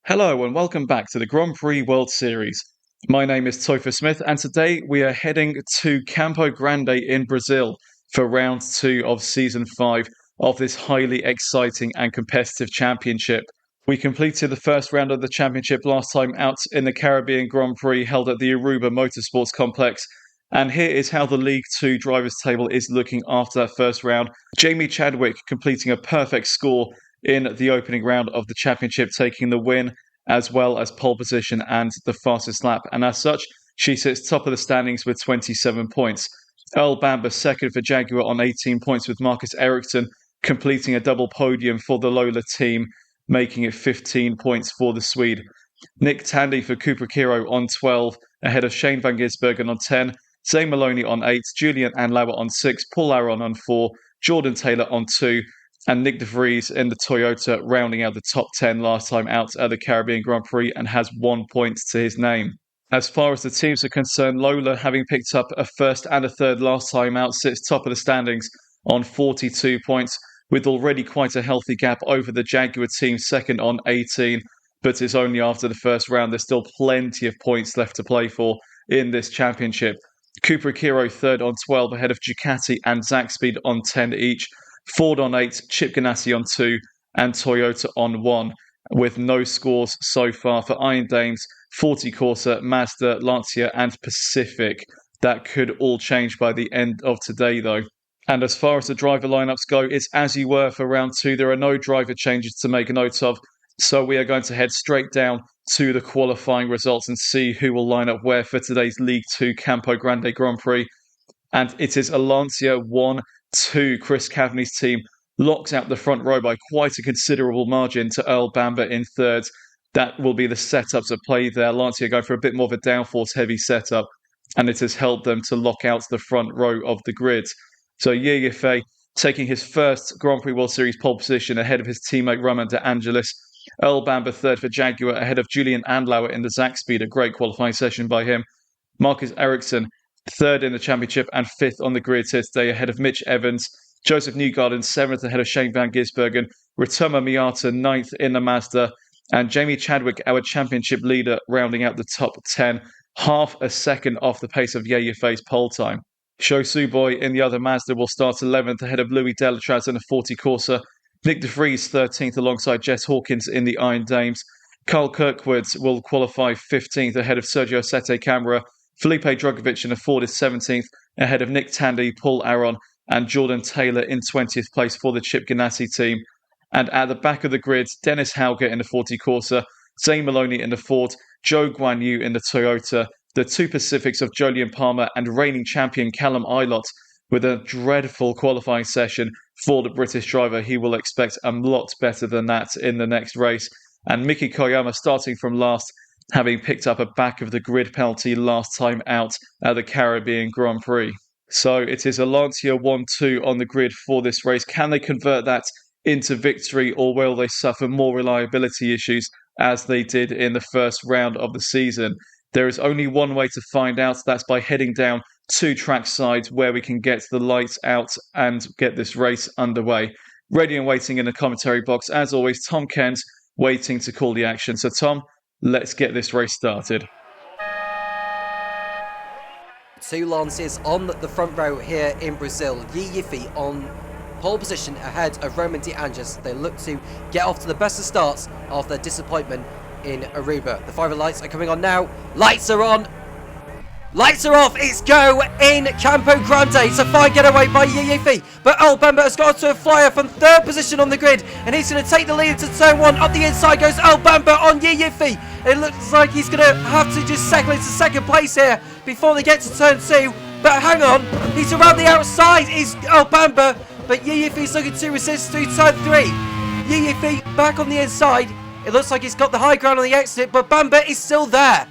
Hello and welcome back to the Grand Prix World Series. My name is Topher Smith and today we are heading to Campo Grande in Brazil for round 2 of season 5 of this highly exciting and competitive championship. We completed the first round of the championship last time out in the Caribbean Grand Prix held at the Aruba Motorsports Complex, and here is how the League 2 drivers table is looking after that first round. Jamie Chadwick completing a perfect score in the opening round of the championship, taking the win as well as pole position and the fastest lap, and as such she sits top of the standings with 27 points. Earl Bamber second for Jaguar on 18 points, with Marcus Ericsson completing a double podium for the Lola team, making it 15 points for the Swede. Nick Tandy for Cooper Kiro on 12, ahead of Shane van Gisbergen on 10, Zane Maloney on 8, Julian Andlauer on 6, Paul Aron on 4, Jordan Taylor on 2, and Nick de Vries in the Toyota rounding out the top 10 last time out at the Caribbean Grand Prix and has 1 point to his name. As far as the teams are concerned, Lola, having picked up a first and a third last time out, sits top of the standings on 42 points, with already quite a healthy gap over the Jaguar team second on 18, but it's only after the first round. There's still plenty of points left to play for in this championship. Cooper Kiro third on 12, ahead of Ducati and Zaxpeed on 10 each. Ford on 8, Chip Ganassi on 2, and Toyota on 1, with no scores so far for Iron Dames, 40 Corsa, Mazda, Lancia, and Pacific. That could all change by the end of today, though. And as far as the driver lineups go, it's as you were for round 2. There are no driver changes to make a note of, so we are going to head straight down to the qualifying results and see who will line up where for today's League 2 Campo Grande Grand Prix. And it is a Lancia 1-2. Chris Caveney's team locks out the front row by quite a considerable margin to Earl Bamber in third. That will be the setups at play there. Lancia going for a bit more of a downforce heavy setup, and it has helped them to lock out the front row of the grid. So Yefe taking his first Grand Prix World Series pole position ahead of his teammate Roman De Angelis. Earl Bamber third for Jaguar ahead of Julian Andlauer in the Zaxpeed, a great qualifying session by him. Marcus Ericsson third in the championship and fifth on the grid here today ahead of Mitch Evans. Joseph Newgarden seventh ahead of Shane van Gisbergen. Ritomo Miata ninth in the Mazda, and Jamie Chadwick, our championship leader, rounding out the top 10, half a second off the pace of Yeyefe's pole time. Shosu Boy in the other Mazda will start 11th ahead of Louis Delatraz in a 40 Corsa. Nick de Vries 13th alongside Jess Hawkins in the Iron Dames. Carl Kirkwood will qualify 15th ahead of Sergio Sette Camara. Felipe Drugovich in a Ford is 17th ahead of Nick Tandy, Paul Aron, and Jordan Taylor in 20th place for the Chip Ganassi team. And at the back of the grid, Dennis Hauger in the 40 Corsa, Zane Maloney in the Ford, Joe Guan Yu in the Toyota, the two Pacifics of Jolyon Palmer and reigning champion Callum Ilott, with a dreadful qualifying session for the British driver. He will expect a lot better than that in the next race. And Miki Koyama starting from last, having picked up a back of the grid penalty last time out at the Caribbean Grand Prix. So it is a Lancia 1-2 on the grid for this race. Can they convert that into victory, or will they suffer more reliability issues as they did in the first round of the season? There is only one way to find out. That's by heading down to trackside where we can get the lights out and get this race underway. Ready and waiting in the commentary box, as always, Tom Cairns waiting to call the action. So Tom, let's get this race started. Two Lancias on the front row here in Brazil. Yefe on pole position ahead of Roman De Angelis. They look to get off to the best of starts of their disappointment in Aruba. The five lights are coming on now. Lights are on. Lights are off. It's go in Campo Grande. It's a fine getaway by Yefe. But Earl Bamber has got to a flyer from third position on the grid, and he's going to take the lead into turn 1. Up the inside goes Earl Bamber on Yefe. It looks like he's going to have to just settle into second place here before they get to turn 2. But hang on, he's around the outside. It's Earl Bamber, but Yeyefe's looking to resist through turn 3. Yefe back on the inside. It looks like he's got the high ground on the exit, but Bamber is still there.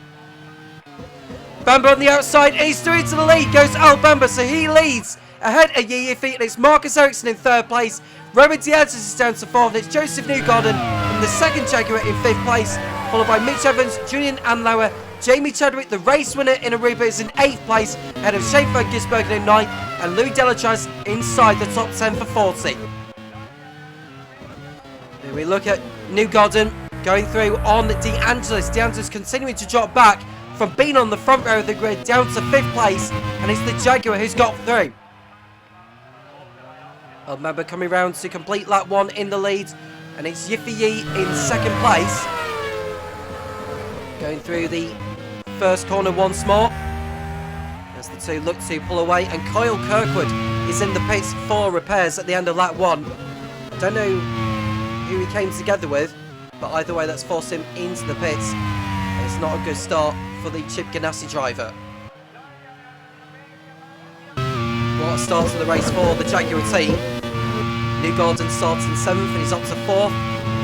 Bamber on the outside, he's through to the lead, goes Earl Bamber, so he leads ahead of Yefe, and it's Marcus Ericsson in third place. Roman De Angelis is down to 4th, and it's Joseph Newgarden in the second Jaguar in 5th place, followed by Mitch Evans, Julian Andlauer, Jamie Chadwick, the race winner in Aruba, is in 8th place, ahead of Shane van Gisbergen in 9th, and Louis Delatraz inside the top 10 for 40. Here we look at Newgarden going through on DeAngelis. DeAngelis continuing to drop back from being on the front row of the grid down to 5th place, and it's the Jaguar who's got through. Elbemba coming round to complete lap 1 in the lead, and it's Yiffy in 2nd place. Going through the first corner once more, as the two look to pull away, and Kyle Kirkwood is in the pits for repairs at the end of lap 1. I don't know who he came together with, but either way that's forced him into the pits. It's not a good start for the Chip Ganassi driver. What a start to the race for the Jaguar team. Newgarden starts in 7th and he's up to 4th.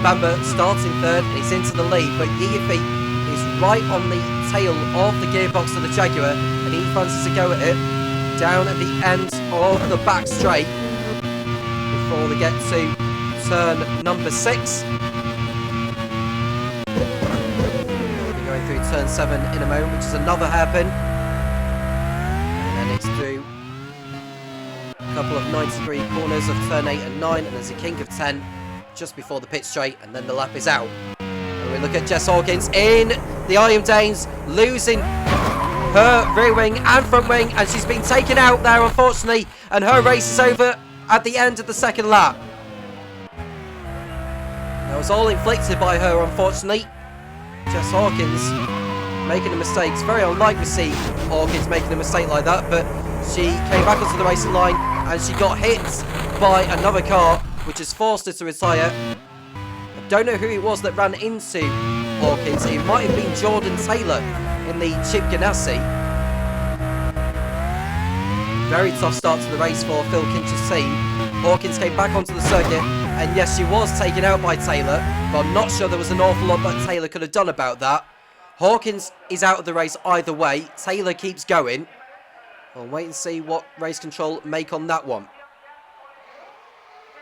Bamba starts in 3rd and he's into the lead, but Yiffy is right on the tail of the gearbox of the Jaguar, and he fancies to go at it down at the end of the back straight before they get to turn number 6. We'll be going through turn 7 in a moment, which is another hairpin, and then it's through a couple of 90-degree corners of turn 8 and 9, and there's a king of 10 just before the pit straight, and then the lap is out. And we look at Jess Hawkins in the Iron Danes, losing her rear wing and front wing, and she's been taken out there, unfortunately, and her race is over at the end of the 2nd lap. That was all inflicted by her, unfortunately. Jess Hawkins making a mistake. It's very unlikely to see Hawkins making a mistake like that, but she came back onto the racing line and she got hit by another car, which has forced her to retire. I don't know who it was that ran into Hawkins. It might have been Jordan Taylor in the Chip Ganassi. Very tough start to the race for Phil Kinch's team. Hawkins came back onto the circuit, and yes, she was taken out by Taylor, but I'm not sure there was an awful lot that Taylor could have done about that. Hawkins is out of the race either way. Taylor keeps going. We'll wait and see what race control make on that one.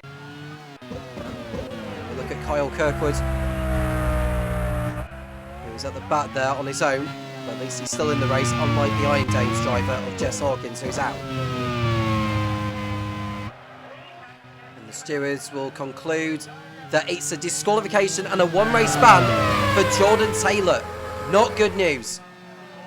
We look at Kyle Kirkwood, who's at the back there on his own, but at least he's still in the race, unlike the Iron Danes driver of Jess Hawkins, who's out. And the stewards will conclude that it's a disqualification and a one-race ban for Jordan Taylor. Not good news.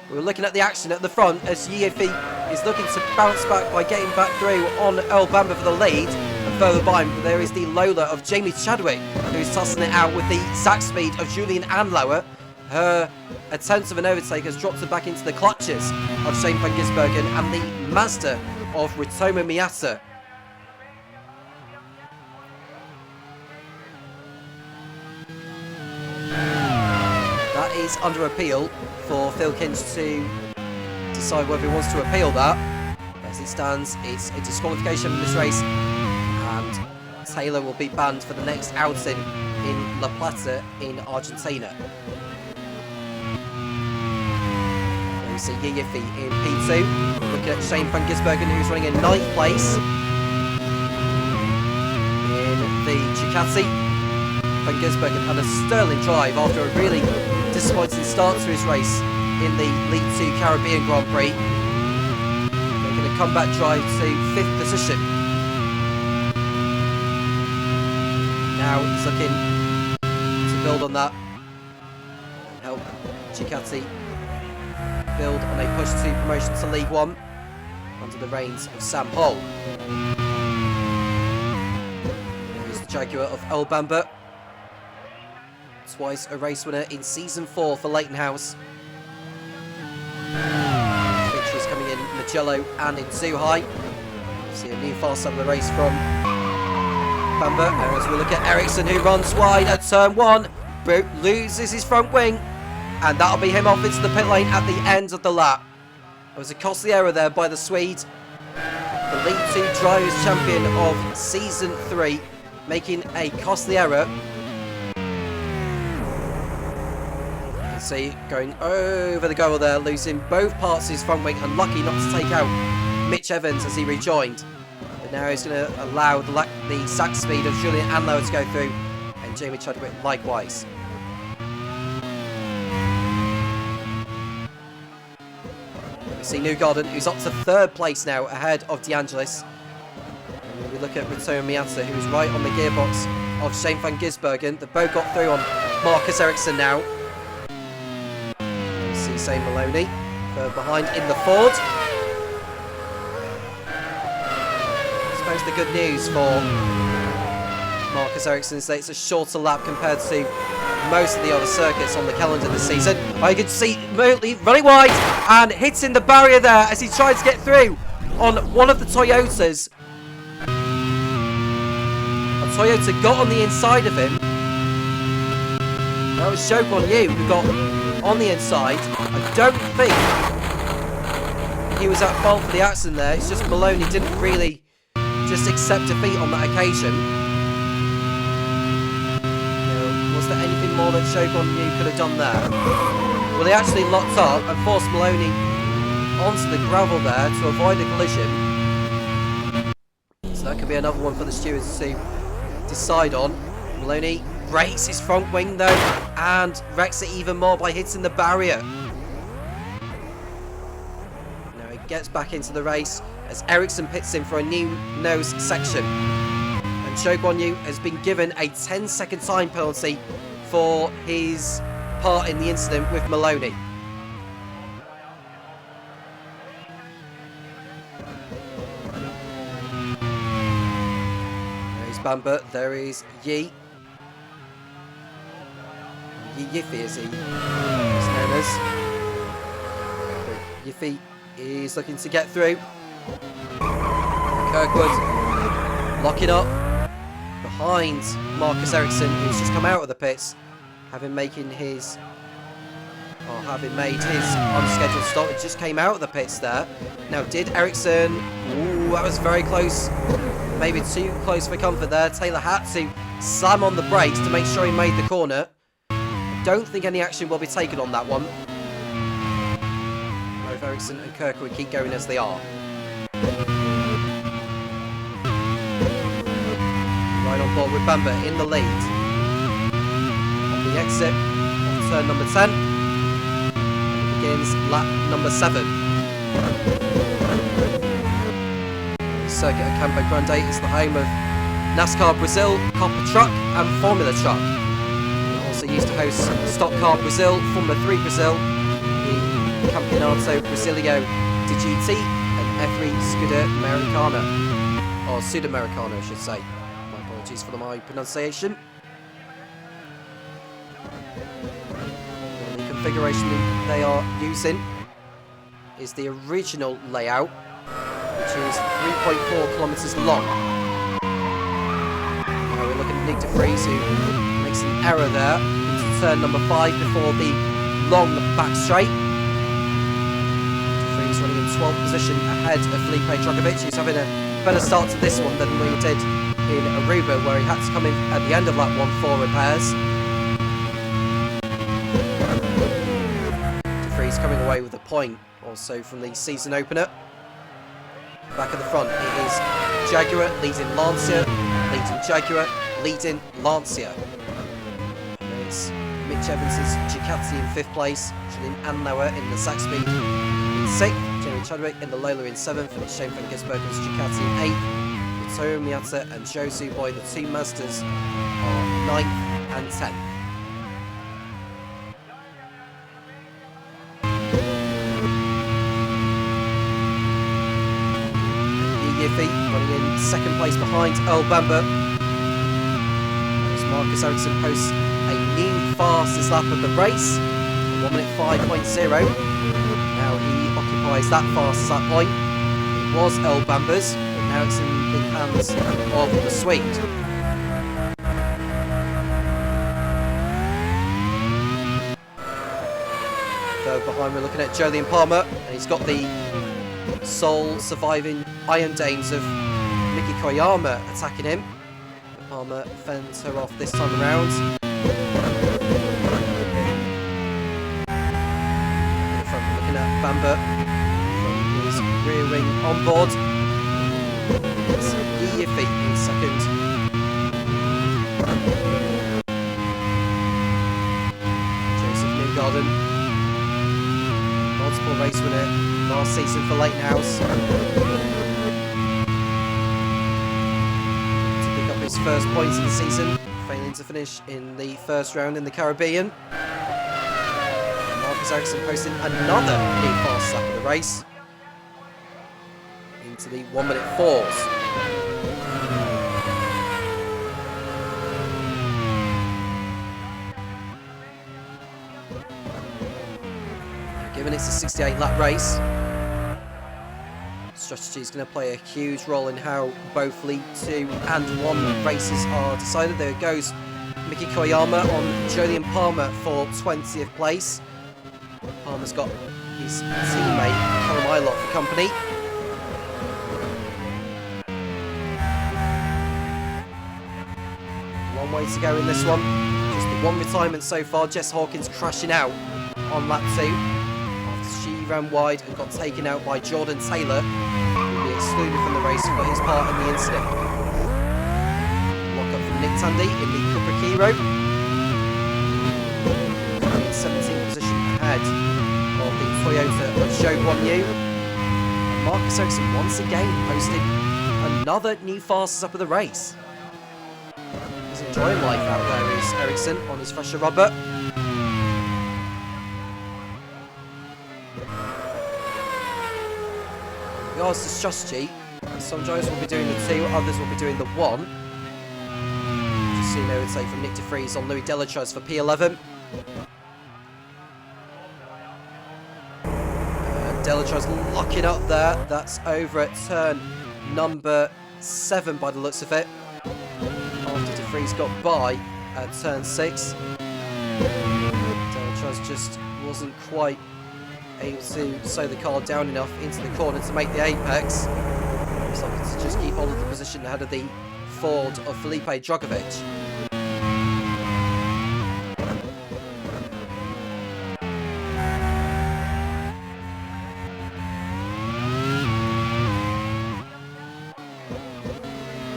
We're looking at the action at the front as Yiffy is looking to bounce back by getting back through on Elbemba for the lead. And further by him, there is the Lola of Jamie Chadwick, who's tossing it out with the Zach speed of Julian Anlauer. Her attempt of an overtake has dropped her back into the clutches of Shane van Gisbergen and the Mazda of Ritomo Miata. That is under appeal for Phil Kinch to decide whether he wants to appeal that. As it stands, it's a disqualification in this race, and Taylor will be banned for the next outing in La Plata in Argentina. There we see Yiffy in P2. Look at Shane van Gisbergen, who's running in 9th place in the Ducati. Van Gisbergen had a sterling drive after a really disappointing start to his race in the League 2 Caribbean Grand Prix. Making a comeback drive to 5th position. Now he's looking to build on that and help Ducati build on a push to promotion to League 1 under the reins of Sam Hall. Here's the Jaguar of Elbemba. Twice a race winner in Season 4 for Leighton House. Victories coming in Mugello and in Zhuhai. See a new fast up the race from Bamba. And as we look at Ericsson, who runs wide at turn 1, loses his front wing, and that'll be him off into the pit lane at the end of the lap. There was a costly error there by the Swede, the League 2 Drivers' Champion of Season 3, making a costly error. See, going over the goal there, losing both parts of his front wing, and lucky not to take out Mitch Evans as he rejoined. But now he's going to allow the sack speed of Julian Anlauer to go through, and Jamie Chadwick likewise. We see Newgarden, who's up to 3rd place now, ahead of DeAngelis. And we look at Ritomo Miata, who's right on the gearbox of Shane van Gisbergen. The both got through on Marcus Ericsson now. See Say Maloney. Third behind in the Ford. I suppose the good news for Marcus Ericsson is that it's a shorter lap compared to most of the other circuits on the calendar this season. I can see Maloney running wide and hitting the barrier there as he tries to get through on one of the Toyotas. A Toyota got on the inside of him. That was Shogun Yu who got on the inside. I don't think he was at fault for the accident there. It's just Maloney didn't really just accept defeat on that occasion. Was there anything more that Shogun Yu could have done there? Well, they actually locked up and forced Maloney onto the gravel there to avoid a collision. So that could be another one for the stewards to decide on. Maloney breaks his front wing though and wrecks it even more by hitting the barrier. Now he gets back into the race as Ericsson pits in for a new nose section. And Shogun Yu has been given a 10-second time penalty for his part in the incident with Maloney. There is Bamba, there is Yi. Yiffy as he is known as. Yiffy is looking to get through. Kirkwood locking up behind Marcus Ericsson, who's just come out of the pits, having made his unscheduled stop. It just came out of the pits there. Now did Ericsson, ooh, that was very close, maybe too close for comfort there. Taylor had to slam on the brakes to make sure he made the corner. Don't think any action will be taken on that one. Both Ericsson and Kirkwood keep going as they are. Right on board with Bamba in the lead. On the exit of turn number 10. And it begins lap number 7. The circuit at Campo Grande is the home of NASCAR Brazil, Copper Truck and Formula Truck. Used to host Stock Car Brazil, Formula 3 Brazil, the Campeonato Brasileiro de GT, and F3 Sudamericana, or Sudamericana I should say. My apologies for my pronunciation. And the configuration they are using is the original layout, which is 3.4 kilometers long. Now we're looking at Nick de Vries, who makes an error there into turn number 5 before the long back straight. De Vries running in 12th position ahead of Felipe Dragovic, who's having a better start to this one than we did in Aruba, where he had to come in at the end of lap 1 for repairs. De Vries coming away with a point also from the season opener. Back at the front it is Jaguar leading Lancia, leading Jaguar, leading Lancia. It's Mitch Evans' Ducati in 5th place, Julian Andlauer in the Saxby in 6th, Jamie Chadwick in the Lola in 7th, and it's Shane van Gisbergen's Ducati in 8th, with Toyo Miata and Josu Boy, the two Mazdas, are 9th and 10th. Yiffy running in 2nd place behind Earl Bamba. As Marcus Ericsson posts a new fastest lap of the race, 1 minute 5.0. Now he occupies that fastest lap point. It was Earl Bamba's, but now it's in the hands of the Swede. Third behind we're looking at Jolyon Palmer, and he's got the sole surviving Iron Dames of Miki Koyama attacking him. But Palmer fends her off this time around. In front we're looking at Bamba from his rear wing on board. It's Yiffy in 2nd. Joseph Newgarden, multiple race winner last season for Leighton-House, to pick up his first points of the season, failing to finish in the first round in the Caribbean. Marcus Ericsson posting another new fast lap of the race into the 1 minute 4s. Given it's a 68 lap race, strategy is going to play a huge role in how both League 2 and 1 races are decided. There goes Miki Koyama on Julian Palmer for 20th place. Palmer's got his teammate Callum Ilott for company. One way to go in this one. Just the one retirement so far. Jess Hawkins crashing out on lap 2 after she ran wide and got taken out by Jordan Taylor, who will be excluded from the race for his part in the incident. Lock up from Nick Tandy in the Cupra Kiro. In 17th position ahead of the Toyota Show 1U. And Marcus Ericsson once again posted another new fastest up of the race. He's enjoying life out there, is Ericsson, on his fresher rubber. In regards to strategy, some drivers will be doing the 2, others will be doing the 1. Just seen overtake from Nick de Vries on Louis Delatraz for P11. Delatraz locking up there. That's over at turn number 7 by the looks of it. After de Vries got by at turn 6. Delatraz just wasn't quite able to slow the car down enough into the corner to make the apex. Looks like it's just keep hold of the position ahead of the Ford of Felipe Drogovic.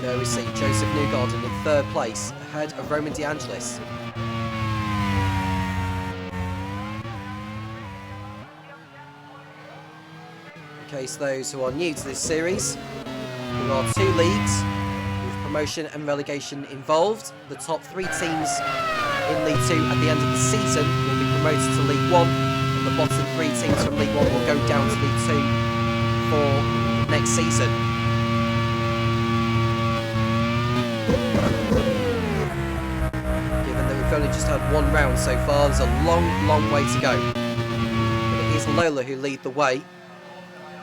There we see Joseph Newgarden in 3rd place, ahead of Roman De Angelis. In case those who are new to this series, there are 2 leagues with promotion and relegation involved. The top 3 teams in League 2 at the end of the season will be promoted to League 1, and the bottom 3 teams from League 1 will go down to League 2 for next season. Given that we've only just had 1 round so far, there's a long way to go. But it is Lola who lead the way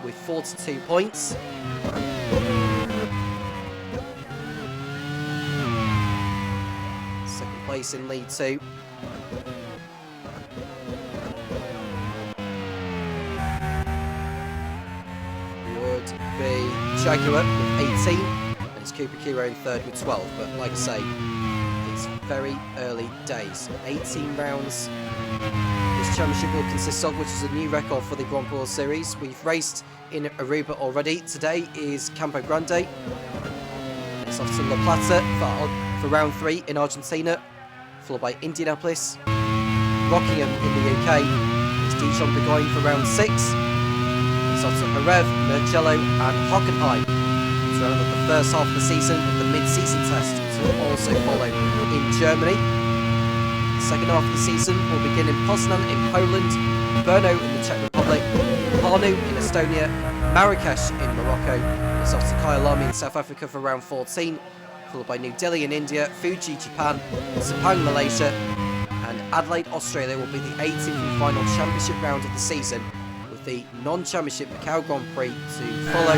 with 42 points. Second place in League 2. Would be Jaguar with 18, and it's Cooper Kiro in 3rd with 12. But like I say, it's very early days. 18 rounds this championship will consist of, which is a new record for the Grand Prix Series. We've raced in Aruba already. Today is Campo Grande. It's off to La Plata for round 3 in Argentina, followed by Indianapolis, Rockingham in the UK. It's Dijon-Bourgogne for round 6. It's off to Jerez, Mugello and Hockenheim to round up the first half of the season, with the mid-season test to also follow in Germany. The second half of the season will begin in Poznan in Poland, Brno in the Czech Republic, Brno in Estonia, Marrakesh in Morocco. It's off to Kyalami in South Africa for round 14, followed by New Delhi in India, Fuji, Japan, Sepang, Malaysia, and Adelaide, Australia will be the 18th and final championship round of the season, with the non-championship Macau Grand Prix to follow,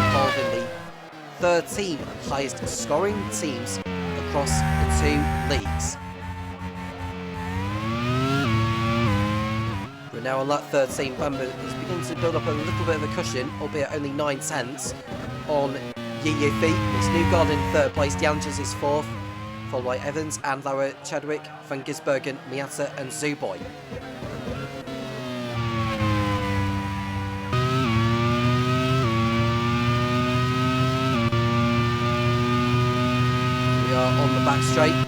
involving the 13 highest scoring teams across the 2 leagues. We're now on lap 13. Bamber is beginning to build up a little bit of a cushion, albeit only 9/10 on Yi Yufi. It's Newgarden in 3rd place, De Angelis is 4th, followed by Evans, Andlauer, Chadwick, Van Gisbergen, Miata and Zuboy. We are on the back straight of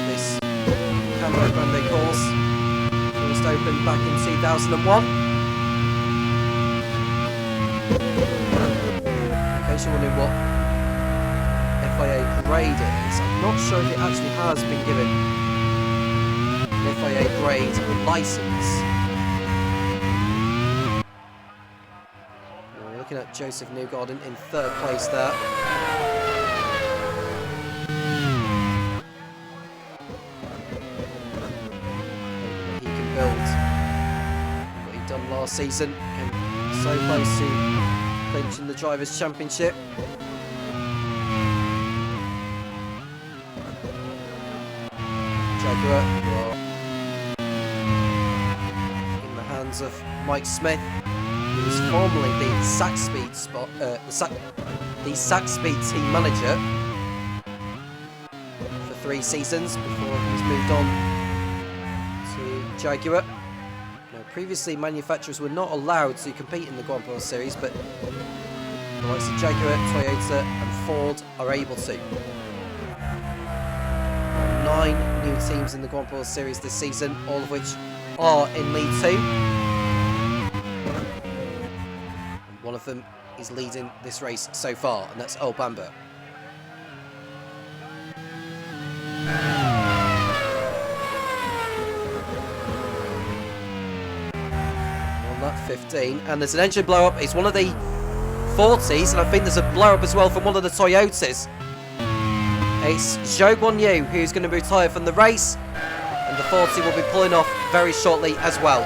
this Campo Grande course. First opened back in 2001. In case you're wondering what FIA grade it is. I'm not sure if it actually has been given an FIA grade licence. We're looking at Joseph Newgarden in 3rd place there. He can build what he done last season. Came so close to clinching the Drivers' Championship. Jaguar in the hands of Mike Smith, who was formerly the Sax Speed team manager for 3 seasons before he's moved on to Jaguar. Now, previously, manufacturers were not allowed to compete in the Grand Prix Series, but the likes of Jaguar, Toyota, and Ford are able to. 9 new teams in the Grand Prix Series this season, all of which are in League 2. And one of them is leading this race so far, and that's Earl Bamber. On that 15, and there's an engine blow up. It's one of the 40s, and I think there's a blow up as well from one of the Toyotas. It's Zhou Guanyu who's going to retire from the race, and the 40 will be pulling off very shortly as well.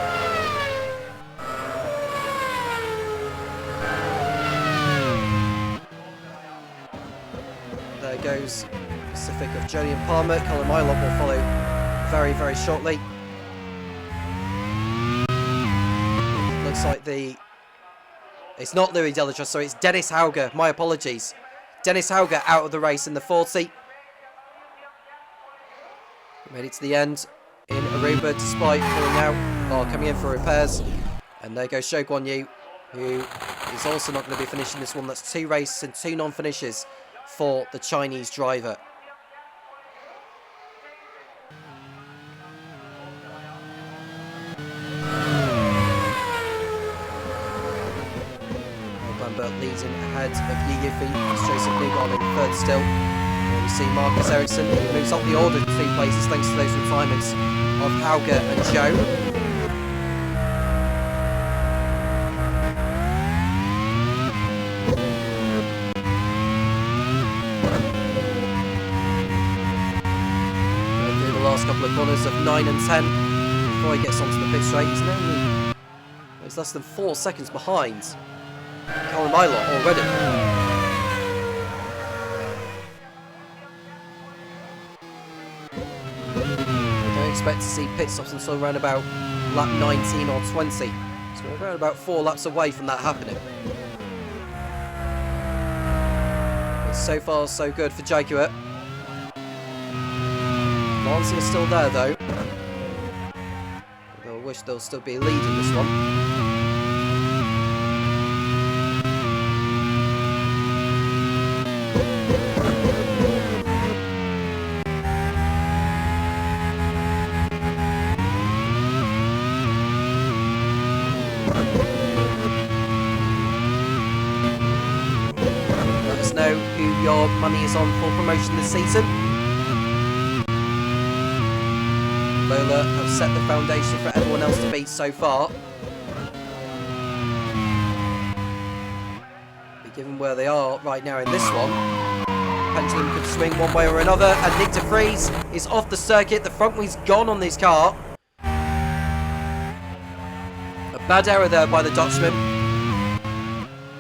There goes Pacific of Jolyon Palmer. Colin Mylott will follow very, very shortly. Looks like it's not Louis Delatros, sorry, it's Dennis Hauger. My apologies. Dennis Hauger out of the race in the 40. Made it to the end in Aruba despite pulling out or coming in for repairs. And there goes Zhou Guanyu, who is also not going to be finishing this one. That's 2 races and 2 non-finishes for the Chinese driver. Bamber leading ahead of Yi Yufi. It's Joseph Newgarden in 3rd still. We see Marcus Ericsson, who moves up the order 2 places thanks to those retirements of Hauger and Zhou. Going through the last couple of corners of 9 and 10 before he gets onto the pit straight. He's less than 4 seconds behind Colin Mylott already. Expect to see pit stops until around about lap 19 or 20. So we're around about 4 laps away from that happening. But so far, so good for Jaguar. Lancia is still there though. Although I wish they'll still be leading this one. Know who your money is on for promotion this season. Lola have set the foundation for everyone else to beat so far. But given where they are right now in this one, pendulum could swing one way or another, and Nick de Vries is off the circuit. The front wing's gone on this car. A bad error there by the Dutchman.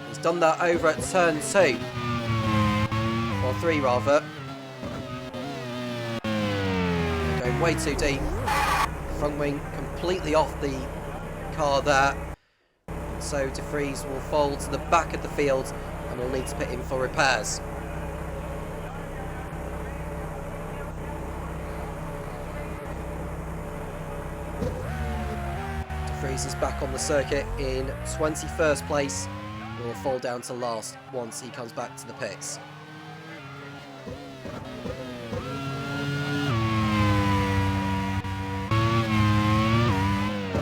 He's done that over at turn 2. Or 3 rather. Going way too deep. Front wing completely off the car there. So de Vries will fall to the back of the field and will need to pit in for repairs. De Vries is back on the circuit in 21st place. Will fall down to last once he comes back to the pits.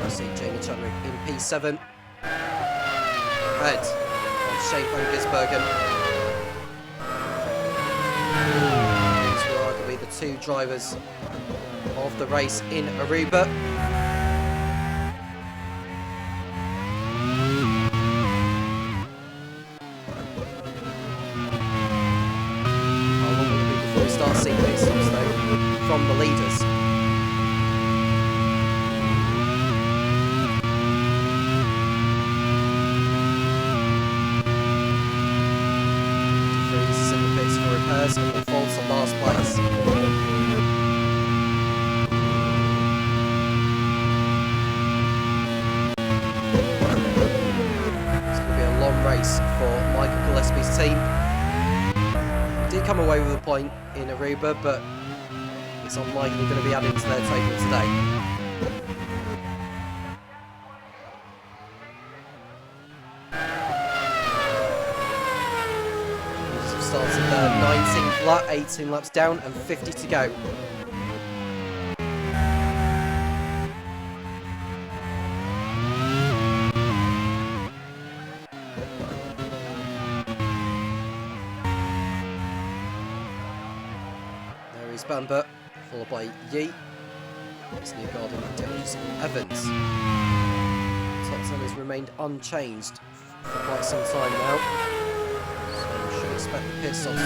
See Jamie Chadwick in P7. Ahead of Shane van Gisbergen. These were arguably the two drivers of the race in Aruba. How long will it be before we start seeing these stops though from the leaders? Freeze in the pits for repairs and will fall to last place. Race for Michael Gillespie's team. Did come away with a point in Aruba, but it's unlikely going to be added to their table today. We've started their 19th lap, 18 laps down and 50 to go. Bamber, followed by Yee. It's Newgarden, Davis and Evans. Top 10 has remained unchanged for quite some time now. So we should expect the pit stops to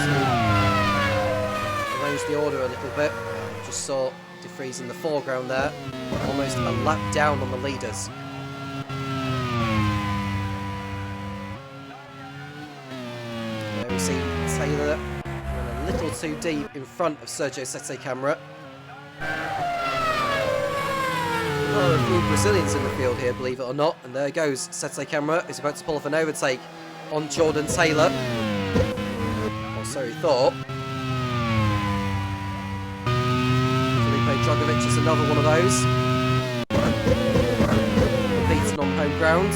arrange the order a little bit. Just saw De Vries in the foreground there, almost a lap down on the leaders. There we see Taylor a little too deep in front of Sergio Sette Camara. There are a few Brazilians in the field here, believe it or not, and there goes Sette Camara, who's about to pull off an overtake on Jordan Taylor. Or so he thought. Felipe Drugovich is another one of those. Beaten on home ground.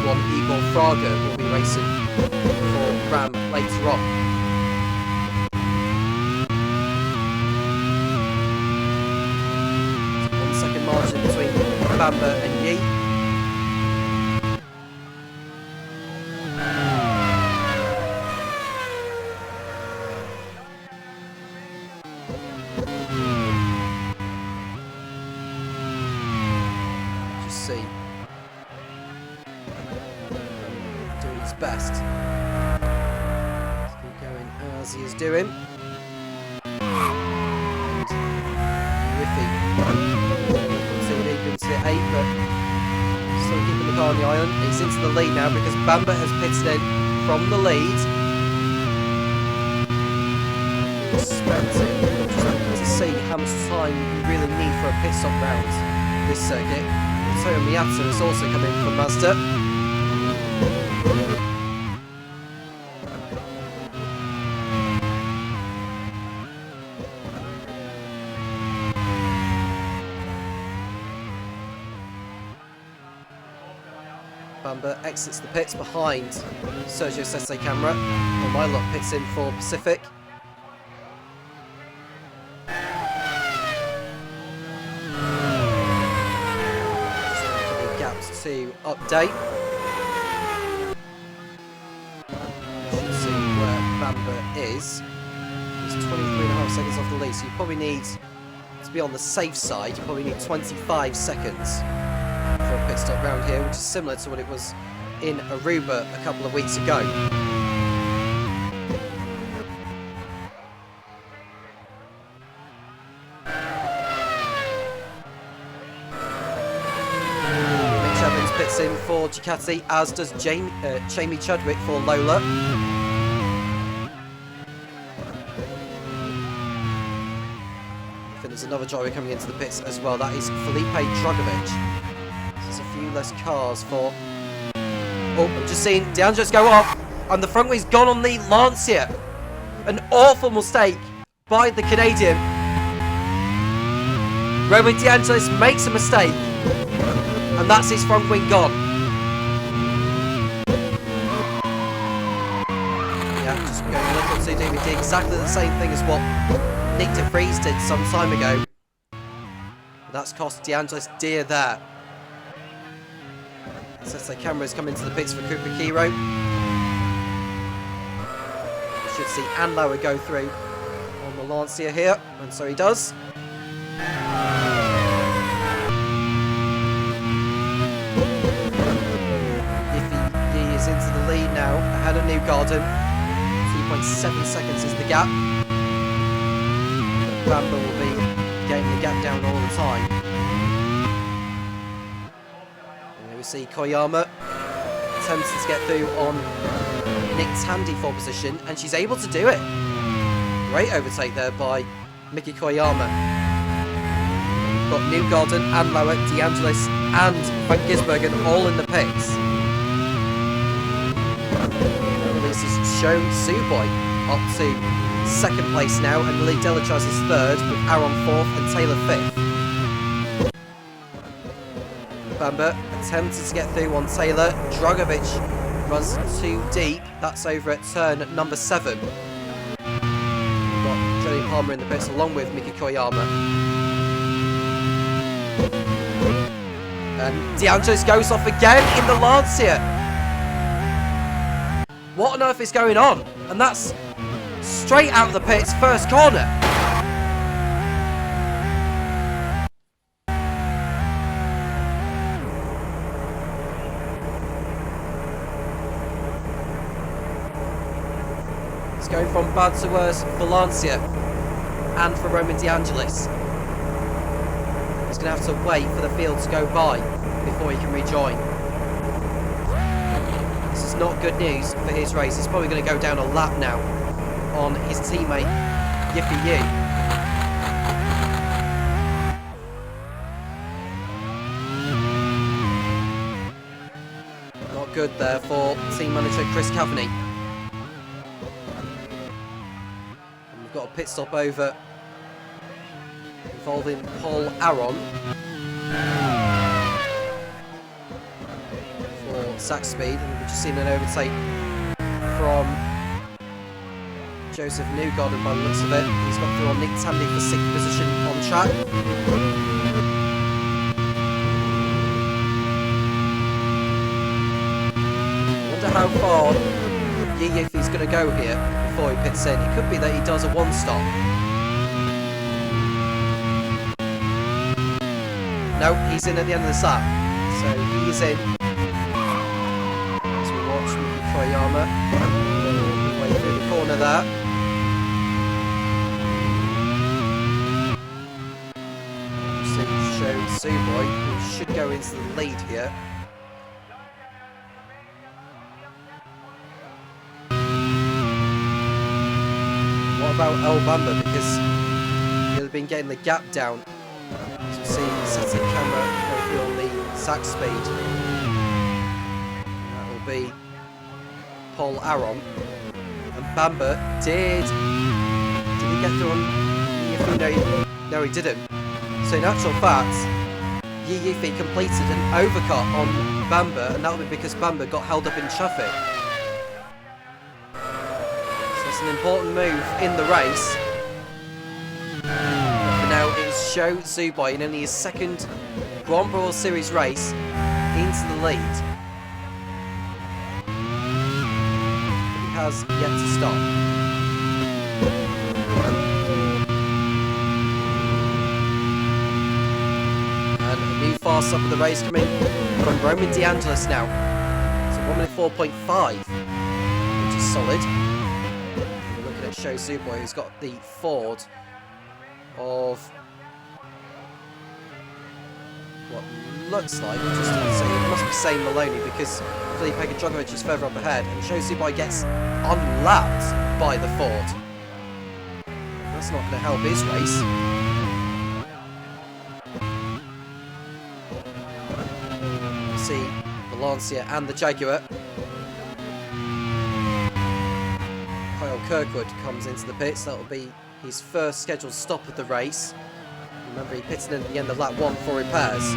Igor Fraga will be racing for Ram later on. 1 second margin between Bamber and Yee. Just see. Best. Let's keep going as he is doing. Whiffy. Continuing into 8, but still keeping the car on the island. It's into the lead now because Bamber has pitted in from the lead. Expecting to see how much time you really need for a pit stop round this circuit. Toyo Miata has also come in from Mazda. Bamber exits the pits behind Sergio Sette Camara. On my lot pits in for Pacific. Gaps to update. You should see where Bamber is. He's 23.5 seconds off the lead, so you probably need, to be on the safe side, you probably need 25 seconds. For a pit stop round here, which is similar to what it was in Aruba a couple of weeks ago. Mitch Evans pits in for Ducati, as does Jamie Chadwick for Lola. I think there's another driver coming into the pits as well. That is Felipe Drugovich. There's a few less cars for... Oh, I've just seen DeAngelis go off, and the front wing's gone on the Lancia. An awful mistake by the Canadian. Roman DeAngelis makes a mistake, and that's his front wing gone. Yeah, just going a little too deep. He did exactly the same thing as what Nick De Vries did some time ago. That's cost DeAngelis dear there. Sets their cameras come into the pits for Cooper Kiro. We should see Anlauer go through on the Lancia here, and so he does. He is into the lead now, ahead of Newgarden. 2.7 seconds is the gap. Bamber will be getting the gap down all the time. And here we see Koyama attempting to get through on Nick Tandy for position, and she's able to do it. Great overtake there by Miki Koyama. We've got Newgarden, Anlauer, DeAngelis and Van Gisbergen all in the pits. And this is Sho Suboi up to second place now, and Lee Delichas is third, with Aaron fourth and Taylor fifth. Bamber attempted to get through on Taylor. Dragovic runs too deep. That's over at turn number 7. We've got Johnny Palmer in the pits along with Miki Koyama. And DeAngelis goes off again in the Lancia. What on earth is going on? And that's straight out of the pits, first corner. It's going from bad to worse for Lancia and for Roman DeAngelis. He's going to have to wait for the field to go by before he can rejoin. This is not good news for his race. He's probably going to go down a lap now on his teammate Yiffy Yu. Not good there for team manager Chris Cavaney. And we've got a pit stop over involving Paul Aron for sack speed, and we've just seen an overtake from Joseph Newgarden by the looks of it. He's got through on Nick Tandy for 6th position on track. I wonder how far Yiffy's going to go here before he pits in. It could be that he does a one-stop. No, he's in at the end of the lap. So he's in. As we watch Miki Koyama all the way through the corner there. Sho Suboi, who should go into the lead here. What about El Bamba? Because he'll have been getting the gap down. As we see, setting camera go through on the sack speed. That will be Paul Aron. And Bamba did he get through on Yiffy? No, he didn't. So in actual fact, Yiffy completed an overcut on Bamba, and that would be because Bamba got held up in traffic. So it's an important move in the race. Now it's Sho Suboi in only his second Grand Prix Series race into the lead. But he has yet to stop. And a new fast stop of the race coming from Roman DeAngelis now. So 1 minute 4.5, which is solid. We're looking at Sho Suboi, who's got the Ford of what looks like, just to say, it must be Shane Maloney, because Felipe Dragovic is further up ahead, and Sho Suboi gets unlapped by the Ford. That's not going to help his race. See the Lancia and the Jaguar. Kyle Kirkwood comes into the pits. That will be his first scheduled stop of the race. Remember, he pitted in at the end of lap 1 for repairs. So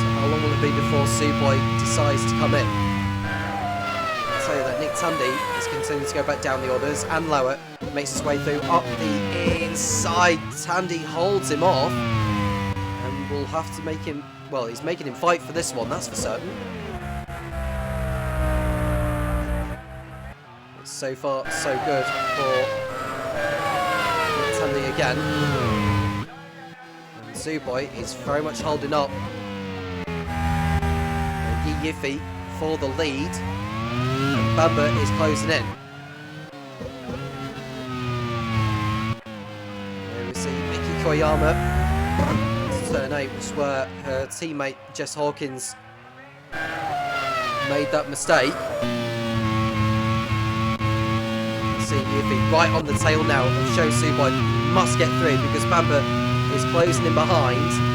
how long will it be before Suboi decides to come in? Tandy is continuing to go back down the orders, and lower. Makes his way through up the inside. Tandy holds him off, and we'll have to make him, well, he's making him fight for this one, that's for certain. But so far, so good for Tandy again. And Zuboi is very much holding up. Yiffy for the lead. And Bamba is closing in. Here we see Miki Koyama. Turn 8, which is where her teammate Jess Hawkins made that mistake. See Yiffy right on the tail now of Sho Suboi. Must get through because Bamba is closing in behind.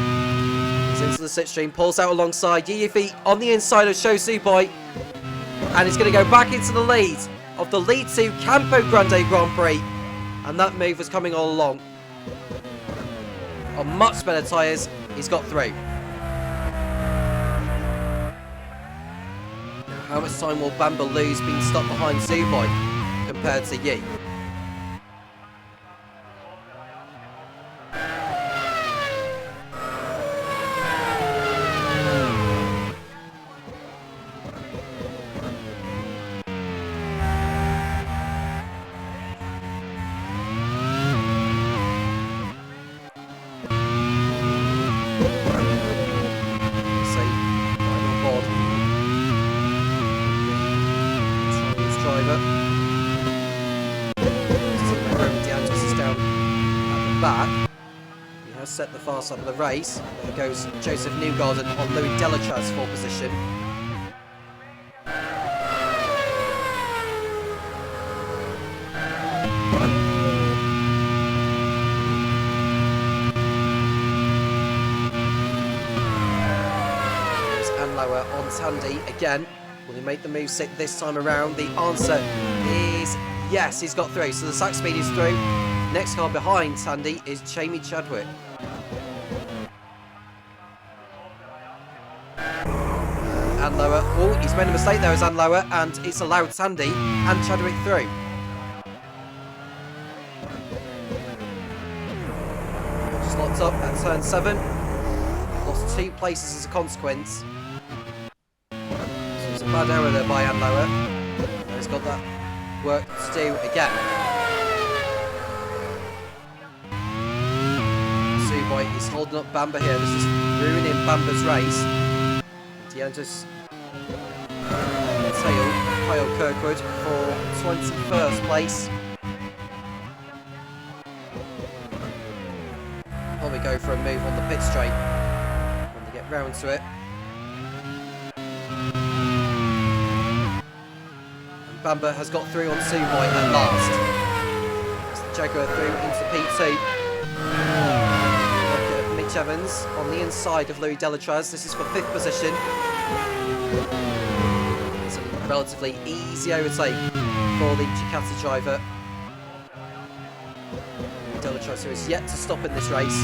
Into the slipstream, pulls out alongside Yiffy on the inside of Sho Suboi, and he's going to go back into the lead of the lead to Campo Grande Grand Prix, and that move was coming all along. On much better tyres, he's got through. Now, how much time will Bamba lose being stuck behind Suboi compared to Yi? Back. He has set the far side of the race. There goes Joseph Newgarden on Louis Delatraz for position. There's Anlower on Tandy again. Will he make the move sick this time around? The answer is yes, he's got through. So the sack speed is through. Next car behind Tandy is Jamie Chadwick. Anlower. Oh, he's made a mistake there as Anlower, and it's allowed Tandy and Chadwick through. Just locked up at turn 7. Lost 2 places as a consequence. So it's a bad error there by Anlower. He's got that work to do again. He's holding up Bamba here. This is ruining Bamba's race. DeAndres tail Kyle Kirkwood for 21st place. Probably go for a move on the pit straight when they get round to it. And Bamba has got through on Suboi at last. It's the Jaguar through into P2. Evans on the inside of Louis Delatraz. This is for 5th position. It's a relatively easy overtake for the Ducati driver. Delatraz, who is yet to stop in this race,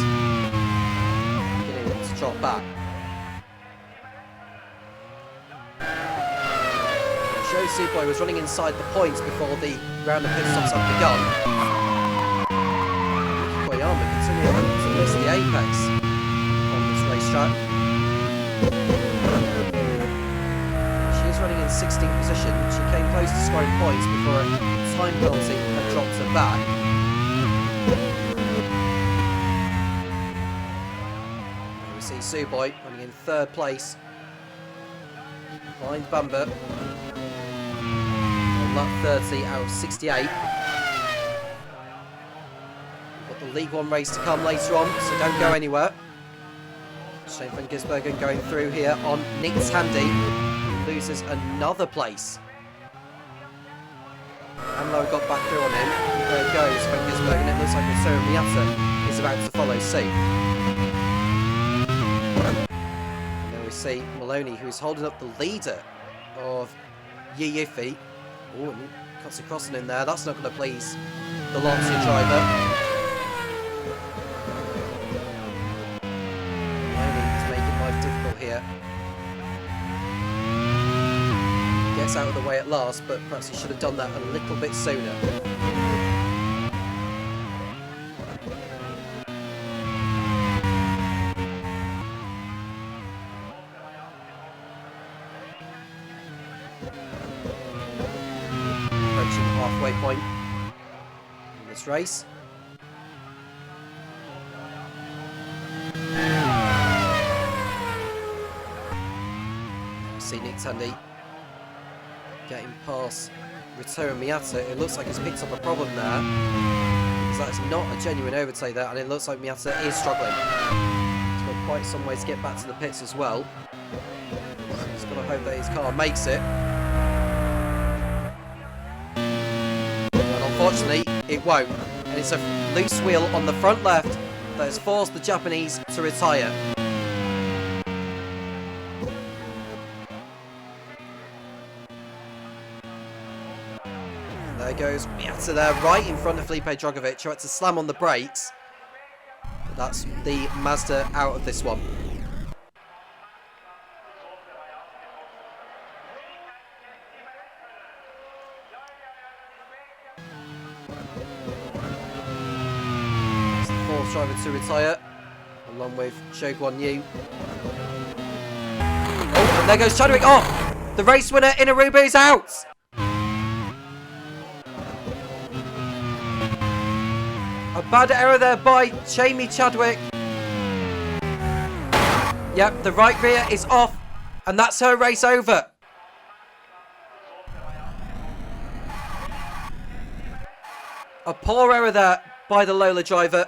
beginning to drop back. Sho Suboi was running inside the points before the round of pit stops had begun. Koyama continuing to miss the apex on this racetrack. She's running in 16th position. She came close to scoring points before a time penalty had dropped her back. There we see Suboi running in 3rd place behind Bamba on lap 30 out of 68. The League 1 race to come later on, so don't go anywhere. Shane van Gisbergen going through here on Nick Tandy, who loses another place. Amlo got back through on him. There goes van Gisbergen. It looks like Matsuro Miata is about to follow suit. And then we see Maloney, who's holding up the leader of Yiffy. Oh, and cuts a crossing in there. That's not going to please the Lancia driver. Here. gets out of the way at last, but perhaps he should have done that a little bit sooner. Approaching the halfway point in this race. See Nick Tandy getting past Rito and Miata. It looks like he's picked up a problem there, because that's not a genuine overtake there, and it looks like Miata is struggling. He's got quite some way to get back to the pits as well. So he's got to hope that his car makes it. And unfortunately, it won't. And it's a loose wheel on the front left that has forced the Japanese to retire. There goes Miata there, right in front of Felipe Drogovic, who had to slam on the brakes. But that's the Mazda out of this one. It's the fourth driver to retire, along with Zhou Guanyu. Oh, and there goes Chadwick. Oh, the race winner in Aruba is out. A bad error there by Jamie Chadwick. Yep, the right rear is off, and that's her race over. A poor error there by the Lola driver.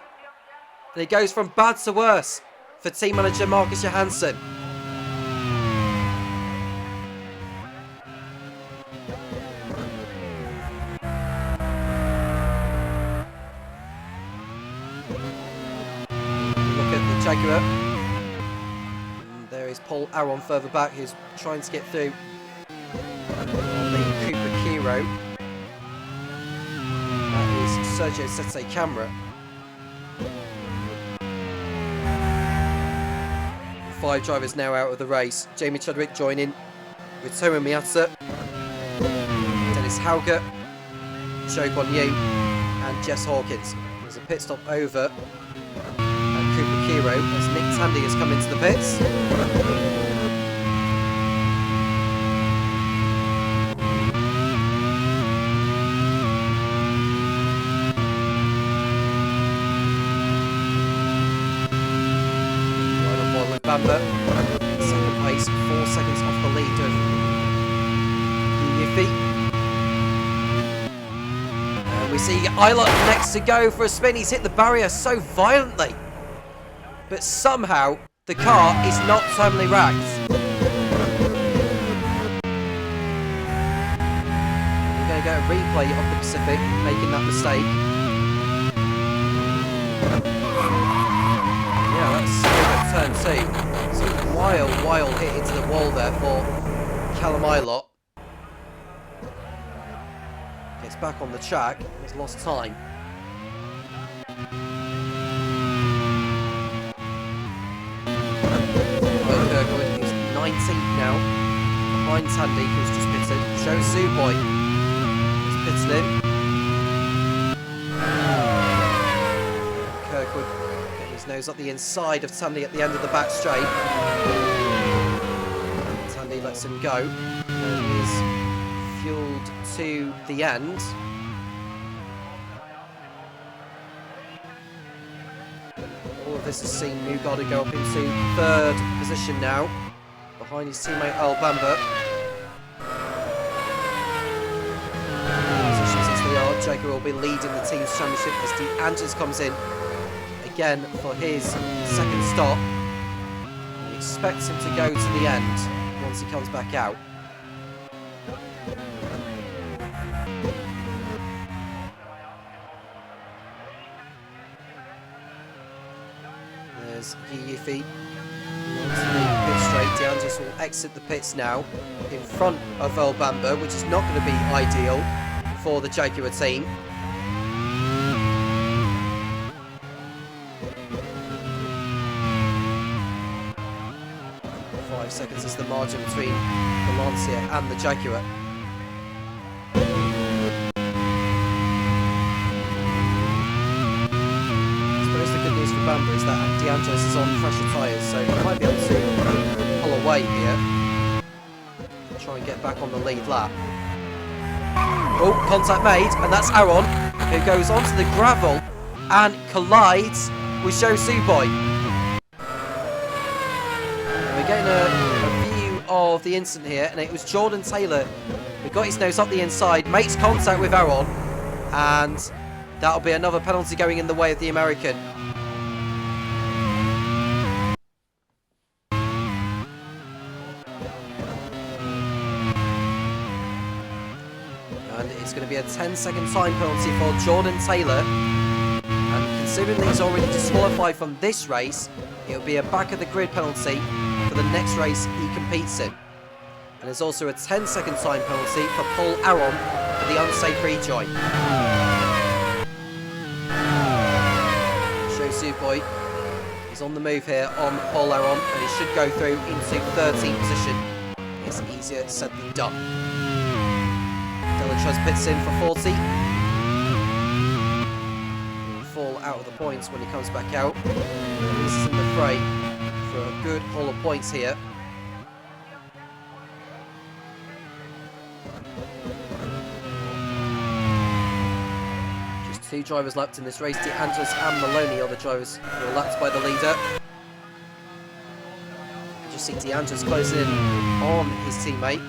And it goes from bad to worse for team manager Marcus Johansson. Jaguar. And there is Paul Aron further back, who's trying to get through on the Cooper Kiro. That is Sergio Sette Camera. 5 drivers now out of the race. Jamie Chadwick joining with Tomo Miata, Dennis Hauger, Zhou Guanyu and Jess Hawkins. There's a pit stop over Hero as Nick Tandy has come into the pits. Right on board with Bamba. Second place, 4 seconds off the lead of Yuffie. And we see Eilert next to go for a spin. He's hit the barrier so violently, but somehow the car is not terminally racked. We're going to get a replay of the Pacific making that mistake. Yeah, that's over turn 2. So a wild hit into the wall there for Callum Eilert. Gets back on the track, has lost time. He's 19th now, behind Tandy, who's just pitted. Joe Suboy is pitted in. Kirkwood getting his nose up the inside of Tandy at the end of the back straight. Tandy lets him go and is fueled to the end. All of this has seen Mugada go up into 3rd position now, behind his teammate Earl Bamber. Positions as they are, Jaguar will be leading the team's championship as De Angelis comes in again for his second stop. He expects him to go to the end once he comes back out. There's Yuffie onto the pit straight. De Angelis will exit the pits now in front of Earl Bamber, which is not going to be ideal for the Jaguar team. 5 seconds is the margin between the Lancia and the Jaguar. for Bamber is that De Angelis is on fresher tyres, so he might be able to pull away here. Try and get back on the lead lap. Oh, contact made, and that's Aaron, who goes onto the gravel and collides with Sho Suboi. We're getting a view of the incident here, and it was Jordan Taylor who got his nose up the inside, makes contact with Aaron, and that'll be another penalty going in the way of the American. And it's going to be a 10-second time penalty for Jordan Taylor. And considering that he's already disqualified from this race, it'll be a back of the grid penalty for the next race he competes in. And there's also a 10-second time penalty for Paul Aaron for the unsafe rejoin. Sho Suboi is on the move here on Paul Aaron, and he should go through into 13th position. It's easier said than done. Dylan Truss pits in for 40. He'll fall out of the points when he comes back out. This is in the fray for a good haul of points here. Just two drivers lapped in this race. De Angelis and Maloney are the drivers who are lapped by the leader. You just see De Angelis closing in on his teammate.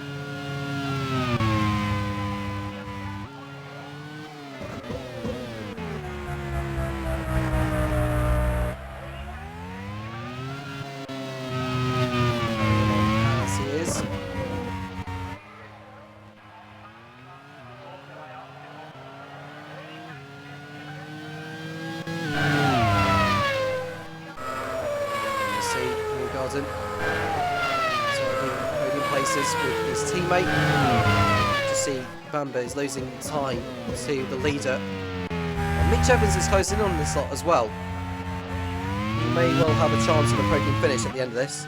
With his teammate. To see Bamber is losing time to the leader. And Mitch Evans is closing in on this lot as well. He may well have a chance of a podium finish at the end of this.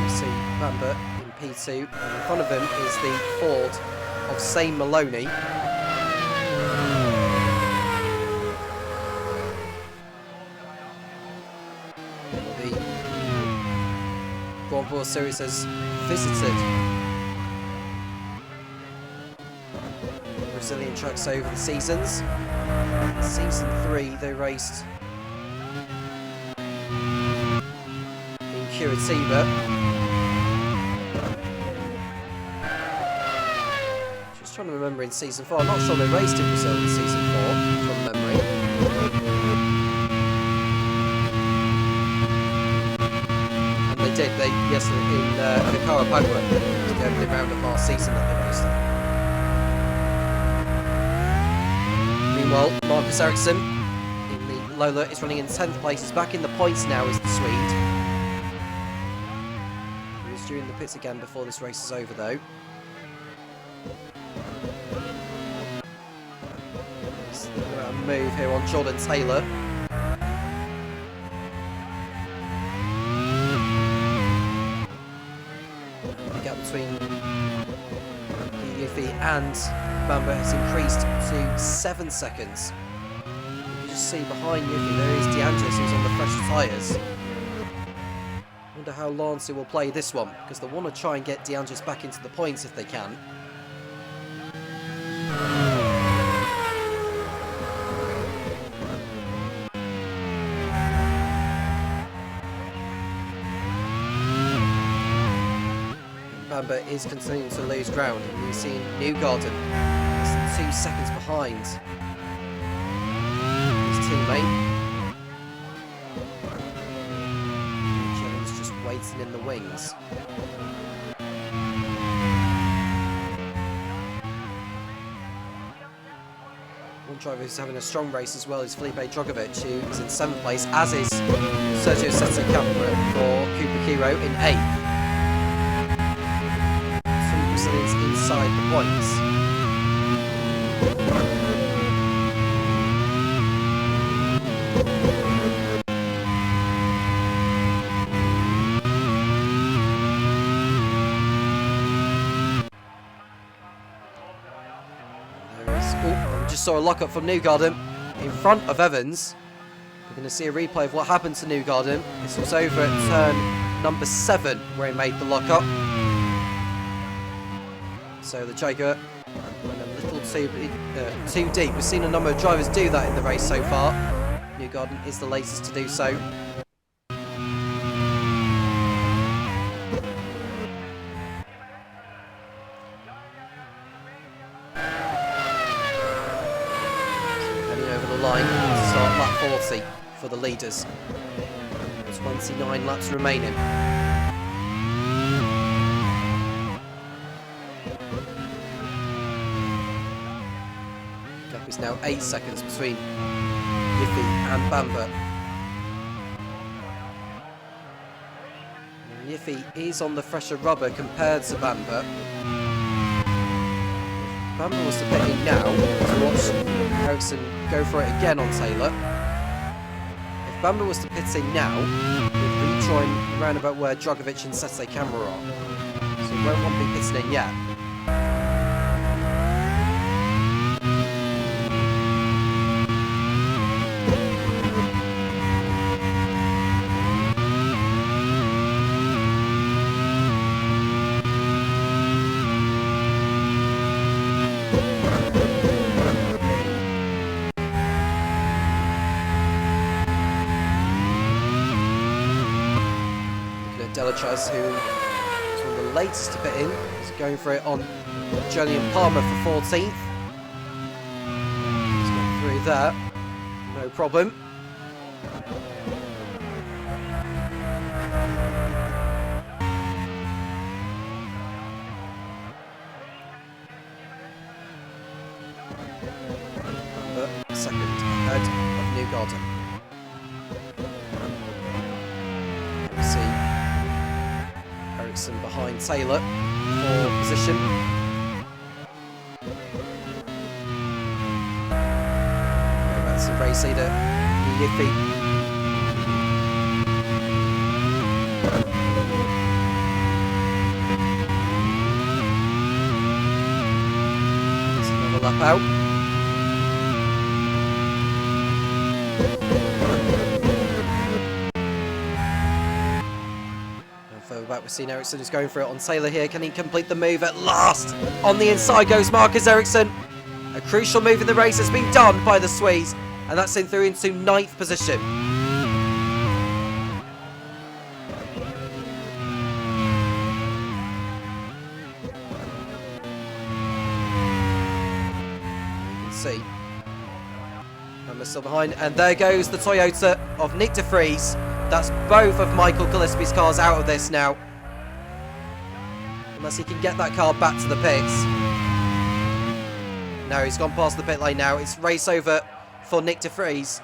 We see Bamber P2, and in front of him is the Ford of Shane Maloney. The Grand Prix Series has visited Brazilian tracks over the seasons. In season 3 they raced in Curitiba. Trying to remember in season 4. I'm not sure they raced in Brazil in season 4 from memory. And they did. Yes, in the Carapaguá, the opening round of last season that they raced. Meanwhile, Marcus Ericsson in the Lola is running in 10th place. He's back in the points now as the Swede. He was during the pits again before this race is over though. Move here on Jordan Taylor. The gap between Yuffie and Bamber has increased to 7 seconds. You just see behind Yuffie there is De Angelis who's on the fresh tyres. Wonder how Lancey will play this one, because they want to try and get De Angelis back into the points if they can. Bamber is continuing to lose ground, and we've seen Newgarden is 2 seconds behind his teammate. Jones just waiting in the wings. One driver who's having a strong race as well is Felipe Drogovic, who is in 7th place, as is Sergio Sette-Campo for Cooper Kiro in 8th. Inside the points. just saw a lockup from Newgarden in front of Evans. We're going to see a replay of what happened to Newgarden. This was over at turn number 7 where he made the lockup. So the Jaguar went a little too deep. We've seen a number of drivers do that in the race so far. Newgarden is the latest to do so. Line to start lap 40 for the leaders. 29 laps remaining. Gap is now 8 seconds between Yiffy and Bamber. And Yiffy is on the fresher rubber compared to Bamber. Bamber was to pit in now to watch Ericsson go for it again on Taylor. If Bamber was to pit in now, he'd rejoin around about where Dragovic and Sete Camera are. So he won't want to be pitting in yet. Delachas, who is one of the latest to pit in, is going for it on Julian Palmer for 14th. He's got through that, no problem. But second ahead of Newgarden. Behind Taylor for position. That's the race leader, Yiffy. There's another lap out. Back, we've seen Ericsson is going for it on Taylor here. Can he complete the move at last? On the inside goes Marcus Ericsson. A crucial move in the race has been done by the Swedes, and that's in through into 9th position. You can see Hammer's still behind, and there goes the Toyota of Nick de Vries. That's both of Michael Gillespie's cars out of this now. Unless he can get that car back to the pits. No, he's gone past the pit lane now. It's race over for Nick de Vries.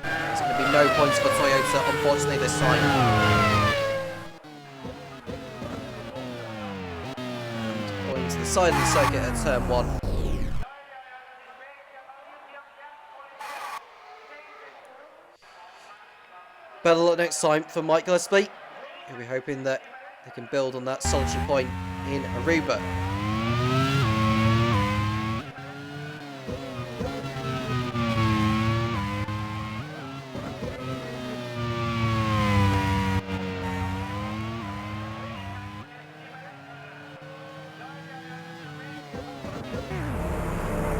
There's going to be no points for Toyota, unfortunately, this time. And going to the side of the circuit at turn 1. Better luck next time for Mike Gillespie. He'll be hoping that they can build on that solitary point in Aruba.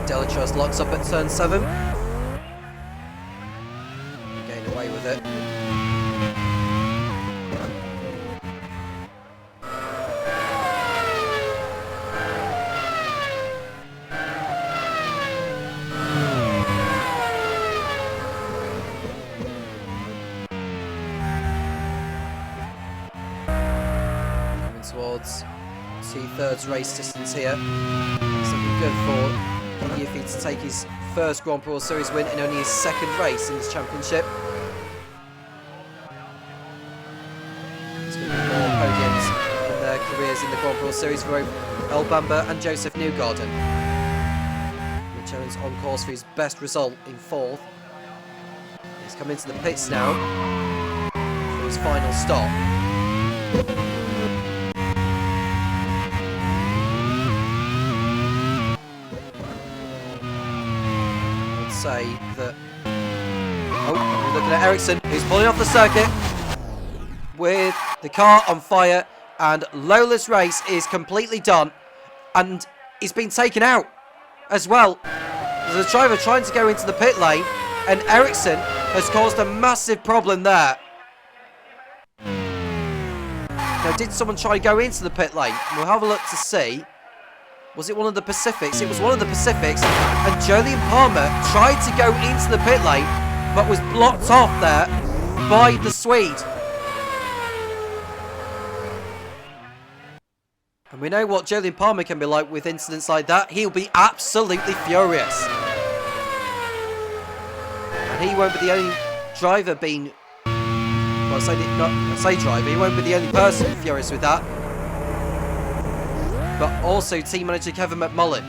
Delachas locks up at turn 7. Getting away with it. Towards 2/3 race distance here. It's looking good for Yiffy to take his first Grand Prix Series win in only his 2nd race in this championship. It's going to be more podiums in their careers in the Grand Prix Series for El Bamber and Joseph Newgarden. Mitch Owens on course for his best result in 4th. He's come into the pits now for his final stop. say that... Oh, we're looking at Ericsson, who's pulling off the circuit with the car on fire, and Lola's race is completely done, and he's been taken out as well. There's a driver trying to go into the pit lane, and Ericsson has caused a massive problem there. Now, did someone try to go into the pit lane? We'll have a look to see. Was it one of the Pacifics? It was one of the Pacifics, and Jolyon Palmer tried to go into the pit lane, but was blocked off there by the Swede. And we know what Jolyon Palmer can be like with incidents like that. He'll be absolutely furious. And he won't be the only driver being... Well, I say driver, he won't be the only person furious with that. But also team manager Kevin McMullen.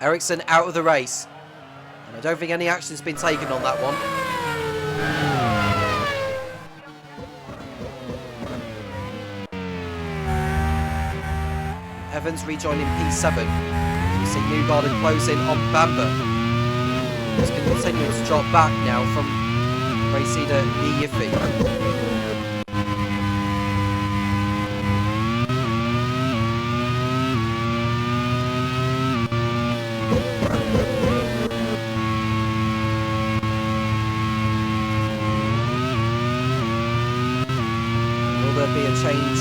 Ericsson out of the race. And I don't think any action's been taken on that one. Evans rejoining P7. You see Newgarden close in on Bamber. He's continuing to drop back now from race leader Yiffy. Will there be a change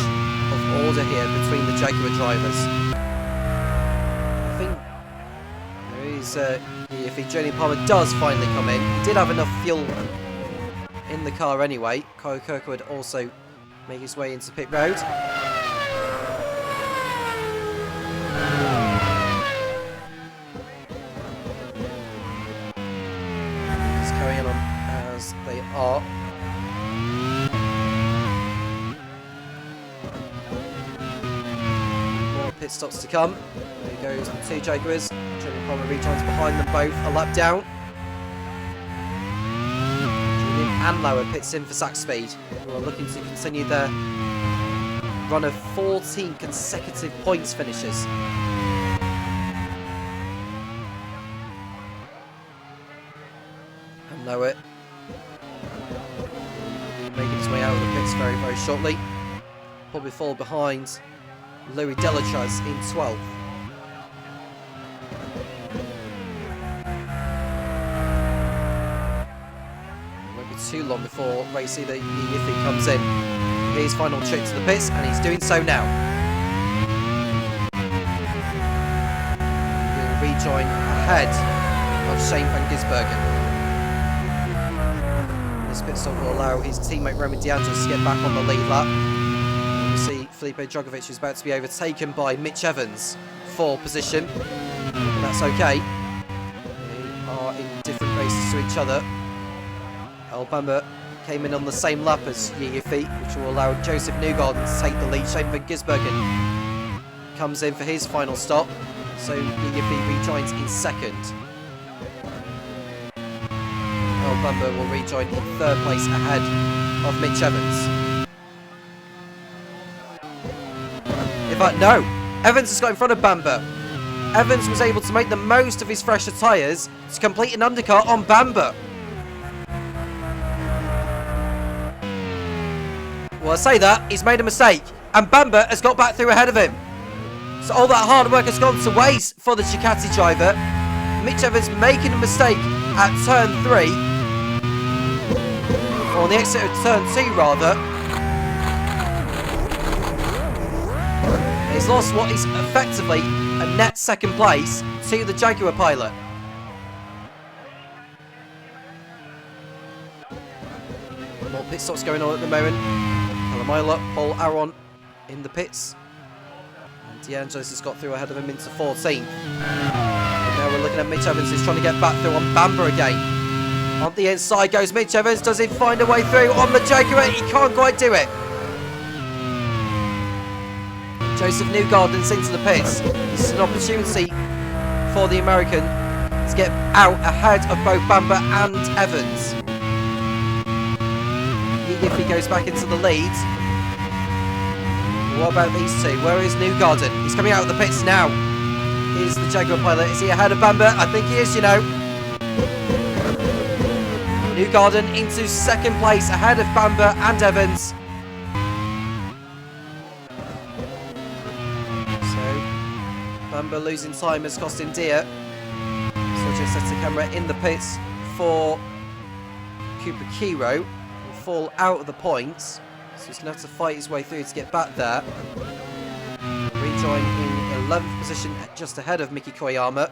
of order here between the Jaguar drivers? I think there is, if Jolyon Palmer does finally come in, he did have enough fuel in the car anyway. Kyle Kirkwood also make his way into pit road. Just carrying on as they are. Pit stops to come. There goes the two Jaguars. Jolyon Palmer rejoins behind them both, a lap down. Julian and Lauer pits in for Zach Speed, who are looking to continue their run of 14 consecutive points finishes. And Lauer making his way out of the pits very, very shortly. Probably fall behind Louis Delatraz in 12th. It won't be too long before race leader Yiffy comes in. His final trip to the pits, and he's doing so now. He'll rejoin ahead of Shane van Gisbergen. This pit stop will allow his teammate Roman DeAngelis to get back on the lead lap. You see Felipe Drugovich is about to be overtaken by Mitch Evans for position. And that's okay. They are in different races to each other. Bamber came in on the same lap as Yiffy, which will allow Joseph Newgarden to take the lead. Shane van Gisbergen comes in for his final stop, so Yiffy rejoins in second. Bamber will rejoin in third place ahead of Mitch Evans. In fact, no! Evans has got in front of Bamber. Evans was able to make the most of his fresher tyres to complete an undercut on Bamber. Well, I say that, he's made a mistake, and Bamber has got back through ahead of him. So all that hard work has gone to waste for the Ducati driver. Mitch Evans making a mistake at turn 3, or on the exit of turn 2 rather. He's lost what is effectively a net second place to the Jaguar pilot. More pit stops going on at the moment. Kalamila, Paul Aron in the pits. And DeAngelis has got through ahead of him into 14th. And now we're looking at Mitch Evans, who's trying to get back through on Bamber again. On the inside goes Mitch Evans. Does he find a way through on the Jaguar? He can't quite do it. Joseph Newgarden's into the pits. This is an opportunity for the American to get out ahead of both Bamber and Evans. Yiffy goes back into the lead. What about these two? Where is Newgarden? He's coming out of the pits now. Is the Jaguar pilot? Is he ahead of Bamber? I think he is, you know. Newgarden into second place, ahead of Bamber and Evans. So, Bamber losing time has cost him dear. So just sets the camera in the pits for Cooper Kiro. Will fall out of the points. So he's going to have to fight his way through to get back there. Rejoin in 11th position, just ahead of Miki Koyama.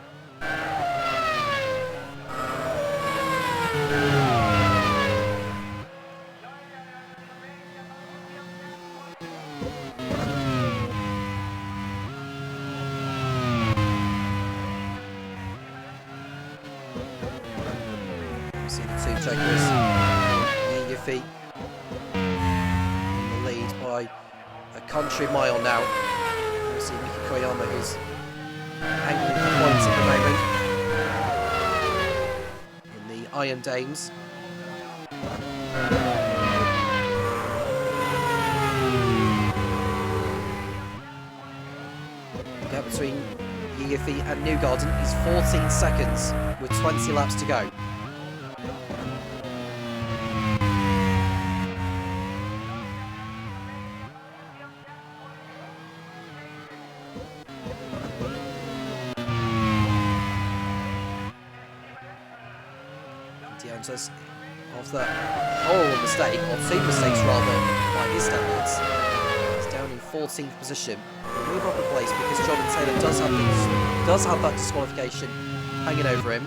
See the two Jaguars near your feet. In the lead by a country mile now. You see Miki Koyama who's angling for points at the moment in the Iron Dames. The gap between Yifi and Newgarden is 14 seconds with 20 laps to go. Of the horrible mistake, or two mistakes rather, by his standards. He's down in 14th position. He'll move up a place because Jonathan Taylor does have that disqualification hanging over him.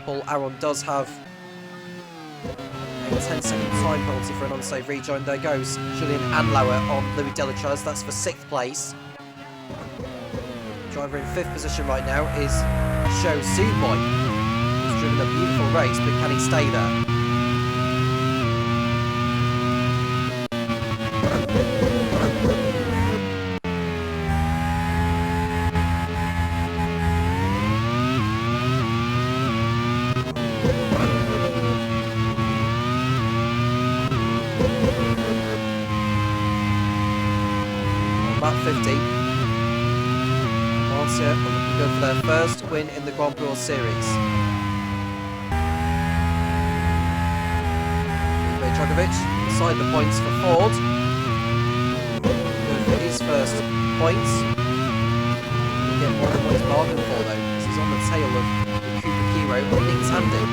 Paul Aron does have a 10-second time penalty for an unsafe rejoin. There goes Julian Anlauer on Louis Delatraz. That's for 6th place. Driver in 5th position right now is Sho Suboy. He's driven a beautiful race, but can he stay there? On lap 50. Marcia looking good for their first win in the Grand Prix Series. Dragovic inside the points for Ford. Good for his first points. He'll get more than what he's bargained for though, because he's on the tail of the Cooper Kiro on Nick's Handy.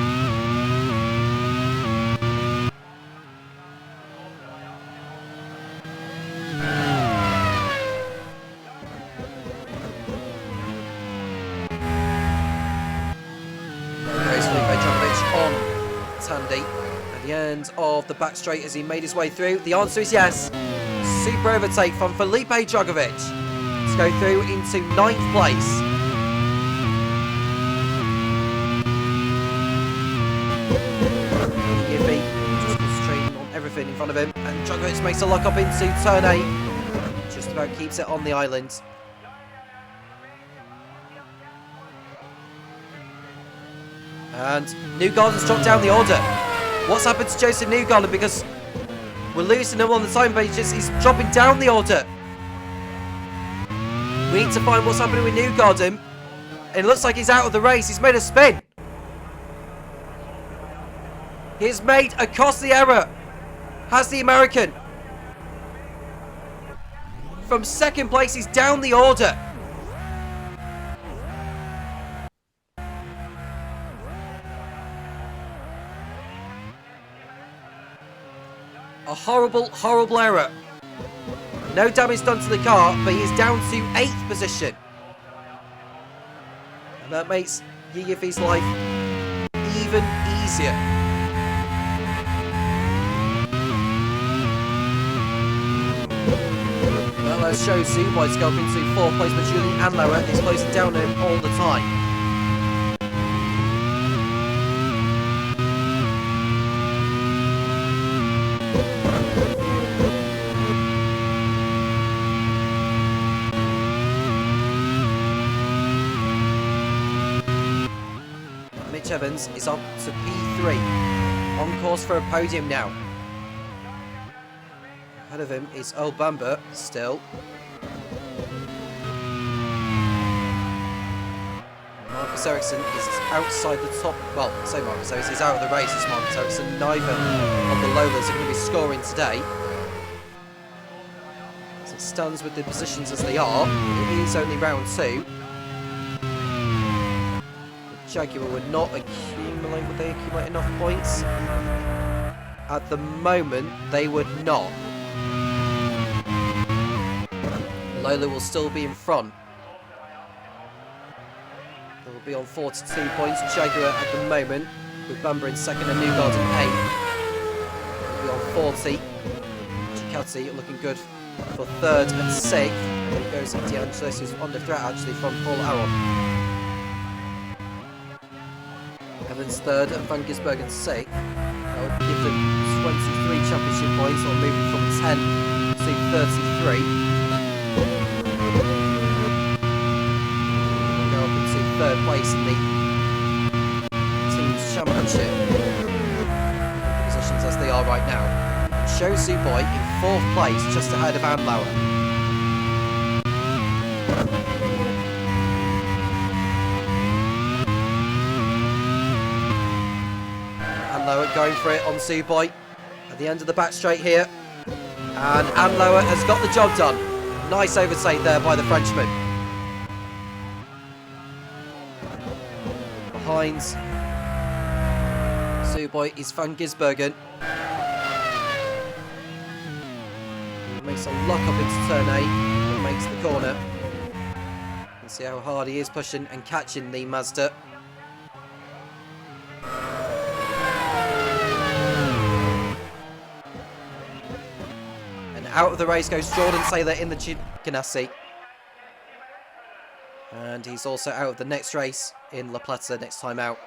End of the back straight as he made his way through. The answer is yes. Super overtake from Felipe Dragovic to go through into 9th place. Yiffy just concentrating on everything in front of him, and Dragovic makes a lock up into turn 8. Just about keeps it on the island. And Newgarden's dropped down the order. What's happened to Joseph Newgarden? Because we're losing him on the time pages. He's dropping down the order. We need to find what's happening with Newgarden. And it looks like he's out of the race. He's made a spin. He's made a costly error. Has the American. From 2nd place, he's down the order. A horrible, horrible error. No damage done to the car, but he is down to 8th position. And that makes Yifi's life even easier. Well, that shows Suboy's go up into 4th place, but Julian Anlauer is closing down on him all the time. Evans is up to P3, on course for a podium now. Ahead of him is Earl Bamber still. Marcus Ericsson is outside the top. Well, I say Marcus Ericsson is out of the race. It's Marcus Ericsson. Neither of the Lolas are going to be scoring today. As it stands with the positions as they are, it is only round 2. The Jaguar would not accumulate. Would they accumulate enough points? At the moment, they would not. Lola will still be in front. They will be on 42 points. Jaguar at the moment, with Bamber in second and Newgarden 8. Will be on 40. Ducati looking good for third and 6th. And it goes to D'Angelis, who's under threat actually from Paul Aron. Evans third and Van Gisbergen 6th. That would give them 23 championship points, or moving from 10 to 33. We'll go up into third place in the team's championship positions as they are right now. Show Zuboy in 4th place, just ahead of Andlauer. Andlauer going for it on Zuboy at the end of the back straight here, and Andlauer has got the job done. Nice overtake there by the Frenchman. Behind Zuboy is Van Gisbergen. He makes a lock up into turn 8 and makes the corner. You can see how hard he is pushing and catching the Mazda. Out of the race goes Jordan Taylor in the Ganassi. And he's also out of the next race in La Plata next time out.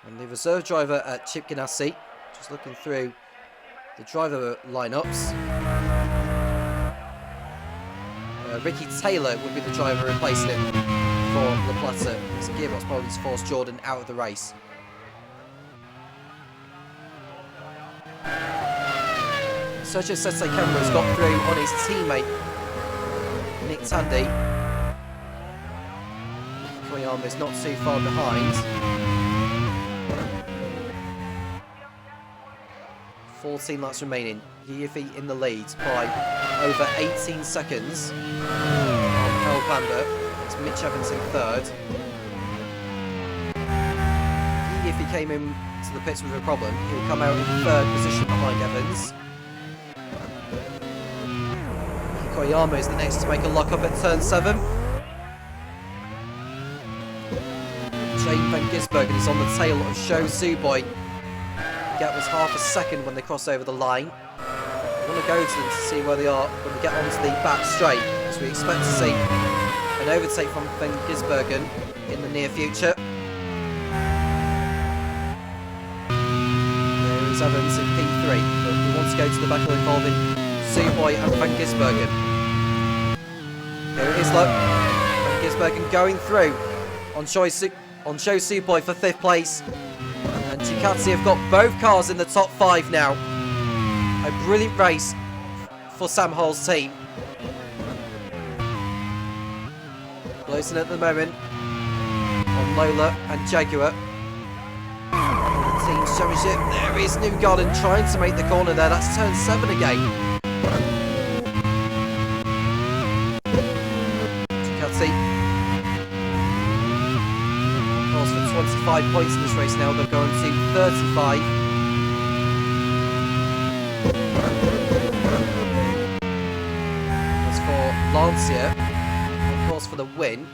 And the reserve driver at Chip Ganassi, just looking through the driver lineups. Ricky Taylor would be the driver replacing him for La Plata. His gearbox problems forced Jordan out of the race. Sergio Sette Camera's got through on his teammate Nick Tandy. Koyama is not too far behind. 14 laps remaining. Yuffie in the lead by over 18 seconds on Earl Bamber. It's Mitch Evans in 3rd. Yuffie came into the pits with a problem. He'll come out in 3rd position behind Evans. Koyama is the next to make a lock-up at turn 7. Jane Van Gisbergen is on the tail of Sho Zuboy. The gap was half a second when they cross over the line. I want to go to them to see where they are when we get onto the back straight, as we expect to see an overtake from Van Gisbergen in the near future. There is Evans in P3, but we want to go to the battle involving Zuboy and Van Gisbergen. Here it is, look. Van Gisbergen going through on Sho Zuboy for 5th place. And Ducati have got both cars in the top 5 now. A brilliant race for Sam Hall's team. Closing at the moment on Lola and Jaguar. The team's championship. There is Newgarden trying to make the corner there. That's turn 7 again. Course for 25 points in this race now. They're going to 35. As for Lancia, of course, for the win,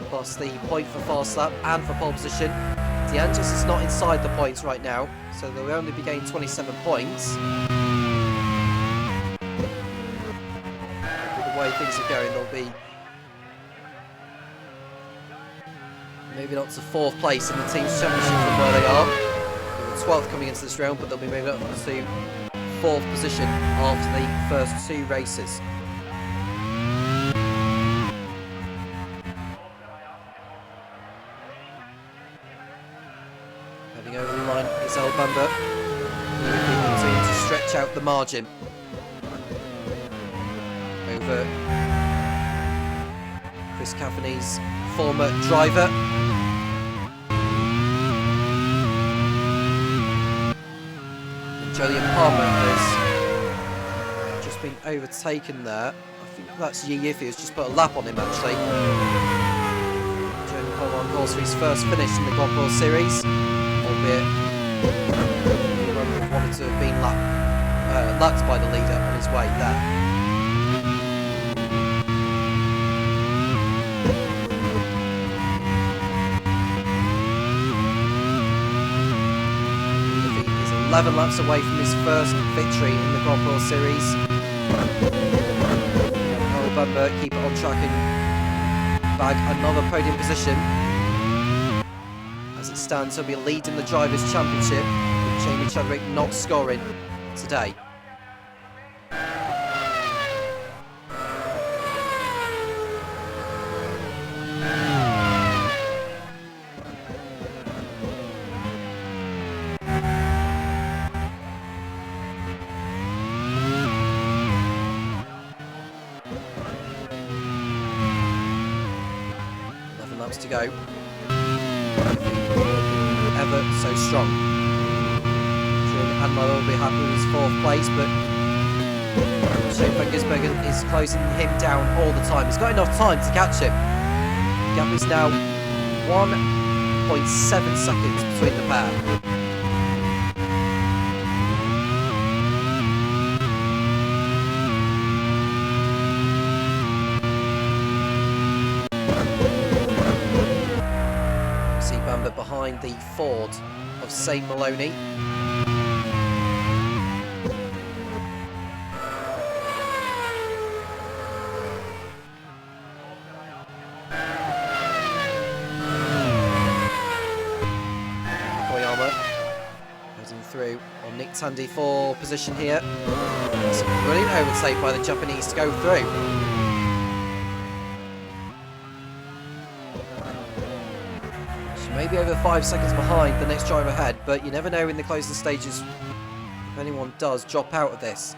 plus the point for fast lap and for pole position. D'Angelis is not inside the points right now, so they'll only be getting 27 points. With the way things are going, they'll be moving up to 4th place in the team's championship from where they are. They were 12th coming into this round, but they'll be moving up to 4th position after the first 2 races. Heading over the line is Earl Bamber. Continuing to stretch stretch out the margin. Over Chris Cafferny's former driver. And Jolyon Palmer has just been overtaken there. I think that's Yi Yiffy who's just put a lap on him actually. Jolyon Palmer on course for his first finish in the Grand Prix Series, albeit he wanted to have been lapped by the leader on his way there. He's 11 laps away from his first victory in the Grand Prix Series. Aruba keep it on track and bag another podium position. As it stands, he'll be leading the Drivers' Championship, with Jamie Chadwick not scoring today. To go. Ever so strong. Anmar will be happy with his 4th place, but Shane van Gisbergen is closing him down all the time. He's got enough time to catch him. The gap is now 1.7 seconds between the pair. Behind the Ford of St. Maloney. Koyama heading through on Nick Tandy for position here. That's a brilliant overtake by the Japanese to go through. Maybe over 5 seconds behind the next driver ahead, but you never know in the closing stages if anyone does drop out of this.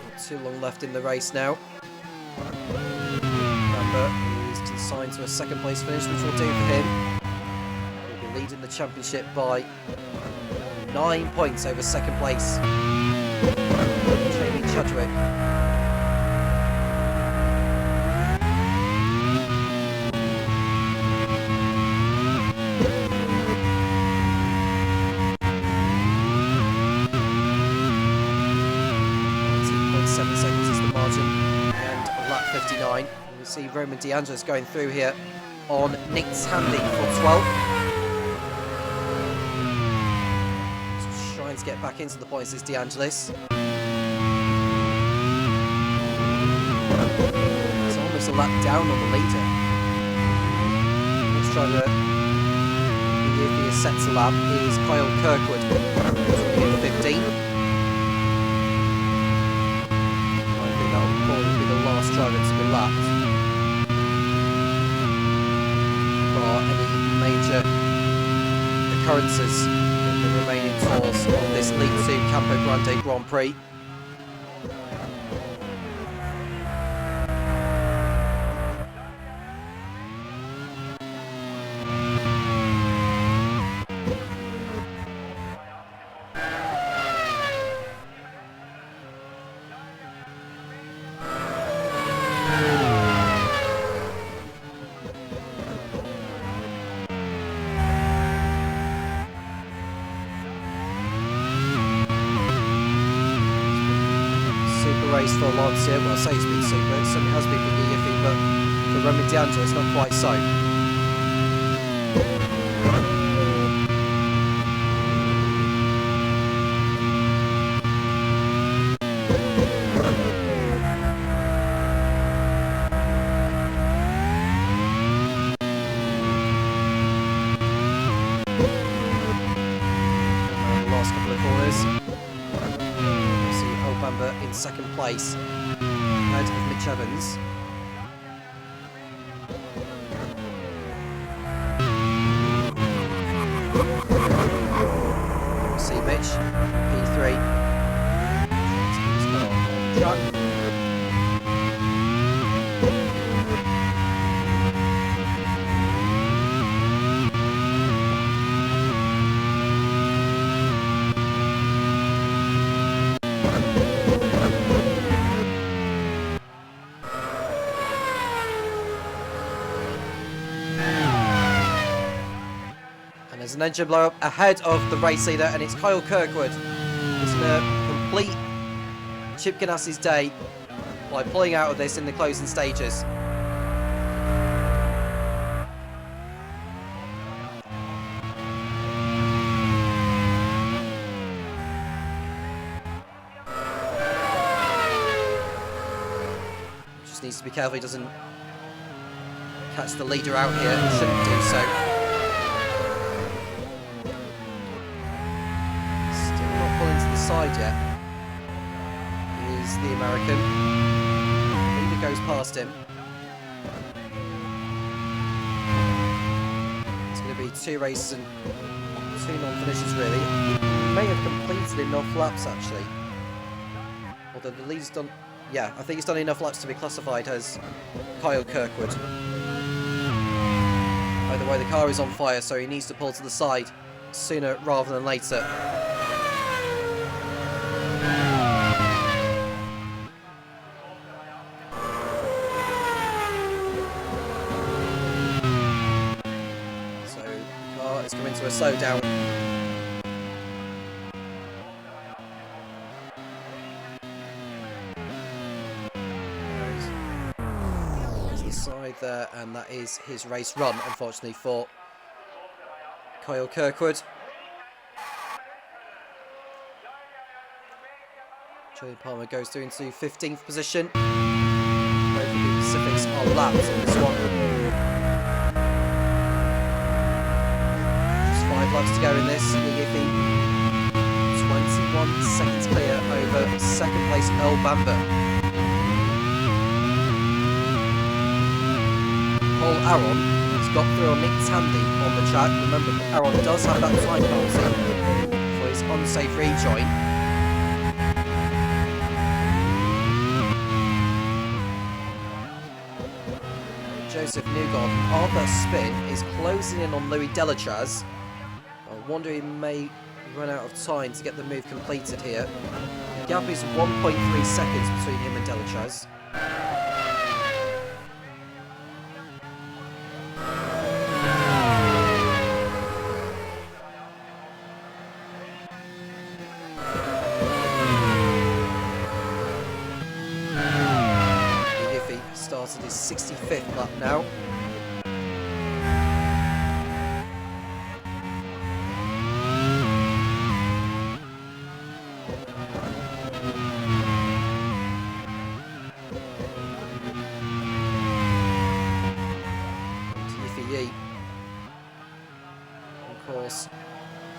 Not too long left in the race now. Lambert is consigned to a 2nd place finish, which will do for him. Leading the championship by 9 points over 2nd place. Jamie Chadwick. Seconds is the margin, and lap 59. We see Roman De Angelis going through here on Nick Tandy for 12th. To get back into the points is De Angelis. It's almost a lap down on the leader. Next driver who is set to lap is Kyle Kirkwood, in 15. I think that will probably be the last driver to be lapped. Bar any major occurrences in the remaining tours on this League 2 Campo Grande Grand Prix. Race for Lancia. Well, I say it's been super, it certainly has been for Yiffy, but for Roman De Angelis, not quite so. And the last couple of corners. See Obamba in in second place, ahead of Mitch Evans. See Mitch, P3. Track. There's an engine blow up ahead of the race leader, and it's Kyle Kirkwood. He's going to complete Chip Ganassi's day by pulling out of this in the closing stages. Just needs to be careful he doesn't catch the leader out here. He shouldn't do so. Side yet. He's the American. Leader goes past him. It's going to be 2 races and 2 non-finishes really. He may have completed enough laps actually. Although the lead's done... Yeah, I think he's done enough laps to be classified as Kyle Kirkwood. Either way, the car is on fire, so he needs to pull to the side sooner rather than later. Into a slowdown. To the side there, and that is his race run, unfortunately, for Kyle Kirkwood. Joey Palmer goes through into 15th position. Both of the Pacifics are lapped in this one. 5 laps to go in this. Yigifi 21 seconds clear over second place Earl Bamber. Paul Aron has got through on Nick Tandy on the track. Remember, Aron does have that time penalty for his unsafe rejoin. Joseph Newgarden, Arthur Spin is closing in on Louis Delachaz. I wonder he may run out of time to get the move completed here. The gap is 1.3 seconds between him and Delachaz. Yigifi started his 65th lap now.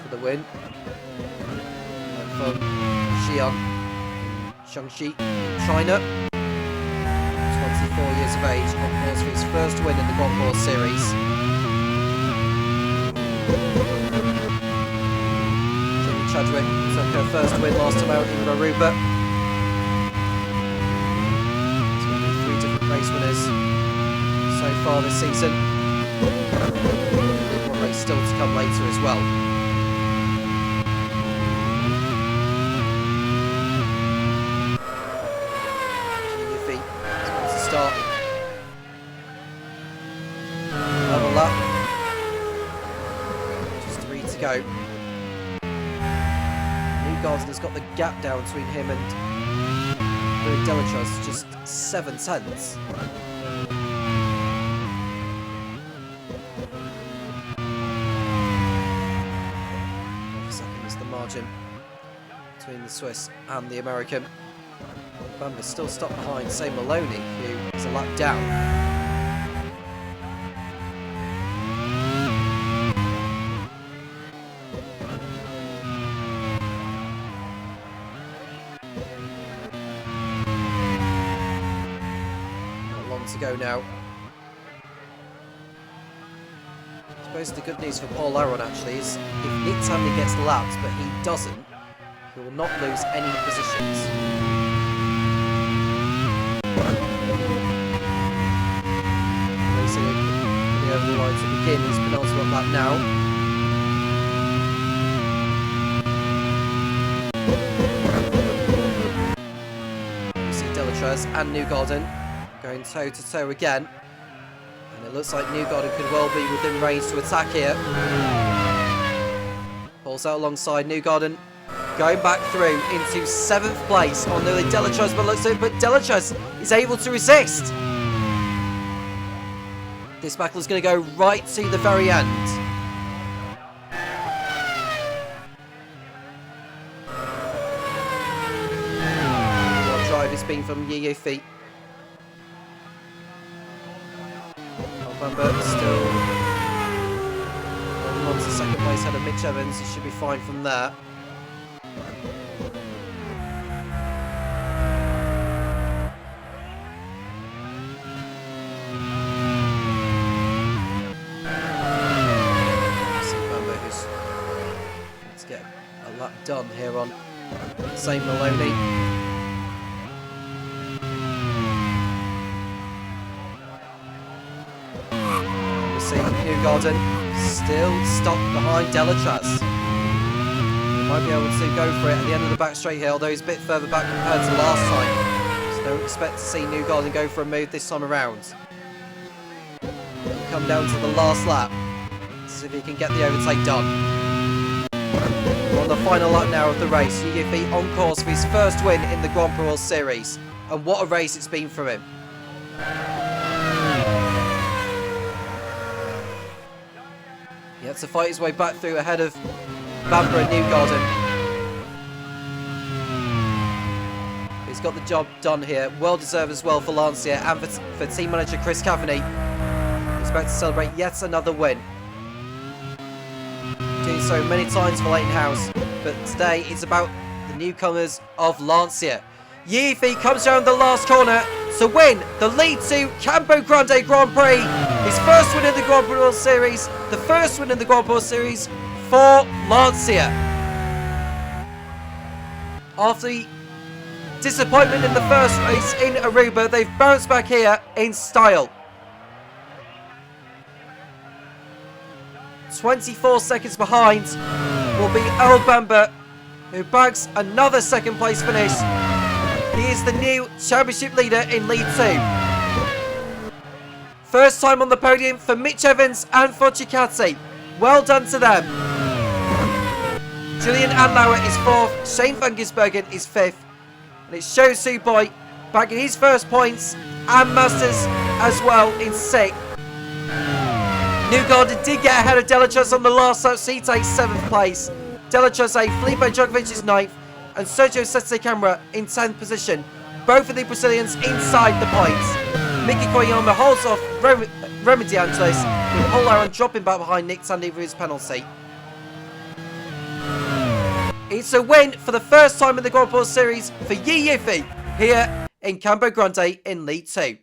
For the win. And from Xi'an, Shaanxi, China. 24 years of age, on course for his first win in the Grand Prix Series. Jamie Chadwick took her first win last time out in Aruba. It's going to be 3 different race winners so far this season. One race still to come later as well. Start. Another lap. Just 3 to go. Newgarden has got the gap down between him and Louis Delachaz, just 7 tenths. Second is the margin between the Swiss and the American. Bamber's still stopped behind, say Maloney, who is a lap down. to go now. I suppose the good news for Paul Aron actually is if Nick Tandy gets lapped but he doesn't, he will not lose any positions. Racing over the line to begin his penultimate lap now. We see Delatraz and Newgarden going toe to toe again. And it looks like Newgarden could well be within range to attack here. Pulls out alongside Newgarden, going back through into 7th place on nearly Delatraz, but looks like, but Delatraz is able to resist. This battle is going to go right to the very end. What drive it's been from Yifi. Albamba still holding on to 2nd place ahead of Mitch Evans. He should be fine from there. Done here on St. Maloney. We see Newgarden still stuck behind Delatraz. He might be able to go for it at the end of the back straight here, although he's a bit further back compared to last time. So don't expect to see Newgarden go for a move this time around. We'll come down to the last lap. See if he can get the overtake done. We're on the final lap now of the race. Yifi on course for his first win in the Grand Prix World Series. And what a race it's been from him. He had to fight his way back through ahead of Bamber and Newgarden. He's got the job done here. Well deserved as well for Lancia and for team manager Chris Cavani. He's about to celebrate yet another win. Doing so many times for Leighton House, but today it's about the newcomers of Lancia. Yifi comes around the last corner to win the Lead 2 Campo Grande Grand Prix. His first win in the Grand Prix World Series, the first win in the Grand Prix World Series for Lancia. After the disappointment in the first race in Aruba, they've bounced back here in style. 24 seconds behind will be Albamba, who bags another 2nd place finish. He is the new championship leader in Lead 2. First time on the podium for Mitch Evans and for Ducati. Well done to them. Julian Andlauer is 4th, Shane van Gisbergen is 5th, and it's Sho Suboi bagging his first points, and Masters as well in 6th. Newgarden did get ahead of Delatraz on the last lap, so he takes 7th place. Delatraz 8th, Felipe Djokovic is 9th, and Sergio Sete Camara in 10th position. Both of the Brazilians inside the points. Miki Koyama holds off Roman De Angelis, with Paul Aron dropping back behind Nick Tandy for his penalty. It's a win for the first time in the Grand Prix Series for Yifi here in Campo Grande in League 2.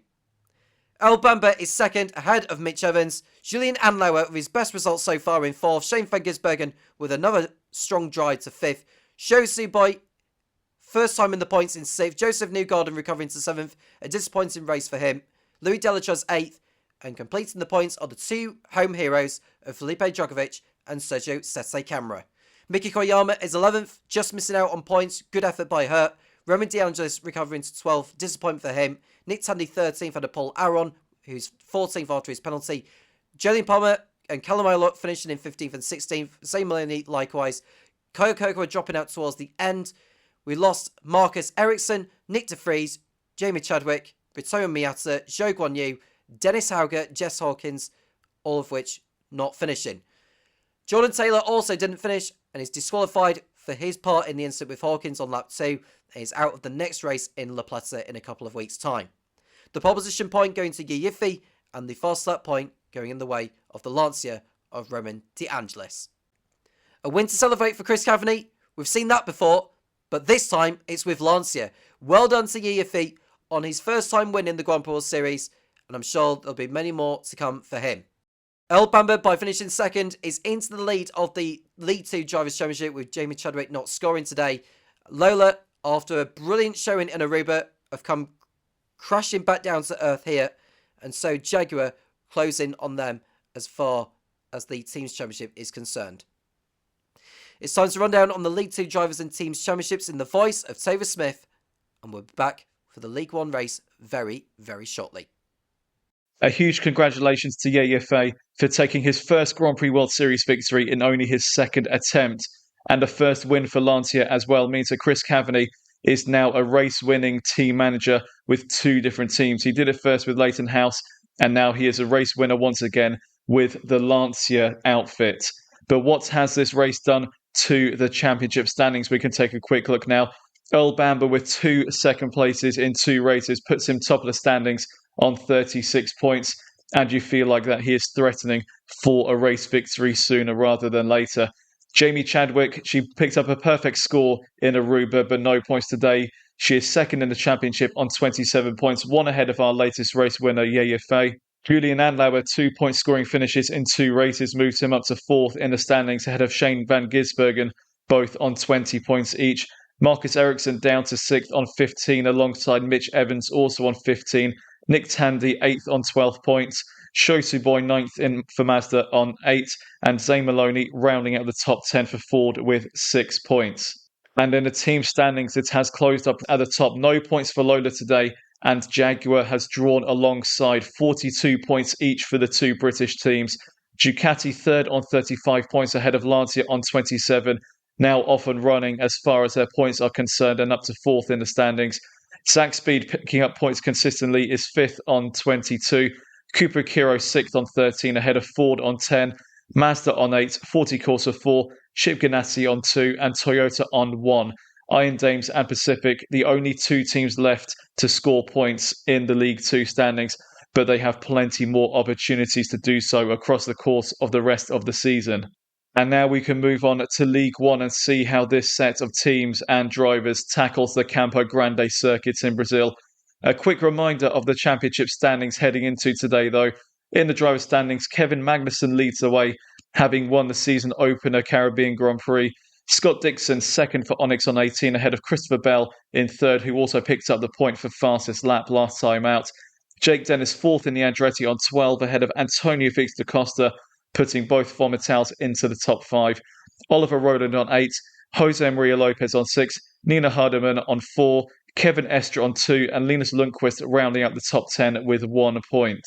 Albamba is 2nd ahead of Mitch Evans. Julian Andlauer with his best results so far in 4th. Shane van Gisbergen with another strong drive to 5th. Sho Suboi, first time in the points in 6th. Joseph Newgarden recovering to 7th. A disappointing race for him. Louis Delatraz 8th. And completing the points are the 2 home heroes of Felipe Djokovic and Sergio Sete Camara. Miki Koyama is 11th, just missing out on points. Good effort by her. Roman De Angelis recovering to 12th. Disappointment for him. Nick Tandy 13th and Paul Aron, who's 14th after his penalty. Jolien Palmer and Callum Ilott finishing in 15th and 16th. Same Melanie likewise. Kyo Koko are dropping out towards the end. We lost Marcus Ericsson, Nick de Vries, Jamie Chadwick, Bitoyo Miata, Zhou Guanyu, Dennis Hauger, Jess Hawkins, all of which not finishing. Jordan Taylor also didn't finish and is disqualified for his part in the incident with Hawkins on lap 2 and is out of the next race in La Plata in a couple of weeks' time. The pole position point going to Yifi and the fast lap point going in the way of the Lancia of Roman De Angelis. A win to celebrate for Chris Cavani. We've seen that before, but this time it's with Lancia. Well done to Yifi on his first time win in the Grand Prix Series and I'm sure there'll be many more to come for him. Earl Bamber, by finishing second, is into the lead of the League 2 Drivers' Championship, with Jamie Chadwick not scoring today. Lola, after a brilliant showing in Aruba, have come crashing back down to earth here, and so Jaguar closing on them as far as the Teams Championship is concerned. It's time to run down on the League 2 Drivers and Teams Championships in the voice of Topher Smith, and we'll be back for the League 1 race very, very shortly. A huge congratulations to Yaya Fei for taking his first Grand Prix World Series victory in only his second attempt. And the first win for Lancia as well means that Chris Cavani is now a race-winning team manager with 2 different teams. He did it first with Leighton House, and now he is a race winner once again with the Lancia outfit. But what has this race done to the championship standings? We can take a quick look now. Earl Bamber with 2 second places in 2 races puts him top of the standings on 36 points, and you feel like that he is threatening for a race victory sooner rather than later. Jamie Chadwick, she picked up a perfect score in Aruba, but no points today. She is second in the championship on 27 points, 1 ahead of our latest race winner, Yaya Fei. Julian Andlauer, 2-point scoring finishes in 2 races, moves him up to 4th in the standings ahead of Shane van Gisbergen, both on 20 points each. Marcus Ericsson down to 6th on 15, alongside Mitch Evans, also on 15. Nick Tandy, 8th on 12 points. Shosu Boy, 9th in for Mazda on 8. And Zane Maloney rounding out the top 10 for Ford with 6 points. And in the team standings, it has closed up at the top. No points for Lola today. And Jaguar has drawn alongside, 42 points each for the 2 British teams. Ducati 3rd on 35 points ahead of Lancia on 27. Now off and running as far as their points are concerned, and up to 4th in the standings. Zach Speed, picking up points consistently, is 5th on 22. Cooper Kiro 6th on 13, ahead of Ford on 10. Mazda on 8, Forty Corsa 4, Chip Ganassi on 2, and Toyota on 1. Iron Dames and Pacific, the only 2 teams left to score points in the League 2 standings, but they have plenty more opportunities to do so across the course of the rest of the season. And now we can move on to League 1 and see how this set of teams and drivers tackles the Campo Grande circuits in Brazil. A quick reminder of the championship standings heading into today, though. In the driver standings, Kevin Magnussen leads the way, having won the season opener Caribbean Grand Prix. Scott Dixon 2nd for Onyx on 18, ahead of Christopher Bell in 3rd, who also picked up the point for fastest lap last time out. Jake Dennis 4th in the Andretti on 12, ahead of Antonio Felix da Costa, putting both Vomitals into the top 5. Oliver Rowland on 8, Jose Maria Lopez on 6, Nina Hardeman on 4, Kevin Estre on 2, and Linus Lundqvist rounding out the top 10 with 1 point.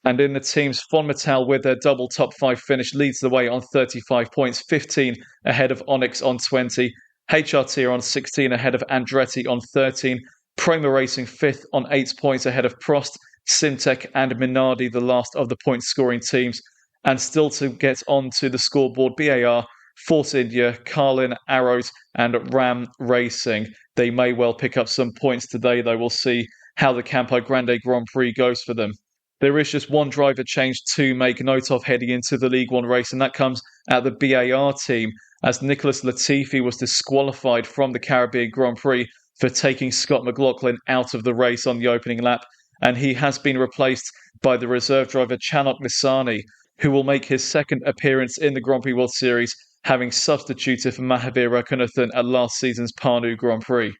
And in the teams, Vomital with their double top 5 finish leads the way on 35 points, 15 ahead of Onyx on 20, HRT on 16 ahead of Andretti on 13, Prima Racing 5th on 8 points ahead of Prost, Simtek and Minardi, the last of the point-scoring teams. And still to get onto the scoreboard, BAR, Force India, Carlin, Arrows, and Ram Racing. They may well pick up some points today, though. We'll see how the Campo Grande Grand Prix goes for them. There is just one driver change to make note of heading into the League 1 race, and that comes at the BAR team, as Nicholas Latifi was disqualified from the Caribbean Grand Prix for taking Scott McLaughlin out of the race on the opening lap, and he has been replaced by the reserve driver Chanok Nisani, who will make his second appearance in the Grand Prix World Series, having substituted for Mahavir Raghunathan at last season's Panu Grand Prix.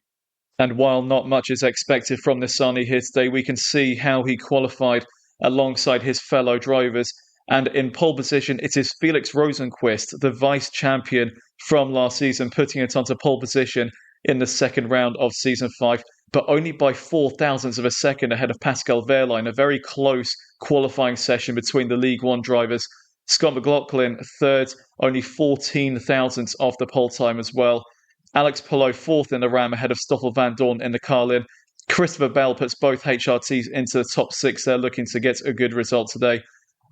And while not much is expected from Nisani here today, we can see how he qualified alongside his fellow drivers. And in pole position, it is Felix Rosenqvist, the vice champion from last season, putting it onto pole position in the second round of Season 5, but only by 0.04 of a second ahead of Pascal Wehrlein. A very close qualifying session between the League 1 drivers. Scott McLaughlin, 3rd, only 14,000ths off the pole time as well. Alex Palou, 4th in the Ram, ahead of Stoffel Van Dorn in the Carlin. Christopher Bell puts both HRTs into the top 6. They're looking to get a good result today.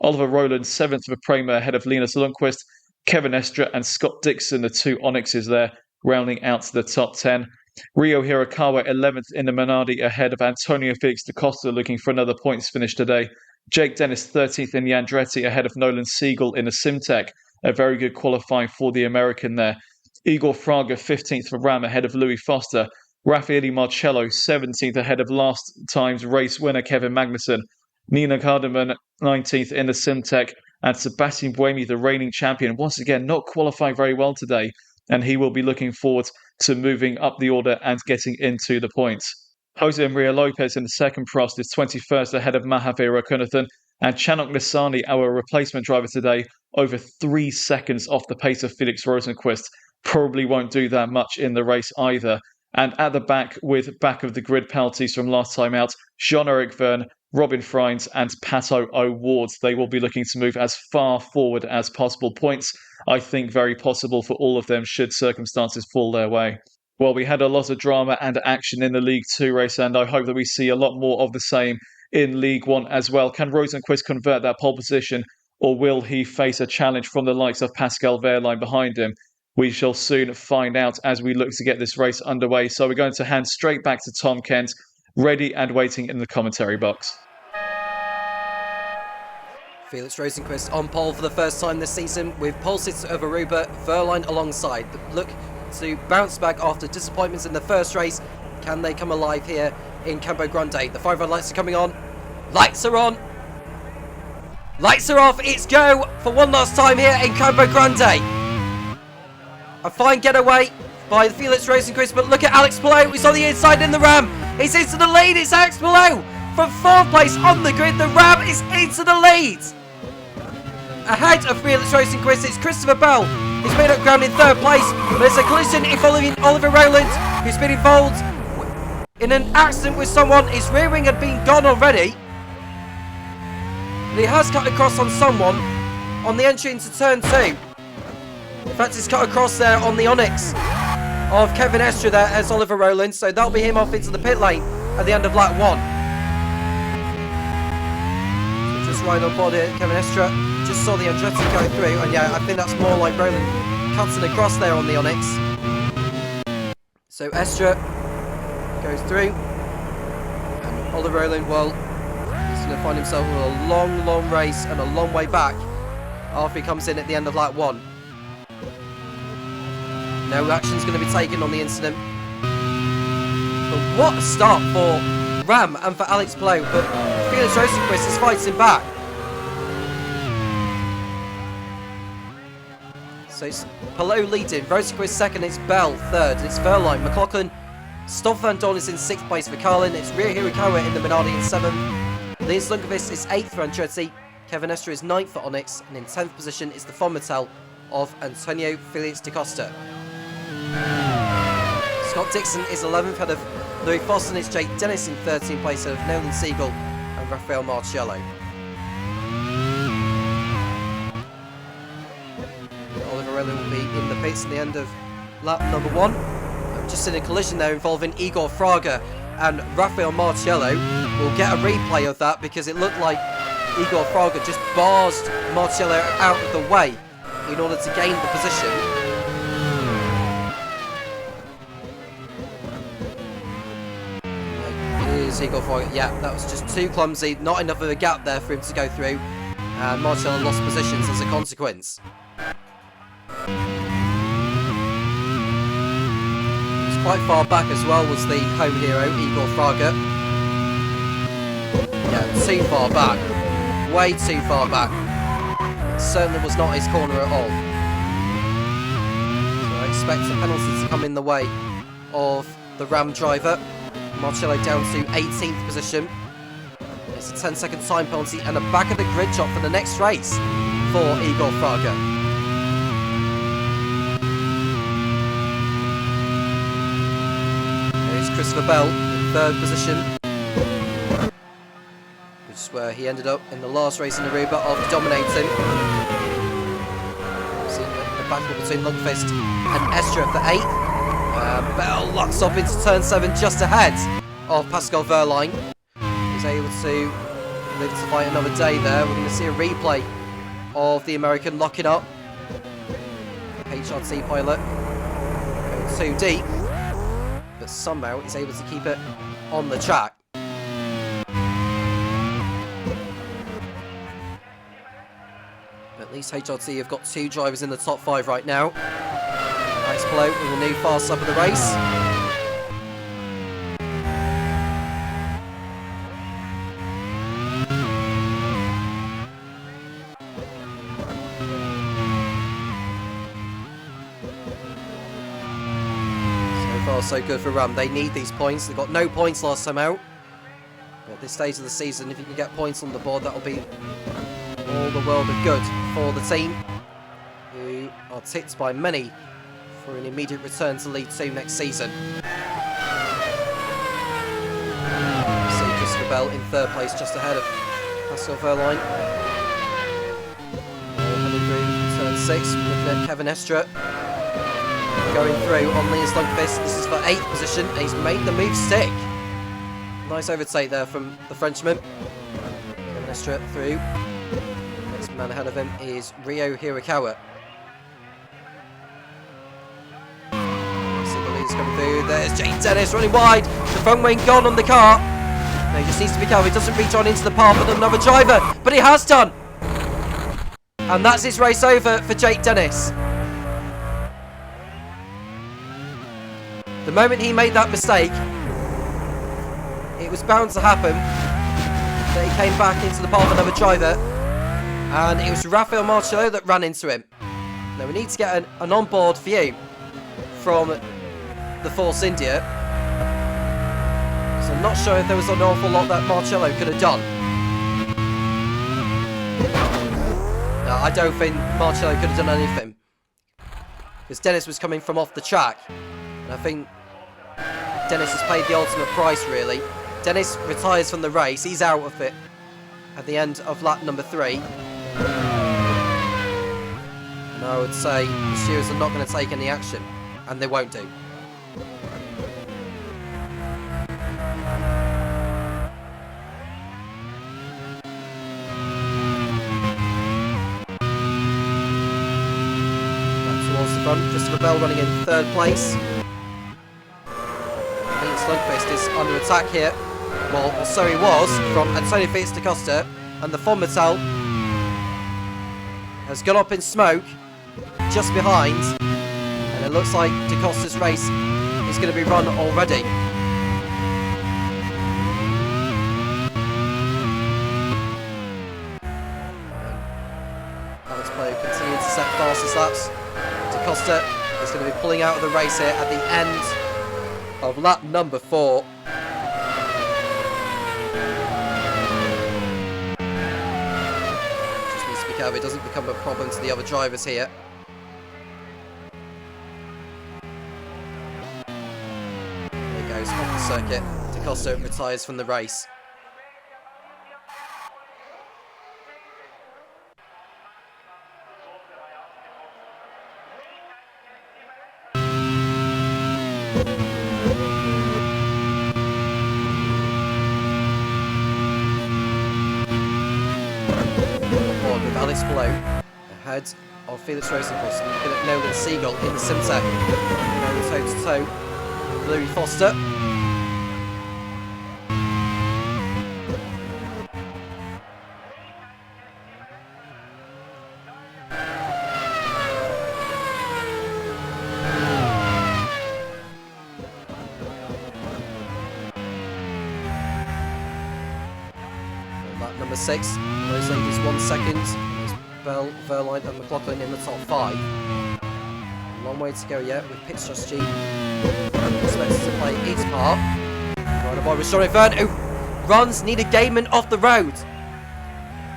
Oliver Rowland, 7th for Prema, ahead of Linus Lundqvist. Kevin Estre and Scott Dixon, the 2 Onyxes there, rounding out to the top 10. Rio Hirakawa, 11th in the Minardi, ahead of Antonio Felix da Costa, looking for another points finish today. Jake Dennis, 13th in the Andretti, ahead of Nolan Siegel in the Simtek. A very good qualifying for the American there. Igor Fraga, 15th for Ram, ahead of Louis Foster. Raffaele Marcello, 17th ahead of last time's race winner Kevin Magnussen. Nina Cardiman 19th in the Simtech, and Sebastian Buemi, the reigning champion, once again not qualifying very well today, and he will be looking forward to moving up the order and getting into the points. Jose Maria Lopez in the second Prost is 21st ahead of Mahavira Kunathan, and Chanok Nisani, our replacement driver today, over 3 seconds off the pace of Felix Rosenqvist. Probably won't do that much in the race either. And at the back, with back of the grid penalties from last time out, Jean-Eric Verne, Robin Freins and Pato O'Ward. They will be looking to move as far forward as possible. Points, I think, very possible for all of them should circumstances fall their way. Well, we had a lot of drama and action in the League 2 race, and I hope that we see a lot more of the same in League 1 as well. Can Rosenqvist convert that pole position, or will he face a challenge from the likes of Pascal Wehrlein behind him? We shall soon find out as we look to get this race underway. So we're going to hand straight back to Tom Cairns, ready and waiting in the commentary box. Felix Rosenqvist on pole for the first time this season with pole sitter of Aruba, Wehrlein alongside. Look to bounce back after disappointments in the first race. Can they come alive here in Campo Grande? The 5 red lights are coming on. Lights are on. Lights are off. It's go for one last time here in Campo Grande. A fine getaway by Felix Rosenqvist, but look at Alex Palou. He's on the inside in the Ram. He's into the lead. It's Alex Palou from 4th place on the grid. The Ram is into the lead. Ahead of Felix Rosenqvist, it's Christopher Bell. He's made up ground in 3rd place, but there's a collision involving Oliver Rowland, who's been involved in an accident with someone. His rear wing had been gone already. But he has cut across on someone on the entry into turn 2. In fact, he's cut across there on the Onyx of Kevin Estra there as Oliver Rowland, so that'll be him off into the pit lane at the end of lap 1. So just right on board here, Kevin Estra. Just saw the Andretti going through, and yeah, I think that's more like Rowland cutting across there on the Onyx. So Estra goes through, and Oliver Rowland, well, he's going to find himself with a long race and a long way back after he comes in at the end of lap 1. No action's going to be taken on the incident. But what a start for Ram and for Alex Palou, but Felix Rosenqvist is fighting back. So it's Palou leading, Rosenqvist second, it's Bell third, it's Wehrlein, McLaughlin, Stoff Van Dorn is in 6th place for Carlin, it's Rio Hirakawa in the Minardi in 7th, Linus Lundqvist is 8th for Andretti, Kevin Estra is 9th for Onyx, and in 10th position is the Fonmatel of Antonio Felix da Costa. Scott Dixon is 11th ahead of Louis Foss, and it's Jake Dennis in 13th place ahead of Nolan Siegel and Rafael Marciello. Oliver Rowland will be in the pits at the end of lap number 1. Just in a collision there involving Igor Fraga and Rafael Marciello. We'll get a replay of that because it looked like Igor Fraga just barsed Marciello out of the way in order to gain the position. Here's Igor Fraga. Yeah, that was just too clumsy. Not enough of a gap there for him to go through. And Marciello lost positions as a consequence. Quite far back as well was the home hero, Igor Fraga. Yeah, too far back. Way too far back. Certainly was not his corner at all. So I expect a penalty to come in the way of the Ram driver. Marciello down to 18th position. It's a 10-second time penalty and a back of the grid shot for the next race for Igor Fraga. Christopher Bell in 3rd position, which is where he ended up in the last race in Aruba after dominating. Seeing the battle between Lundqvist and Estra for 8th. Bell locks up into turn 7 just ahead of Pascal Wehrlein. He's able to live to fight another day there. We're going to see a replay of the American locking up. HRT pilot going too deep. But somehow he's able to keep it on the track. At least HRT have got 2 drivers in the top 5 right now. Nice blow with a new fast lap of the race. far so good for Ram. They need these points. They got no points last time out. But at this stage of the season, if you can get points on the board, that'll be all the world of good for the team, who are tipped by many for an immediate return to League 2 next season. See Christopher Bell in third place, just ahead of Pascal Verline. Heading through turn 6, looking at Kevin Estra. Going through on Linus Lundqvist. This is for 8th position, and he's made the move stick. Nice overtake there from the Frenchman. Kevin Estra through. Next man ahead of him is Ryo Hirakawa. See the leaders coming through. There's Jake Dennis running wide. The front wing gone on the car. No, he just needs to be careful. He doesn't reach on into the path with another driver, but he has done. And that's his race over for Jake Dennis. The moment he made that mistake, it was bound to happen that he came back into the path of another driver, and it was Rafael Marcello that ran into him. Now we need to get an on-board view from the Force India, so I'm not sure if there was an awful lot that Marcello could have done. No, I don't think Marcello could have done anything, because Dennis was coming from off the track, and I think Dennis has paid the ultimate price, really. Dennis retires from the race. He's out of it at the end of lap number 3. And I would say the stewards are not going to take any action, and they won't do. Back towards the front. Christopher Bell running in 3rd place. Lundqvist is under attack here. Well, so he was, from Antonio Felix da Costa, and the Fonmetal has gone up in smoke just behind, and it looks like da Costa's race is going to be run already. Alex Player continuing to set fastest laps. Da Costa is going to be pulling out of the race here at the end of lap number 4. Just needs to be careful it doesn't become a problem to the other drivers here. There he goes, off the circuit. Da Costa retires from the race. Alex Blow ahead of Felix Rosenquist, looking at Nolan Siegel in the Simtech. Nolan toe to toe with Louis Foster. Lap number 6, those ladies 1 second. Bell, Verline and McLaughlin in the top 5. Long way to go yet with pit strategy expected to play its part. Right aboard with Sean Verne, who runs needed Gaiman off the road.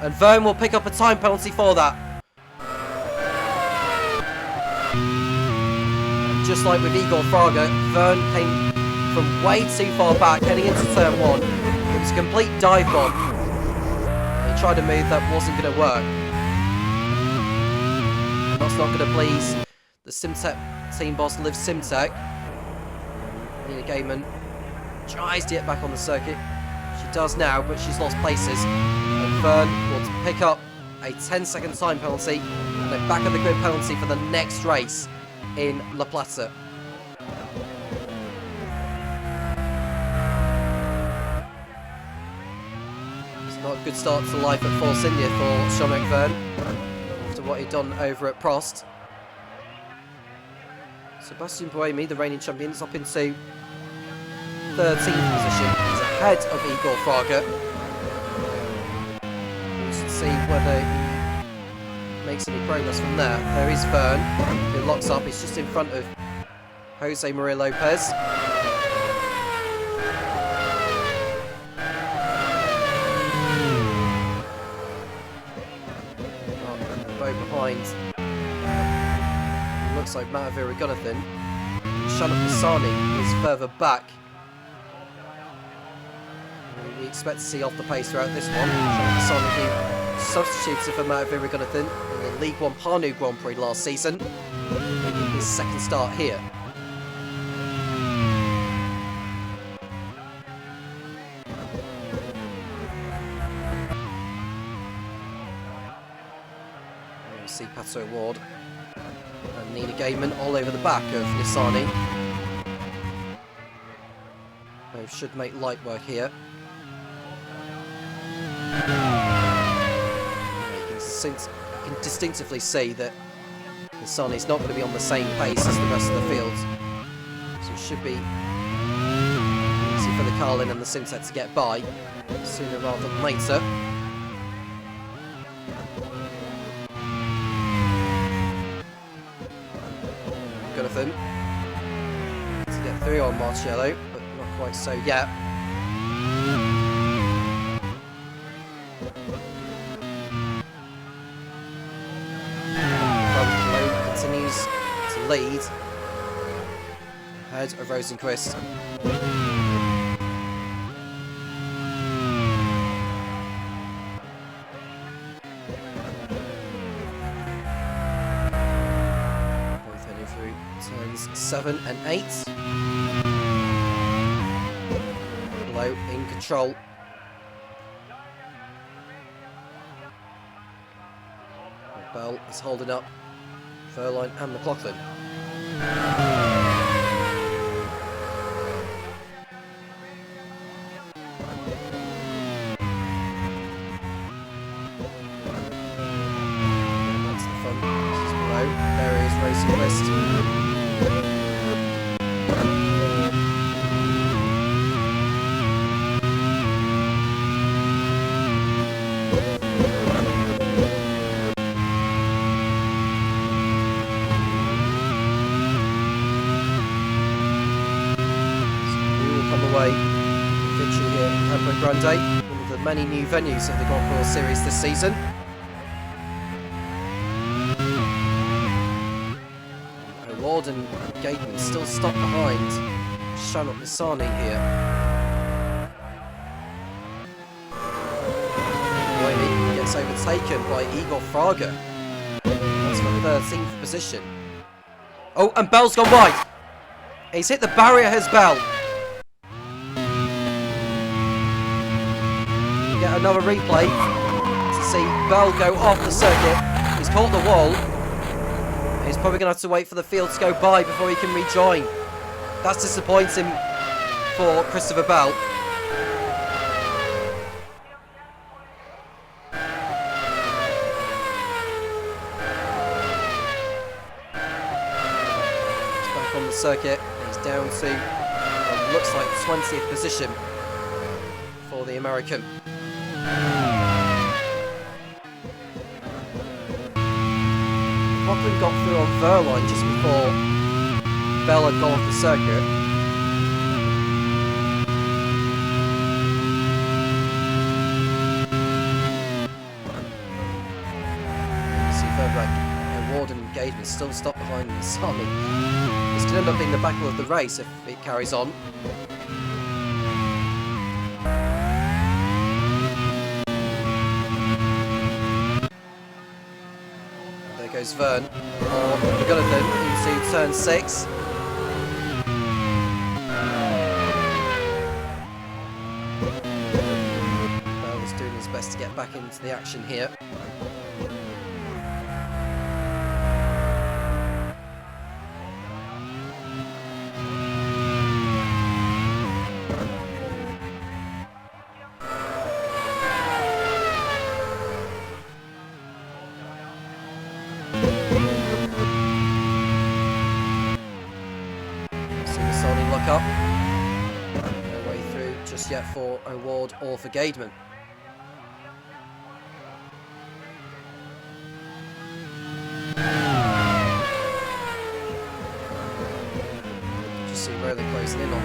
And Verne will pick up a time penalty for that. And just like with Igor Fraga, Verne came from way too far back heading into turn 1. It was a complete dive bomb. He tried a move that wasn't going to work. That's not going to please the Simtech team boss, Liv Simtech. Nina Gaiman tries to get back on the circuit. She does now, but she's lost places. And Verne will pick up a 10-second time penalty and a back of the grid penalty for the next race in La Plata. It's not a good start to life at Force India for Jean-Marc Verne, after what he'd done over at Prost. Sebastian Buemi, the reigning champion, is up into 13th position. He's ahead of Igor Fraga. We should see whether he makes any progress from there. There is Verne, who locks up. He's just in front of Jose Maria Lopez. Behind. Looks like Matavira Gunathan. Shannon Pisani is further back. We expect to see off the pace throughout this one. Shannon Pisani, who substituted for Matavira Gunathan in the League One Panu Grand Prix last season, making his second start here. See Pato Ward and Nina Gaiman all over the back of Nissani. Both should make light work here. You can distinctively see that Nissani's not going to be on the same pace as the rest of the field. So it should be easy for the Carlin and the Simtek to get by sooner rather than later. Gunathan to get through on Marcello, but not quite so yet. Front continues to lead ahead of Rosenquist. Turns 7 and 8. Below in control. Bell is holding up Verline and McLaughlin. That's the front. This is below. There is Rosenquist. Victory here at Campo Grande, one of the many new venues of the Grand Prix Series this season. O'Ward and Gaydon still stuck behind Shannon Nissani here. Noemi gets overtaken by Igor Fraga. That's for the 13th position. Oh, and Bell's gone wide. He's hit the barrier, has Bell. Get another replay to see Bell go off the circuit. He's caught the wall. He's probably going to have to wait for the field to go by before he can rejoin. That's disappointing for Christopher Bell. He's back on the circuit. He's down to what looks like 20th position for the American. Lachlan got through on Verline just before Bell had gone off the circuit. You see further back, Ward and Gaydon still stopped behind Nissani. This could end up being the battle of the race if it carries on. Goes Vern on Gunathan into turn 6. Bell is doing his best to get back into the action here. Up. No way through just yet for O'Ward or for Gaydman. closing in on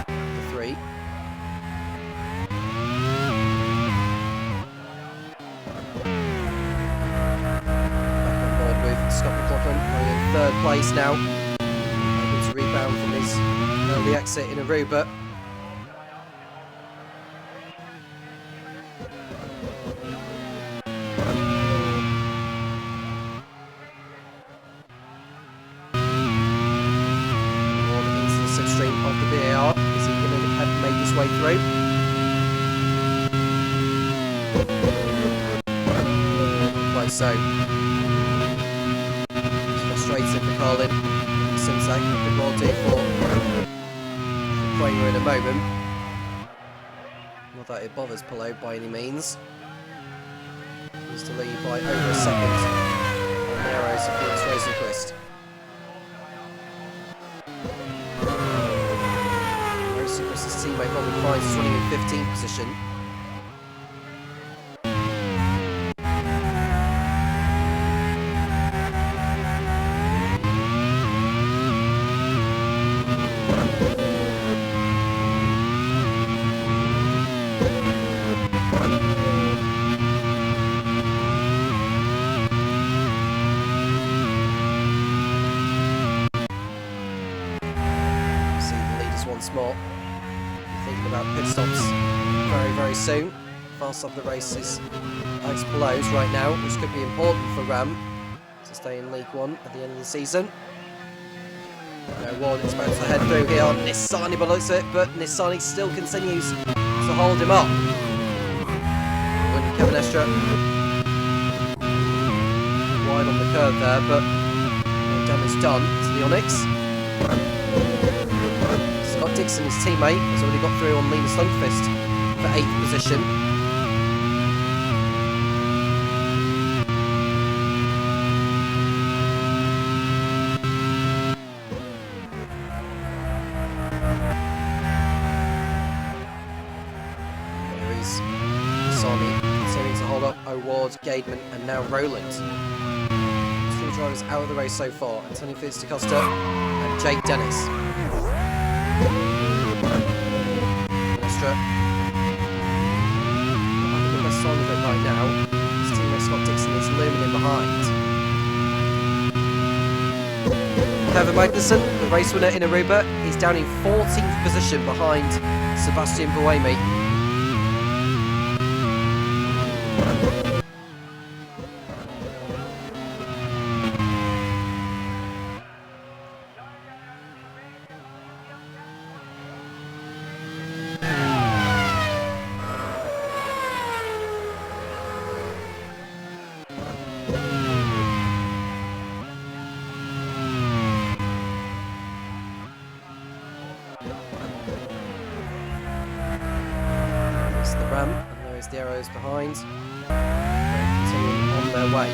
the 3. Back on board with Scott McLaughlin, running in 3rd place now. Able to rebound from his early exit in Aruba. Of the VAR, is he going to make his way through? Quite so. It's frustrating for Carlin. Seems like a good well do for Kramer in a moment. Not that it bothers Pillow by any means. He's to lead by over a second on the arrows of Felix Rosenquist. His teammate Robin Price is running in 15th position. See the leaders once more. Thinking about pit stops very, very soon. Fast off the race is Alex Pillows right now, which could be important for Ram to stay in League One at the end of the season. Ward expects to head through here on Nissani by the looks of it, but Nissani still continues to hold him up. Kevin Estra wide on the curve there, but no damage done to the Onyx. Scott Dixon, his teammate, has already got through on Linus Lundqvist for 8th position. There is Sami continuing to hold up O'Ward, Gademan, and now Roland. 2 drivers out of the race so far: Antonio Fitz-DaCosta and Jake Dennis. Estra having the best song of it right now. His teammate Scott Dixon is looming in behind. Kevin Magnussen, the race winner in Aruba, is down in 14th position behind Sebastian Buemi. The Ram, and there is the arrows behind. They're continuing on their way.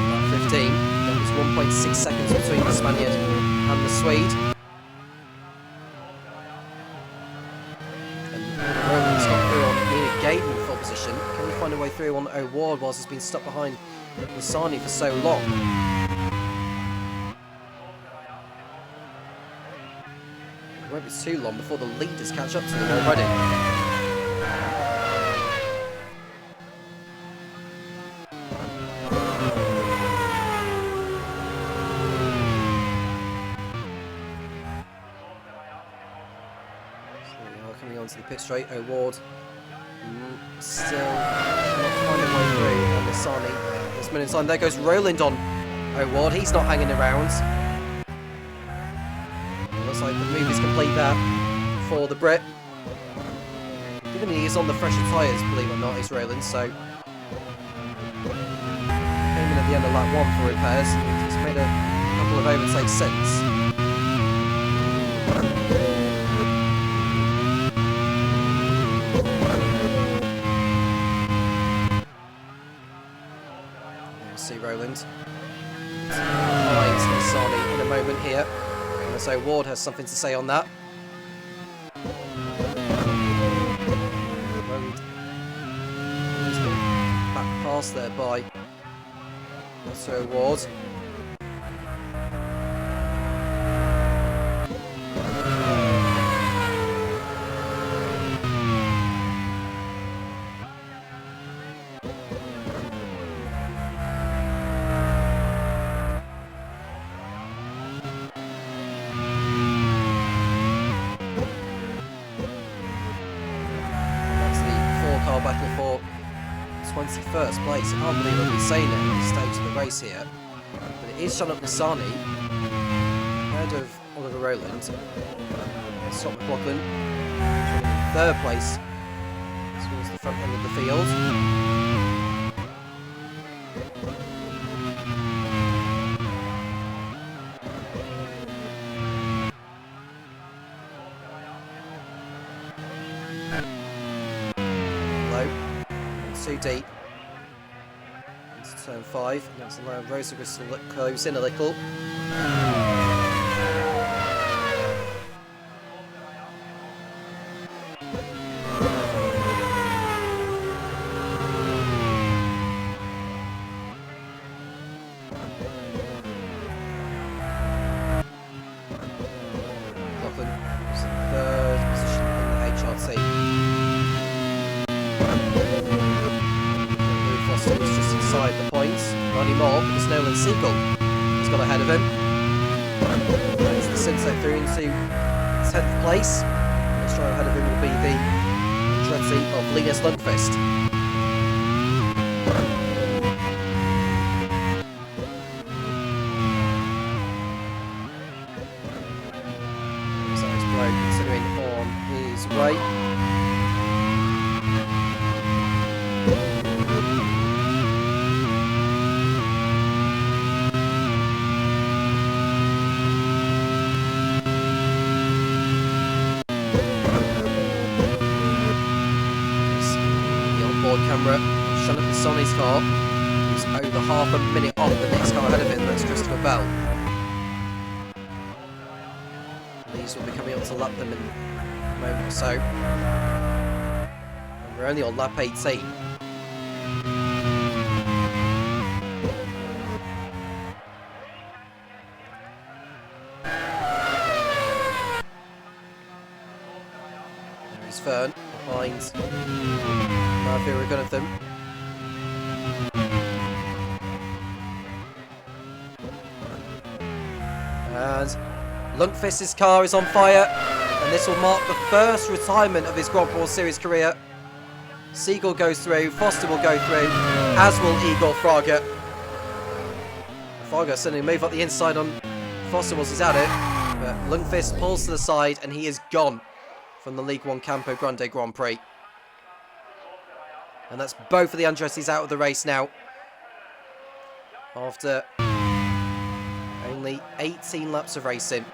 About 15. That was 1.6 seconds between the Spaniard and the Swede. Gaden in full position. Can we find a way through on O'Ward whilst he's been stuck behind Lasani for so long? It won't be too long before the leaders catch up to them already. So we are coming onto the pit straight. O'Ward still not finding a way through on Lasani. This minute time, there goes Roland on O'Ward. He's not hanging around. It looks like the move is complete there for the Brit. Given he is on the fresher tyres, believe it or not, is Roland, so came in at the end of lap 1 for repairs. He's made a couple of overtakes since. See Roland. behind Sani in a moment here. And so Ward has something to say on that. He's been back past there by Pato Ward. Battle for 21st place. I can't believe I've been saying it at this stage of the race here. But it is Shannon Sani ahead of Oliver Rowland. Scott McLaughlin in 3rd place towards the front end of the field. Too deep into turn 5, and that's allowing Rosagris to look close in a little. Lachlan was in 3rd position in the HRT. Was just inside the points, not anymore because Nolan Siegel has got ahead of him. As the Synset through into 10th place. Next driver ahead of him will be the Andretti of Linus Lundqvist. So it's Blow continuing on his way. Camera shot at the Soni's car, who's over half a minute off the next car ahead of him. That's Christopher Bell. These will be coming up to lap them in a moment or so. And we're only on lap 18. There is Fern behind Vera gun of them. And Lundqvist's car is on fire, and this will mark the first retirement of his Grand Prix Series career. Siegel goes through, Foster will go through, as will Igor Fraga. Fraga suddenly move up the inside on Foster whilst he's at it, but Lundqvist pulls to the side and he is gone from the League One Campo Grande Grand Prix. And that's both of the Andretti's out of the race now. After only 18 laps of racing.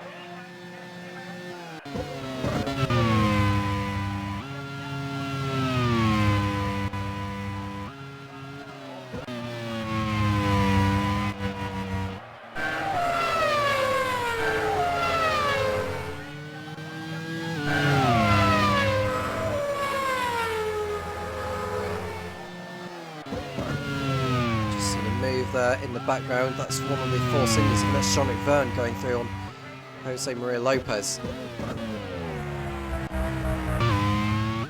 In the background, that's one of the 4 cylinders, and that's Sean McVern going through on Jose Maria Lopez. And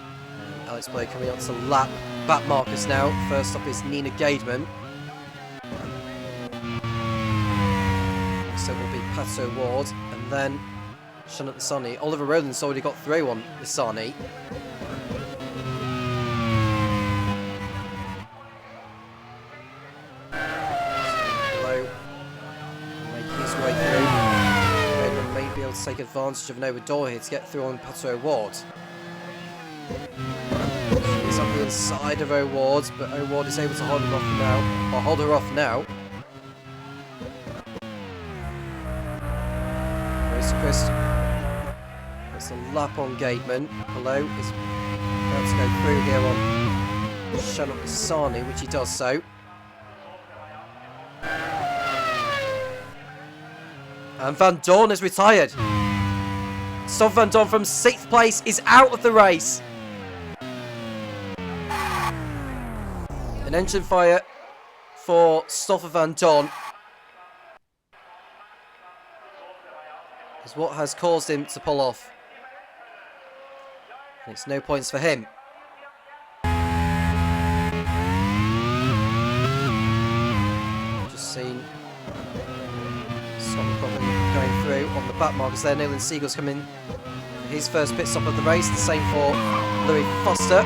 Alex Blake coming on to lap back markers now. First up is Nina Gaidman. So it will be Pato Ward, and then Shannon Sani. Oliver Rowland's already got through on Sani. Take advantage of Nova Door here to get through on Pato Ward. He's up the inside of O'Ward, but O'Ward is able to hold him off now, or hold her off now. Rosenquist gets a lap on Gateman. Below is about to go through here on Shannon Sani, which he does so. And Van Dorn is retired. Stoffel Van Dorn from 6th place is out of the race. An engine fire for Stoffel Van Dorn is what has caused him to pull off. And it's no points for him. Just seen Stoffel probably going through on the back markers there. Nolan Siegel's coming for his first pit stop of the race. The same for Louis Foster.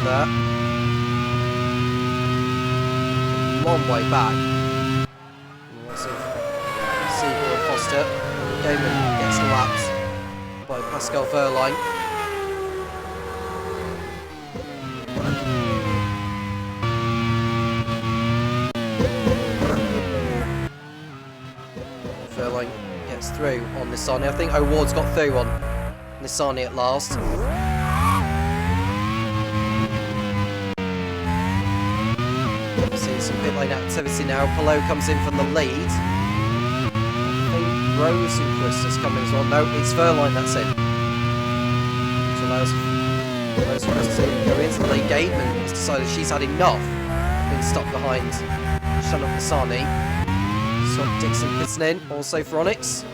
There. Long way back. Lots of Siegel and Foster. Gaiman gets lapped by Pascal Wehrlein. Wehrlein gets through on Nissani. I think O'Ward's got through on Nissani at last. Some pit lane activity now. Palou comes in from the lead. I think Rosenquist has come in as well. No, it's Wehrlein that's in. Which allows Rosenquist to go into the lead. Gateman has decided she's had enough. Been stopped behind Shannon Pisani. Scott Dixon pitting in, also for Onyx.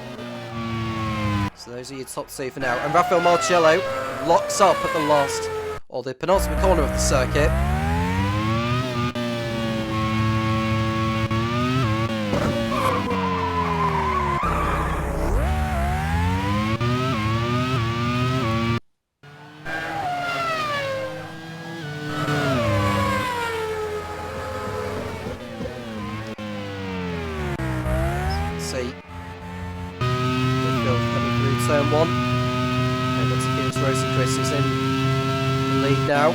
So those are your top two for now. And Rafael Marcello locks up at the last, or the penultimate corner of the circuit. Turn 1. And that's against Rosenquist, who's in the lead now.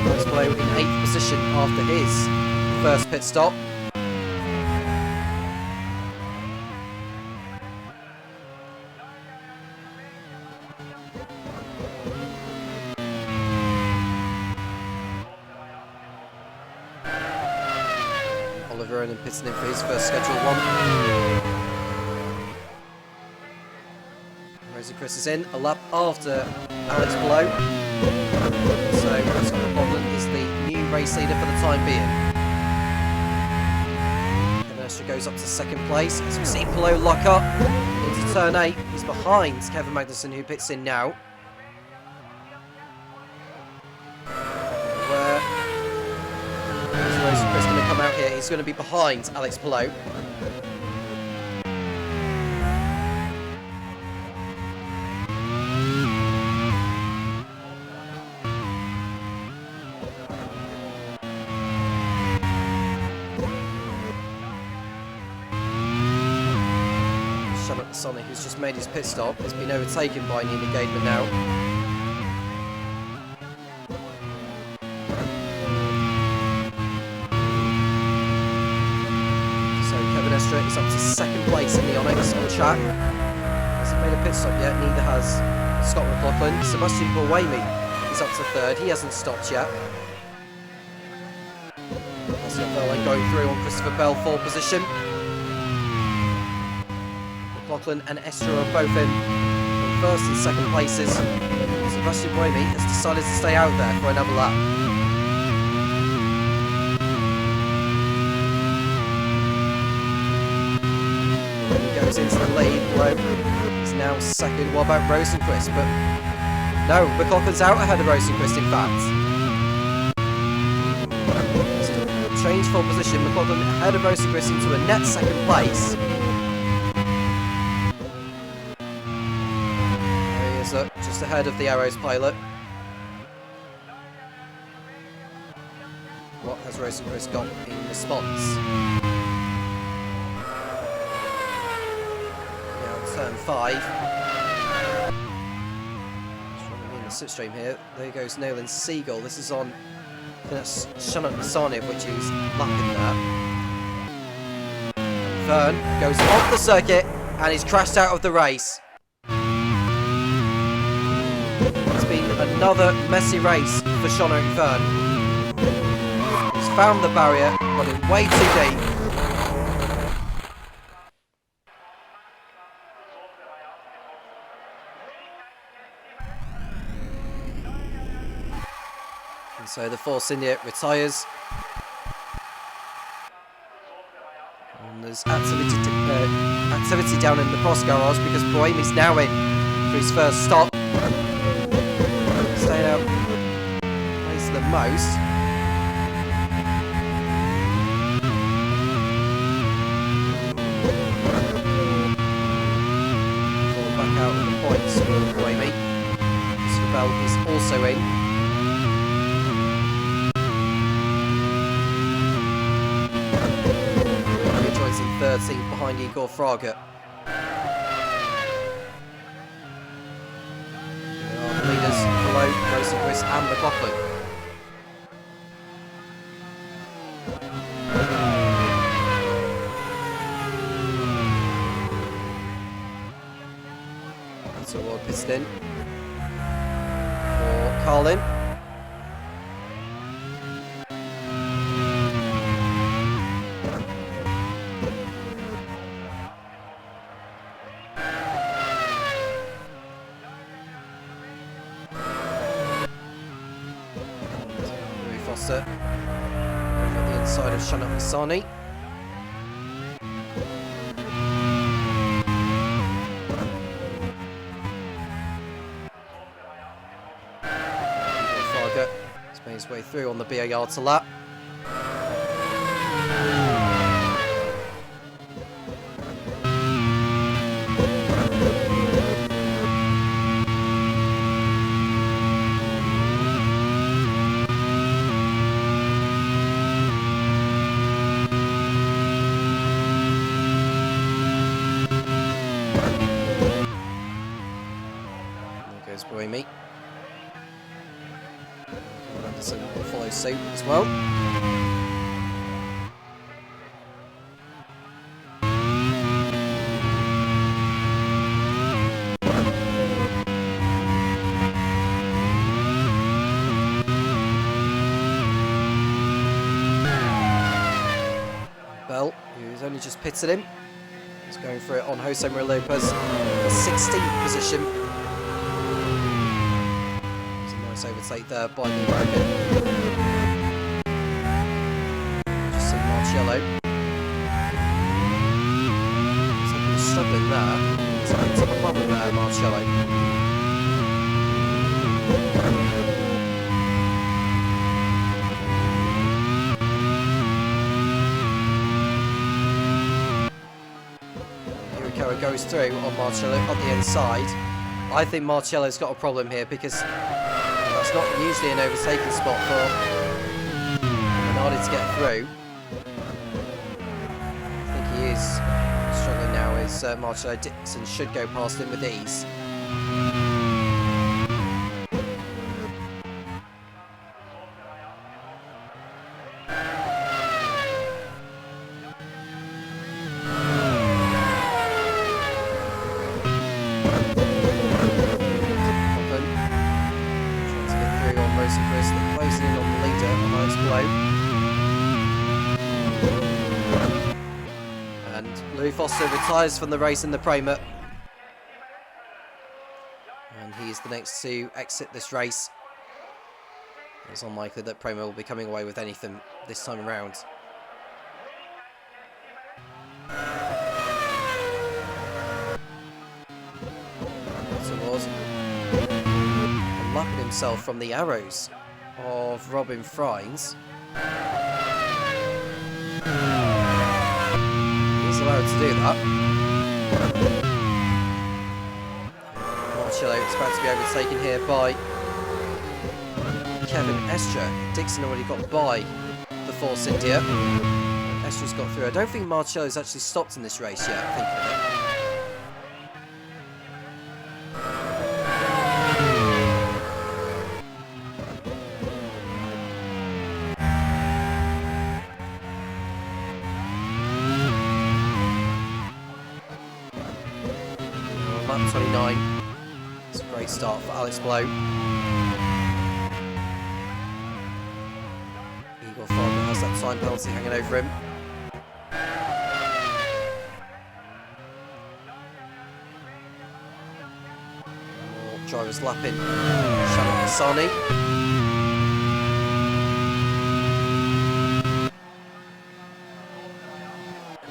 Max Palou in 8th position after his first pit stop. Oliver Owen pitting in for his first scheduled one. Rosenquist is in, a lap after Alex Palou. So Scott McLaughlin is the new race leader for the time being. Kevin goes up to 2nd place. As we see Palou lock up into turn 8. He's behind Kevin Magnussen, who pits in now. Where is Rosenquist going to come out here? He's going to be behind Alex Palou. Sonic, who's just made his pit stop, has been overtaken by Nina Gaidman now. So Kevin Estra is up to 2nd place in the Onyx on track. Hasn't made a pit stop yet, neither has Scott McLaughlin. Sebastian Borwami is up to 3rd, he hasn't stopped yet. Pascal Wehrlein going through on Christopher Bell, 4th position. McLaughlin and Esther are both in 1st and 2nd places. Sebastian Buemi has decided to stay out there for another lap. When he goes into the lead, he's now 2nd. What about Rosenquist? But no, McLaughlin's out ahead of Rosenquist, in fact. So, change for position, McLaughlin ahead of Rosenquist into a net 2nd place. Just ahead of the Arrows pilot. What has Rosenquist got in response? Now turn 5. Just running in the slipstream here. There goes Nolan Siegel. This is on, I think that's Shannon Masani, which is lapping that. Vern goes off the circuit and he's crashed out of the race. It's been another messy race for Sean Vern. found the barrier, running way too deep. And so the Force India retires. And there's activity down in the cross garage because Bohemi's now in for his first stop. Staying out place the most. Fall back out of the points for Bohemi. Bell is also in. Joins in 13th behind Igor Fraga. The leaders below Rosenquist and McLaughlin. So Ward pitched in for Carlin. Foster over on the inside of Shannon Masani. Farga has made his way through on the BAR to lap. Bohemi. Anderson will follow suit as well. Bell, who's only just pitted him, is going for it on Jose Maria Lopez, the 16th position. Overtake there by the American. Just see Marcello. So he's struggling there. He's having some problem there, Marcello. Yurikawa goes through on Marcello on the inside. I think Marcello's got a problem here because it's not usually an overtaking spot for Minardi to get through. I think he is struggling now as Marcello Dixon should go past him with ease. Closing in on the leader on Alex Blow. And Louis Foster retires from the race in the Prema. And he is the next to exit this race. It's unlikely that Prema will be coming away with anything this time around. So was lapping himself from the arrows of Robin Frines. He's allowed to do that. Marcello is about to be overtaken here by Kevin Escher. Dixon already got by the Force India. Escher's got through. I don't think Marcello's actually stopped in this race yet, thinking of it. Lap 29. It's a great start for Alex Blow. Igor Fargo has that time penalty hanging over him. More drivers lapping Shannon Hassani.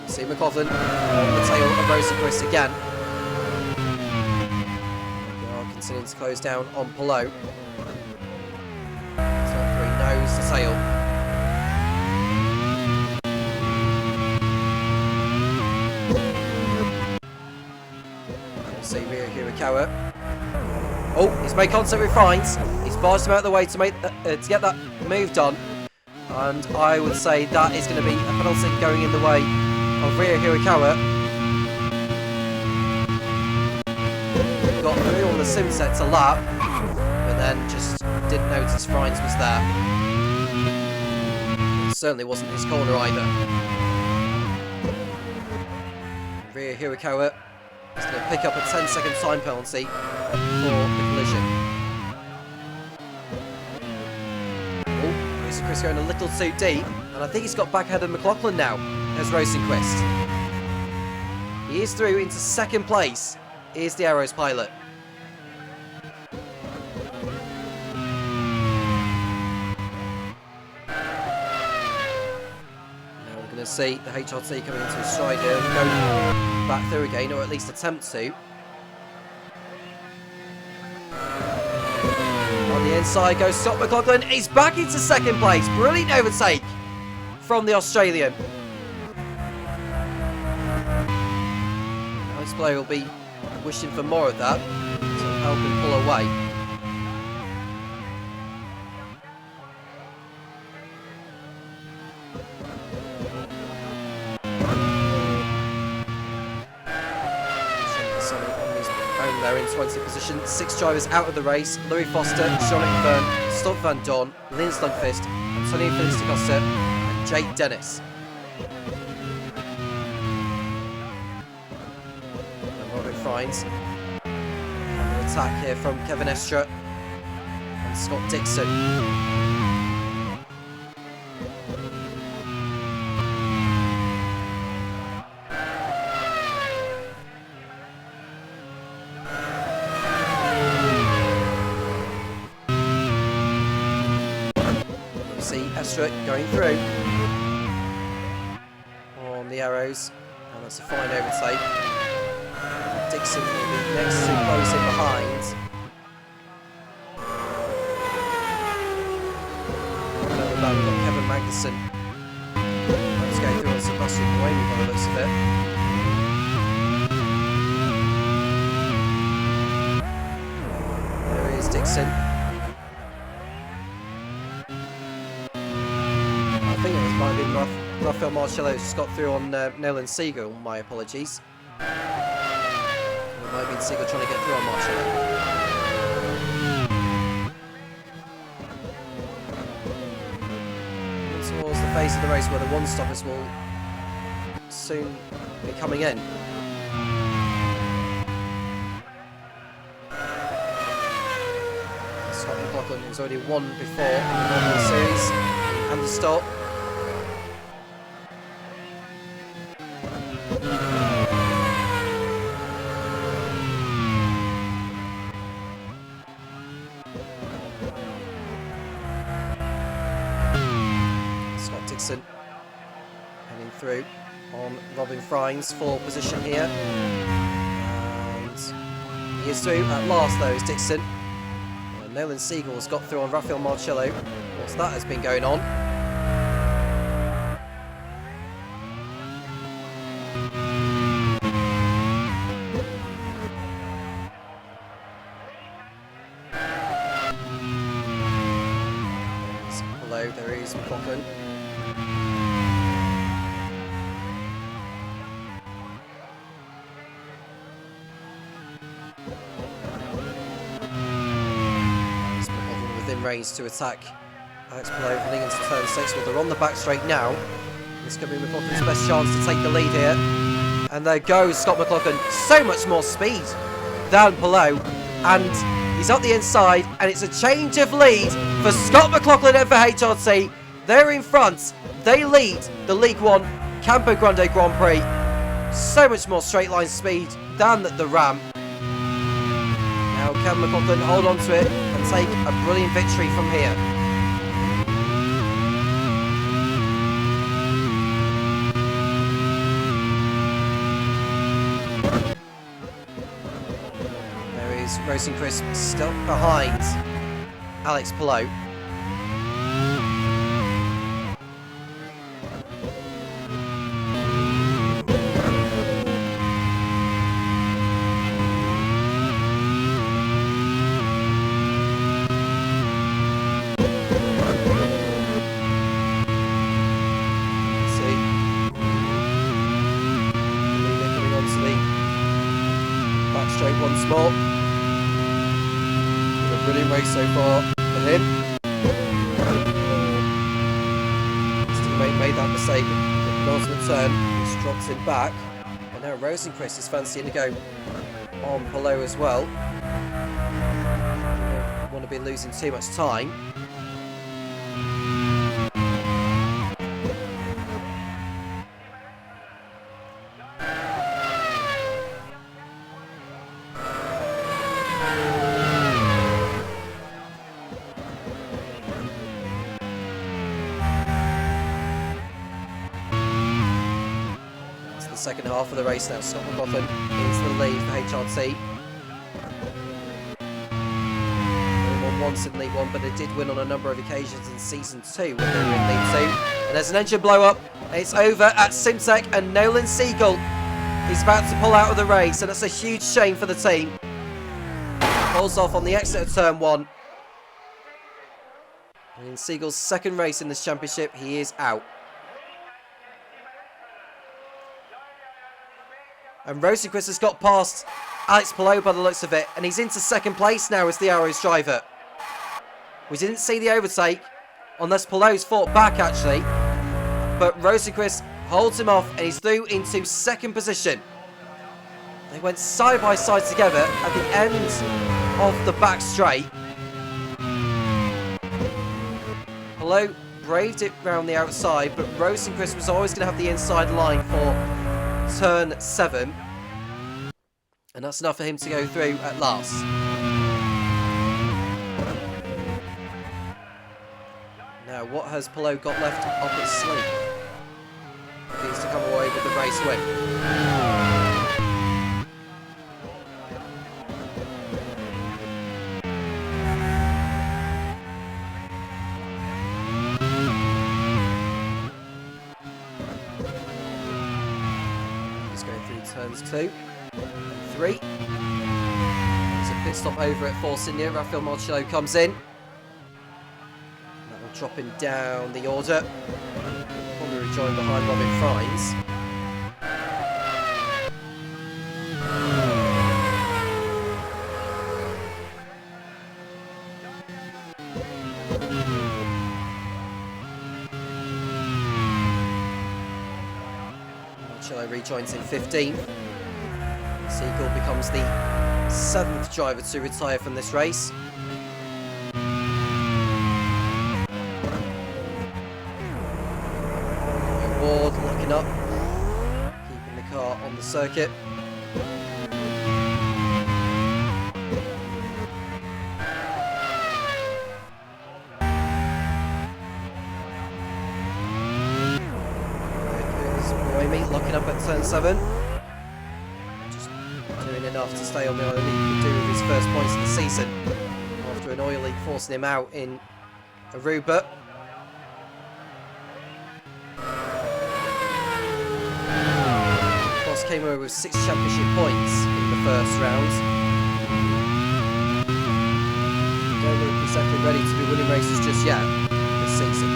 See McLaughlin on the tail of Rosenquist again. They are continuing to close down on Palou. Top 3 nose to tail. See Rio Hirakawa. Oh, he's made contact with Fines. He's barged him out of the way to make to get that move done. And I would say that is going to be a penalty going in the way of Rio Hirakawa. Got through on the sim set to lap, but then just didn't notice Fines was there. It certainly wasn't his corner either. Rio Hirakawa is going to pick up a 10-second time penalty for the collision. Oh, Chris going a little too deep, and I think he's got back ahead of McLaughlin now as Rosenquist. He is through into second place. Here's the Arrows pilot. Now we're going to see the HRT coming into his stride here and go back through again, or at least attempt to. On the inside goes Scott McLaughlin. He's back into second place. Brilliant overtake from the Australian. This player will be wishing for more of that to help him pull away. There in 20th position, 6 drivers out of the race: Louis Foster, Sean Byrne, Stolt Van Dorn, Linus Lundqvist, Antonio Felix da Costa, and Jake Dennis. And Robin Fines. An attack here from Kevin Estra and Scott Dixon. Going through on the Arrows, and that's a fine overtake. Dixon will be next to close in behind. Another man, we've got Kevin Magnussen. Let's go through on Sebastian Buemi by the looks of it. There is Dixon. Might have been Rafael Marcello just got through on Nolan Siegel. My apologies. It might have been Siegel trying to get through on Marcello. Towards the face of the race where the one-stoppers will soon be coming in. Scott McLaughlin has already won before in the normal series and the stop. Heading through on Robin Fines, 4th position here, and he is through at last though is Dixon. Nolan Siegel's got through on Rafael Marcello. What's that has been going on? Below there is McLaughlin. Range to attack Alex Palou heading into turn 6. Well, they're on the back straight now. This could be McLaughlin's best chance to take the lead here. And there goes Scott McLaughlin. So much more speed than Palou. And he's up the inside. And it's a change of lead for Scott McLaughlin and for HRT. They're in front. They lead the League One Campo Grande Grand Prix. So much more straight line speed than the Ram. Now can McLaughlin hold on to it and take a brilliant victory from here? There is Racing Chris stuck behind Alex Palou. Once more. A brilliant race so far for him. His teammate made that mistake at the penultimate turn, which drops him back. And now Rosenquist is fancying to go on Palou as well. Don't want to be losing too much time. Second half of the race now. Scott McLaughlin into the lead for HRT. Won once in League One, but it did win on a number of occasions in Season 2 when they were in League 2. And there's an engine blow up. It's over at Simtech, and Nolan Siegel is about to pull out of the race, and that's a huge shame for the team. Pulls off on the exit of Turn 1. And in Siegel's second race in this championship, he is out. And Rosenquist has got past Alex Palou by the looks of it, and he's into second place now as the Arrows driver. We didn't see the overtake, unless Palou's fought back actually, but Rosenquist holds him off and he's through into second position. They went side by side together at the end of the back straight. Palou braved it round the outside, but Rosenquist was always going to have the inside line for Turn 7, and that's enough for him to go through at last. Now, what has Palou got left up his sleeve? He needs to come away with the race win. Turns 2 and 3. There's a pit stop over at Force India. Rafael Marcello comes in. That will drop him down the order. Probably rejoin behind Robin Frines. Marcello rejoins in 15th. Siegel becomes the 7th driver to retire from this race. Ward locking up, keeping the car on the circuit. Locking up at turn 7. Just doing enough to stay on the oil lead he could do with his first points of the season after an oil leak forcing him out in Aruba. Cross came away with 6 championship points in the first round. Don't look exactly ready to be winning races just yet this season.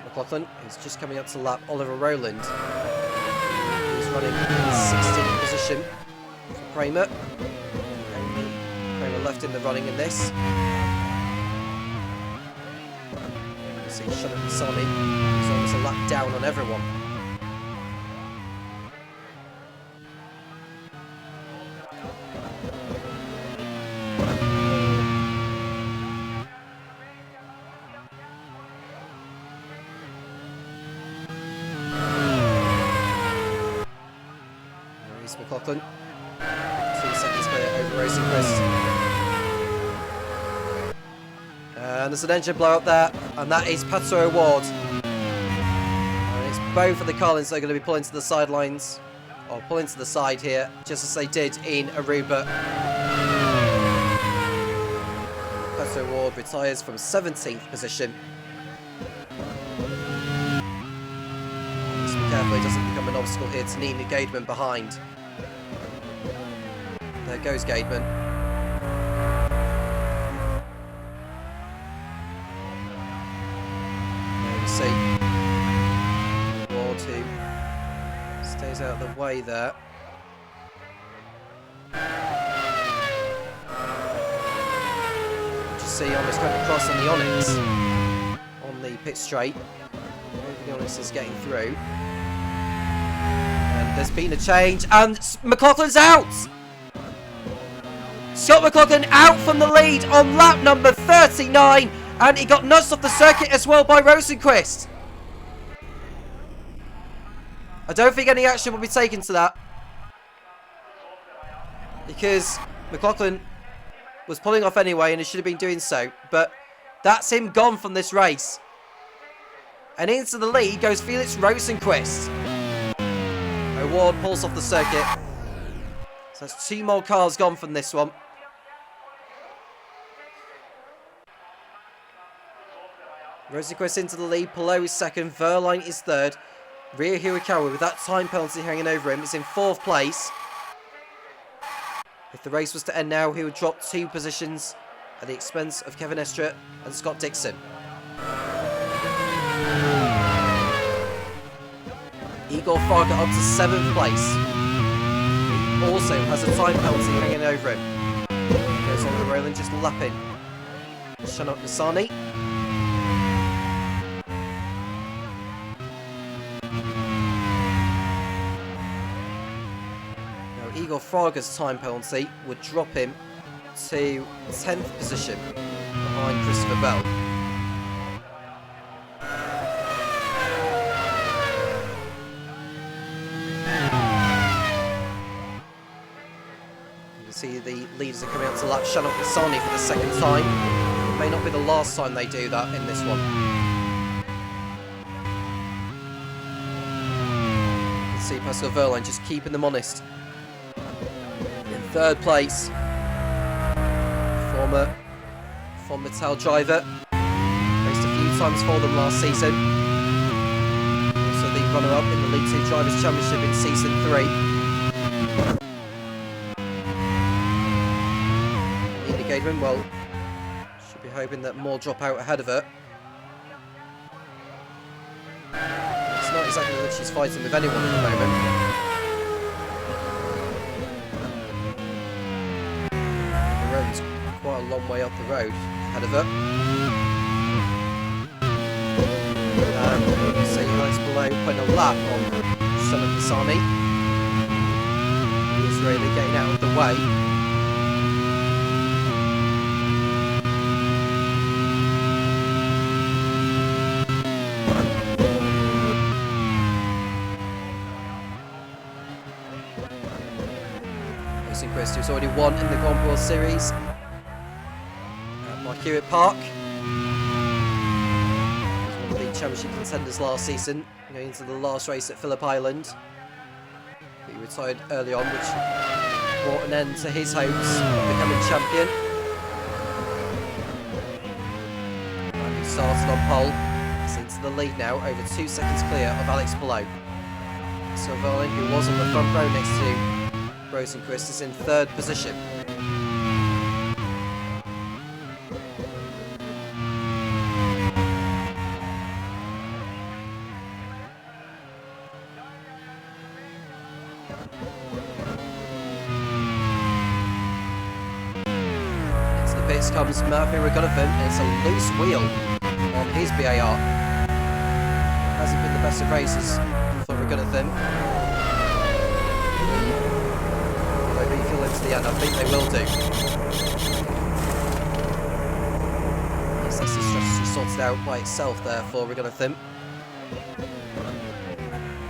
McLaughlin is just coming up to lap Oliver Rowland. He's running in 16th position for Kramer. left in the running in this. You see Shannon Sonic is almost a lap down on everyone. Here's McLaughlin. 2 seconds clear over Rosenquist. And there's an engine blow up there, and that is Pato O'Ward. And it's both of the Carlins that are going to be pulling to the sidelines, or pulling to the side here, just as they did in Aruba. Pato O'Ward retires from 17th position. Just be careful he doesn't become an obstacle here to Nina Gademan behind. There goes Gademan. See, Ward who stays out of the way there. Just see almost going across on the Onyx on the pit straight. Maybe the Onyx is getting through. And there's been a change, and McLaughlin's out! Scott McLaughlin out from the lead on lap number 39. And he got nudged off the circuit as well by Rosenquist. I don't think any action will be taken to that, because McLaughlin was pulling off anyway and he should have been doing so. But that's him gone from this race. And into the lead goes Felix Rosenquist. O'Ward pulls off the circuit. So that's 2 more cars gone from this one. Rosenquist into the lead, Palou is second, Verline is third. Rio Hirakawa, with that time penalty hanging over him, is in 4th place. If the race was to end now, he would drop 2 positions at the expense of Kevin Estre and Scott Dixon. Igor Farga up to 7th place. He also has a time penalty hanging over him. Goes over the railing, just lapping Shannon Nasani. Igor Fraga's time penalty would drop him to 10th position behind Christopher Bell. You can see the leaders are coming out to lap Shannon Pisani for the 2nd time. It may not be the last time they do that in this one. You can see Pascal Verline just keeping them honest. 3rd place, former Mattel driver, raced a few times for them last season. Also the runner-up in the League 2 Drivers' Championship in Season 3. Nina Gademan, well, should be hoping that more drop out ahead of her. It's not exactly that she's fighting with anyone at the moment. Quite a long way up the road ahead of her. You can see Alex below putting a lap on Shannon Pisani. He is really getting out of the way. Rosenquist, who's already won in the Grand Prix Series Hewitt Park. He was one of the championship contenders last season, going into the last race at Phillip Island. He retired early on, which brought an end to his hopes of becoming champion. And he started on pole. He's into the lead now, over 2 seconds clear of Alex Palou. Verline, who was on the front row next to Rosenquist, is in 3rd position. pits comes Murphy Regunathan. It's a loose wheel on his BAR. Hasn't been the best of races for Regunathan. Will they refuel into the end? I think they will do. Yes, that's the strategy sorted out by itself there for Regunathan.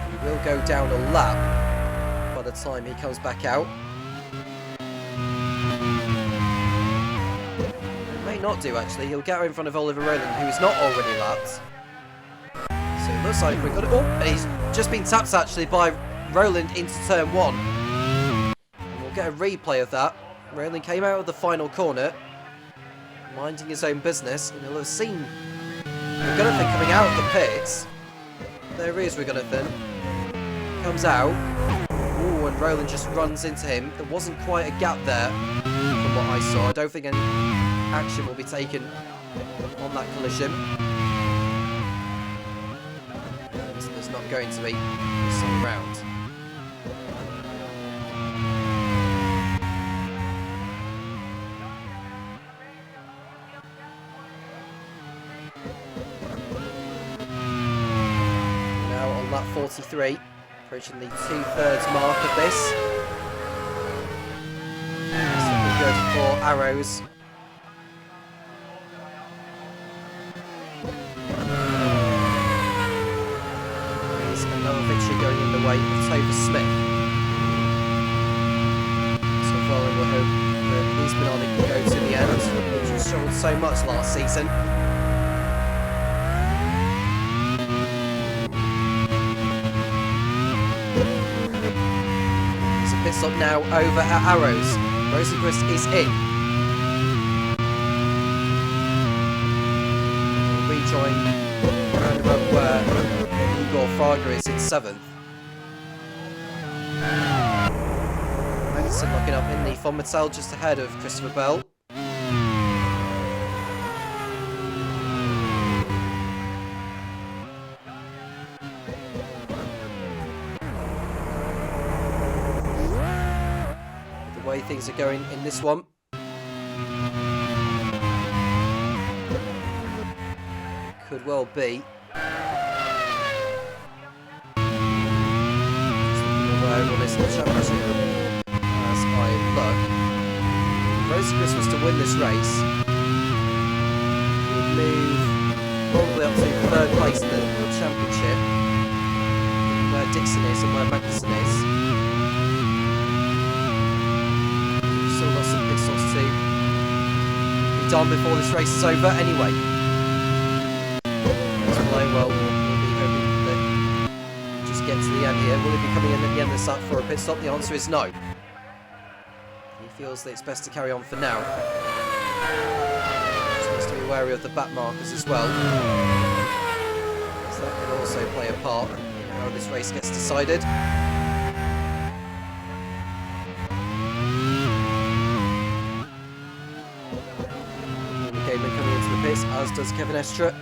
He will go down a lap by the time he comes back out. Not do actually. He'll get out in front of Oliver Rowland, who is not already lapped. So it looks like we've got it. Oh, he's just been tapped actually by Rowland into turn 1. And we'll get a replay of that. Rowland came out of the final corner, minding his own business, and he'll have seen Regunathan coming out of the pits. There he is, Regunathan. Comes out. Ooh, and Rowland just runs into him. There wasn't quite a gap there from what I saw. I don't think any action will be taken on that collision. So there's not going to be this time round. Now on lap 43, approaching the 2/3 mark of this. It's looking good for Arrows. Going in the way of Topher Smith. So far we'll hope that he's been on it can go to the end, which has struggled so much last season. There's a pit stop now over at Arrows. Rosenquist is in. We'll rejoin roundabout where Igor Farger is in 7th. Magnussen locking up in the Von Mattel just ahead of Christopher Bell. The way things are going in this one. Could well be. Everyone is in the championship as I look. Rosenquist was to win this race. He would move probably up to 3rd place in the championship, where Dixon is and where Magnussen is. We've still got some pit stops to be done before this race is over anyway. That's playing well. Get to the end here. Will he be coming in at the end of the lap for a pit stop? The answer is no. He feels that it's best to carry on for now. Just needs to be wary of the back markers as well. So that could also play a part in how this race gets decided. Gaiman coming into the pits, as does Kevin Estra.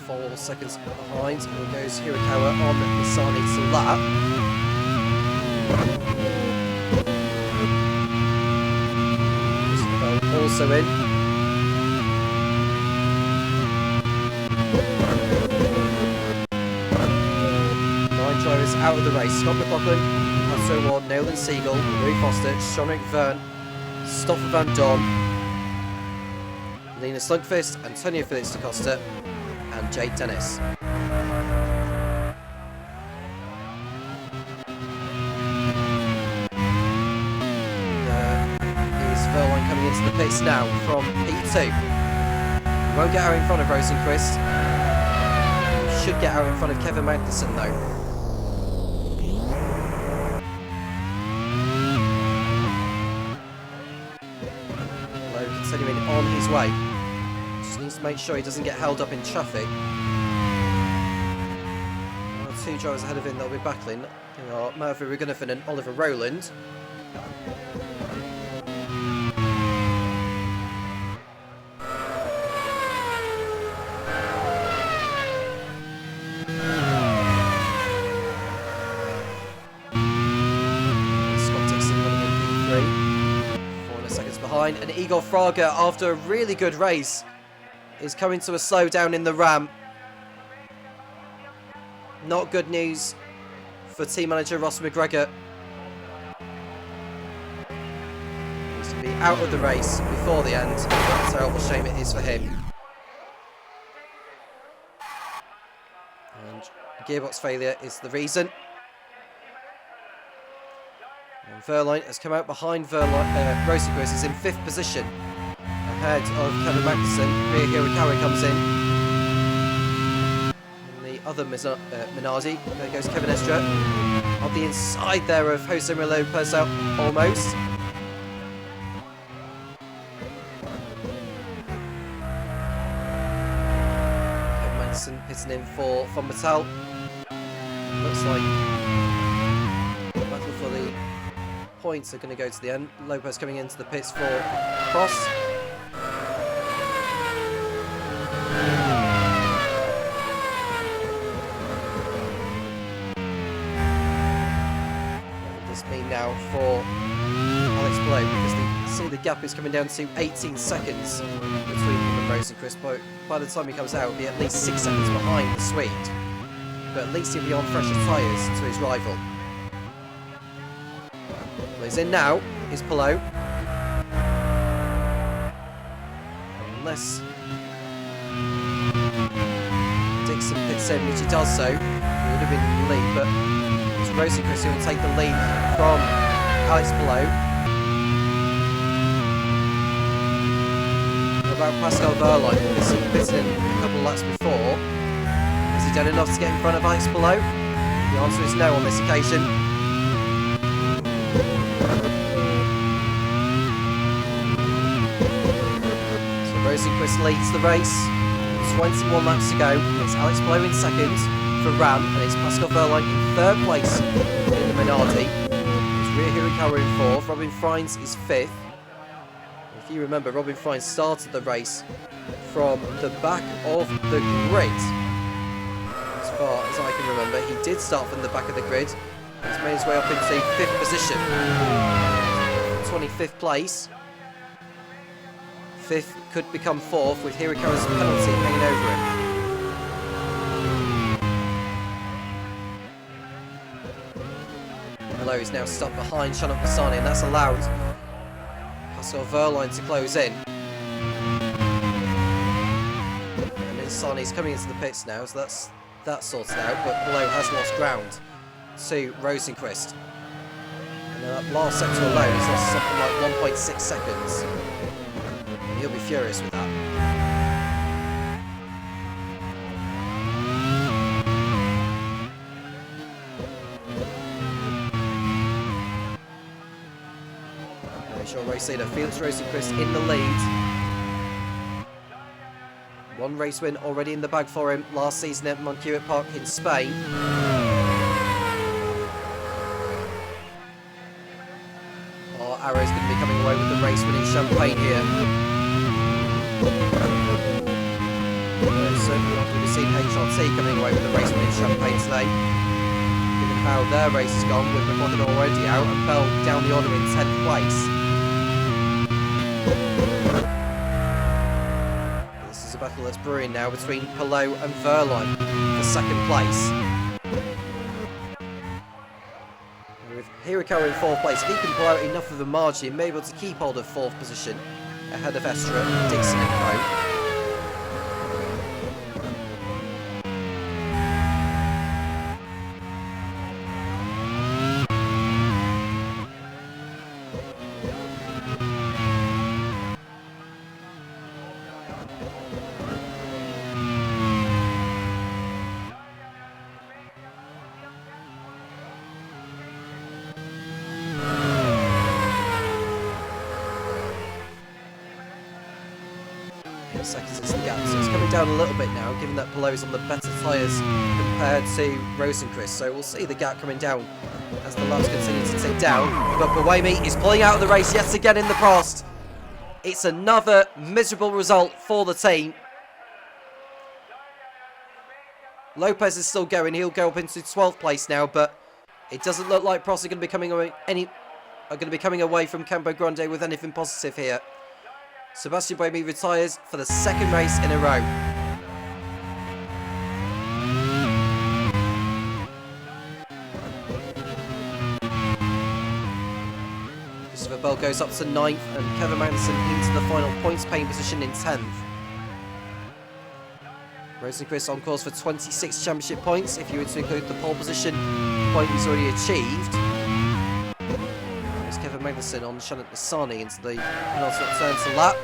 4 seconds behind. Here goes Hirakawa on Misani to lap. Also in. 9 drivers out of the race. Scott McLaughlin, Pato Ward, Nolan Siegel, Louis Foster, Sean Verne, Stoffel Van Dorn, Linus Lundqvist, Antonio Felix da Costa, and Jade Dennis. There is Verline coming into the pits now from P2. He won't get out in front of Rosenquist. He should get out in front of Kevin Magnussen though. Continuing on his way. Just needs to make sure he doesn't get held up in traffic. There are 2 drivers ahead of him that'll be battling. There are Murphy Regunathan and Oliver Rowland. line, and Igor Fraga, after a really good race, is coming to a slowdown in the ramp. Not good news for team manager Ross McGregor. He's going to be out of the race before the end. What a terrible shame it is for him. And gearbox failure is the reason. And Verline has come out behind Rosenquist, is in 5th position, ahead of Kevin Magnussen. Ria Hirakawa comes in. And the other Minardi, there goes Kevin Estra. On the inside there of Jose Maria Lopez, almost. Kevin Magnussen pitting in for Mattel. Looks like battle for the points are going to go to the end. Lopez coming into the pits for Cross. What does this mean now for Alex Blow? Because see the gap is coming down to 18 seconds between him and Rosenquist. But by the time he comes out, he'll be at least 6 seconds behind the Swede. But at least he'll be on fresher tyres to his rival. He's in now, is Palou. Unless Dixon pits in, which he does so, he would have been in the lead, but it's Rosenquist who will take the lead from Alex Palou. What about Pascal Verline? Because he pitted in a couple of laps before. Has he done enough to get in front of Alex Palou? The answer is no on this occasion. Rosenquist leads the race. 21 laps to go. It's Alex Palou in 2nd for Ram, and it's Pascal Verline in 3rd place in the Minardi. It's Ria Hirakawa in 4th. Robin Frines is 5th. If you remember, Robin Frines started the race from the back of the grid. As far as I can remember, he did start from the back of the grid. He's made his way up into 5th position. 25th place. 5th could become 4th with Hirakawa's penalty hanging over him. Palou is now stuck behind Shannon Pisani, and that's allowed Pascal Verline to close in. And Pisani's coming into the pits now, so that's sorted out, but Palou has lost ground to Rosenquist. And that last sector alone, he's lost something like 1.6 seconds. He'll be furious with that. Very sure race leader Felix Rosenquist in the lead. 1 race win already in the bag for him last season at Montjuic Park in Spain. Arrow's going to be coming away with the race winning champagne here. Certainly not going to be seen HRT coming away with the race winning champagne today, given how their race has gone, with McLaughlin already out and Bell down the order in 10th place. This is a battle that's brewing now between Palou and Verline for 2nd place. With Hirakawa in 4th place, if he can pull out enough of a margin, he may be able to keep hold of 4th position ahead of Estra, Dixon and Co. Seconds is the gap, so it's coming down a little bit now, given that Palou's on the better tyres compared to Rosenquist. So we'll see the gap coming down as the laps continue to tick down. But Buemi is pulling out of the race yet again in the Prost. It's another miserable result for the team. Lopez is still going. He'll go up into 12th place now, but it doesn't look like Prost are going to be coming away from Campo Grande with anything positive here. Sebastian Buemi retires for the second race in a row. Christopher Bell goes up to 9th and Kevin Magnussen into the final points paying position in 10th. Rosenqvist on course for 26 championship points if you were to include the pole position point he's already achieved. There's Kevin Magnussen on Shannon Lasani into the penultimate turn to lap.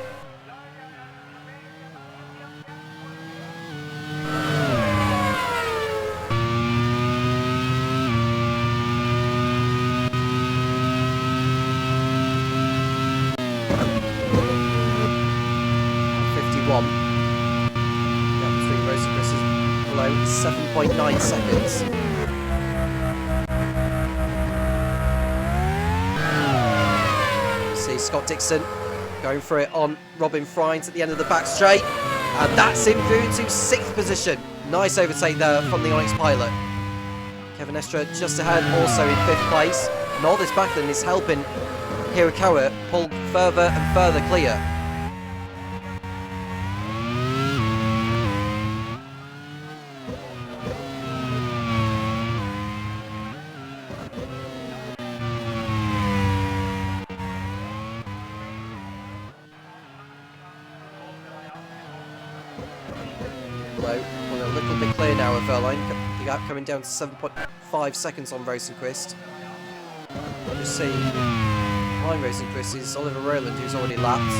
Between Rosenqvist and below 7.9 seconds. See Scott Dixon going for it on Robin Frynes at the end of the back straight, and that's him through to 6th position. Nice overtake there from the Onyx pilot. Kevin Estre just ahead, also in 5th place, and all this backline is helping Hirakawa pull further and further clear. Well, a little bit clear now of Verline. The gap coming down to 7.5 seconds on Rosenqvist. Just see behind Rosenqvist is Oliver Rowland, who's already lapped.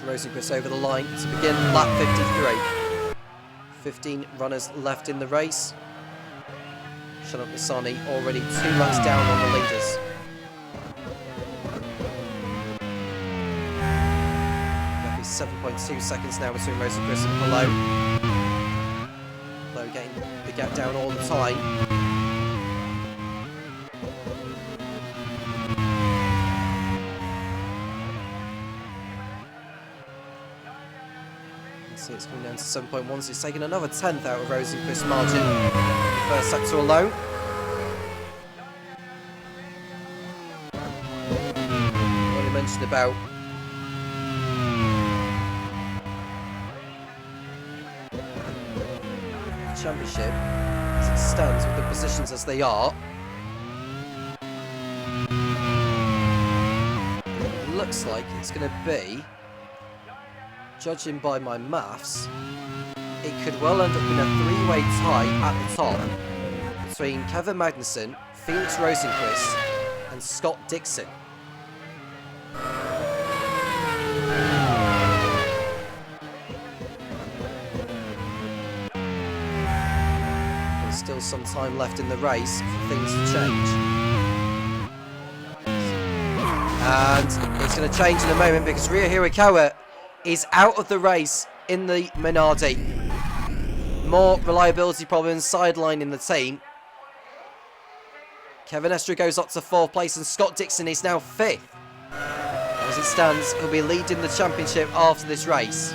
Rosenqvist over the line to begin lap 53. 15 runners left in the race. Shannon Lasani already 2 laps down on the leaders. That is 7.2 seconds now between Rosenqvist and Palou. Palou getting the gap down all the time. It's coming down to 7.1, so it's taken another 10th out of Rosenqvist's margin. First sector alone. I already mentioned about the championship as it stands with the positions as they are. It looks like it's going to be, judging by my maths, it could well end up in a 3-way tie at the top between Kevin Magnussen, Felix Rosenqvist and Scott Dixon. There's still some time left in the race for things to change. And it's going to change in a moment because Ryo Hirakawa is out of the race in the Minardi. More reliability problems sidelining the team. Kevin Estre goes up to 4th place and Scott Dixon is now 5th. As it stands, he'll be leading the championship after this race.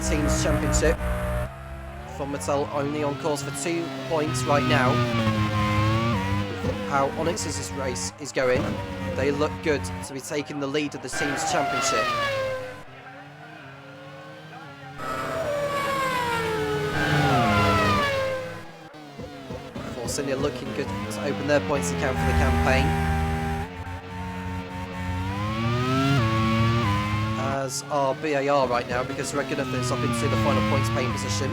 Teams Championship from Mattel only on course for 2 points right now. How Onyx's race is going, they look good to be taking the lead of the Teams Championship. Force India looking good to open their points account for the campaign. As are BAR right now because Reganathan's up into the final points paying position.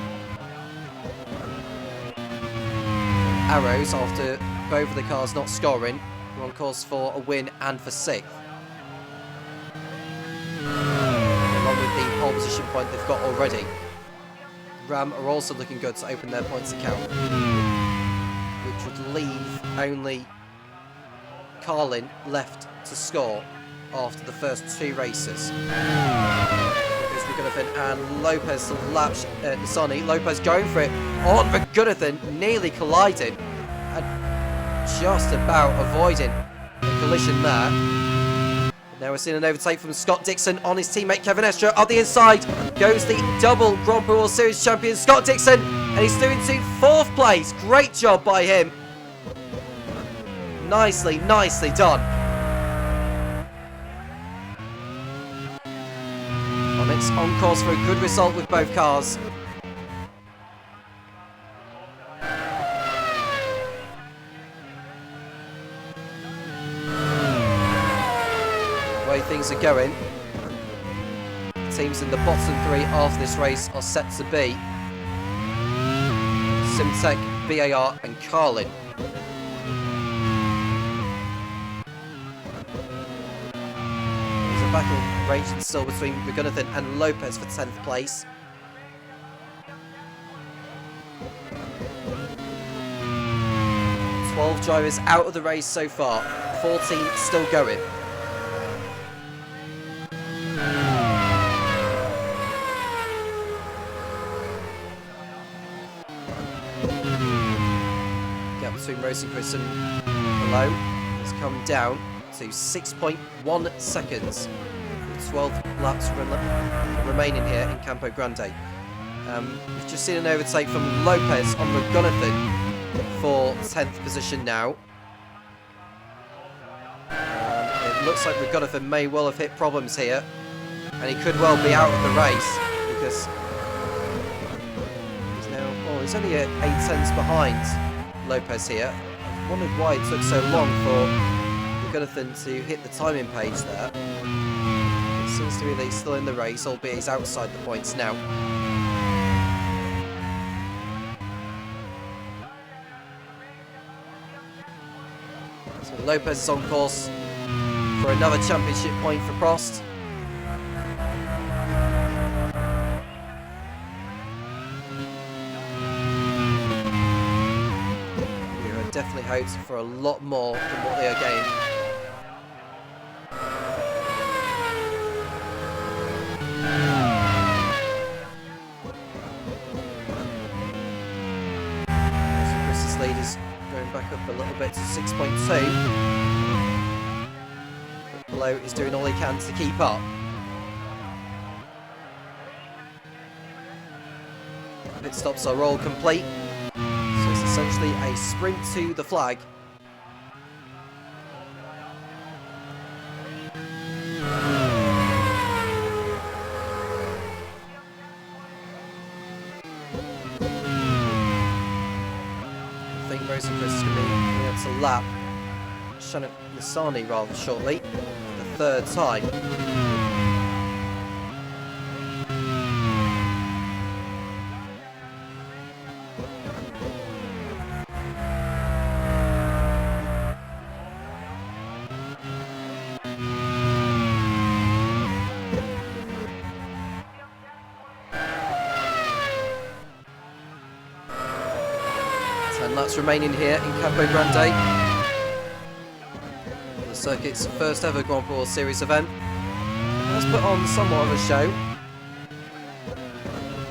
Arrows, after both of the cars not scoring, are on course for a win and for 6th. Along with the pole position point they've got already. Ram are also looking good to open their points account, which would leave only Carlin left to score after the first 2 races. Magnussen and Lopez laps Nisani. Lopez going for it on Magnussen, nearly colliding and just about avoiding the collision there. Now we're seeing an overtake from Scott Dixon on his teammate Kevin Estra. On the inside goes the double Grand Prix World Series champion Scott Dixon, and he's through into 4th place. Great job by him. Nicely done. Onyx on course for a good result with both cars. The way things are going, the teams in the bottom 3 of this race are set to be Simtech, BAR and Carlin. Battle raging still between Magnussen and Lopez for 10th place. "12 drivers out of the race so far, 14 still going. Gap between Rosenquist and below has come down to 6.1 seconds, with 12 laps remaining here in Campo Grande. We've just seen an overtake from Lopez on Magnussen for 10th position now. It looks like Magnussen may well have hit problems here, and he could well be out of the race because he's only 8 tenths behind Lopez here. I wondered why it took so long for Magnussen to hit the timing page there. It seems to be that he's still in the race, albeit he's outside the points now. So Lopez is on course for another championship point for Prost. We are definitely hopes for a lot more than what they are getting. Lead is going back up a little bit to 6.2. But below is doing all he can to keep up. Pit stops are all complete, so it's essentially a sprint to the flag. Rosenquist is going to be able to lap Shannon Nisani rather shortly for the 3rd time. And that's remaining here in Campo Grande. The circuit's first ever Grand Prix World Series event. Let's put on somewhat of a show.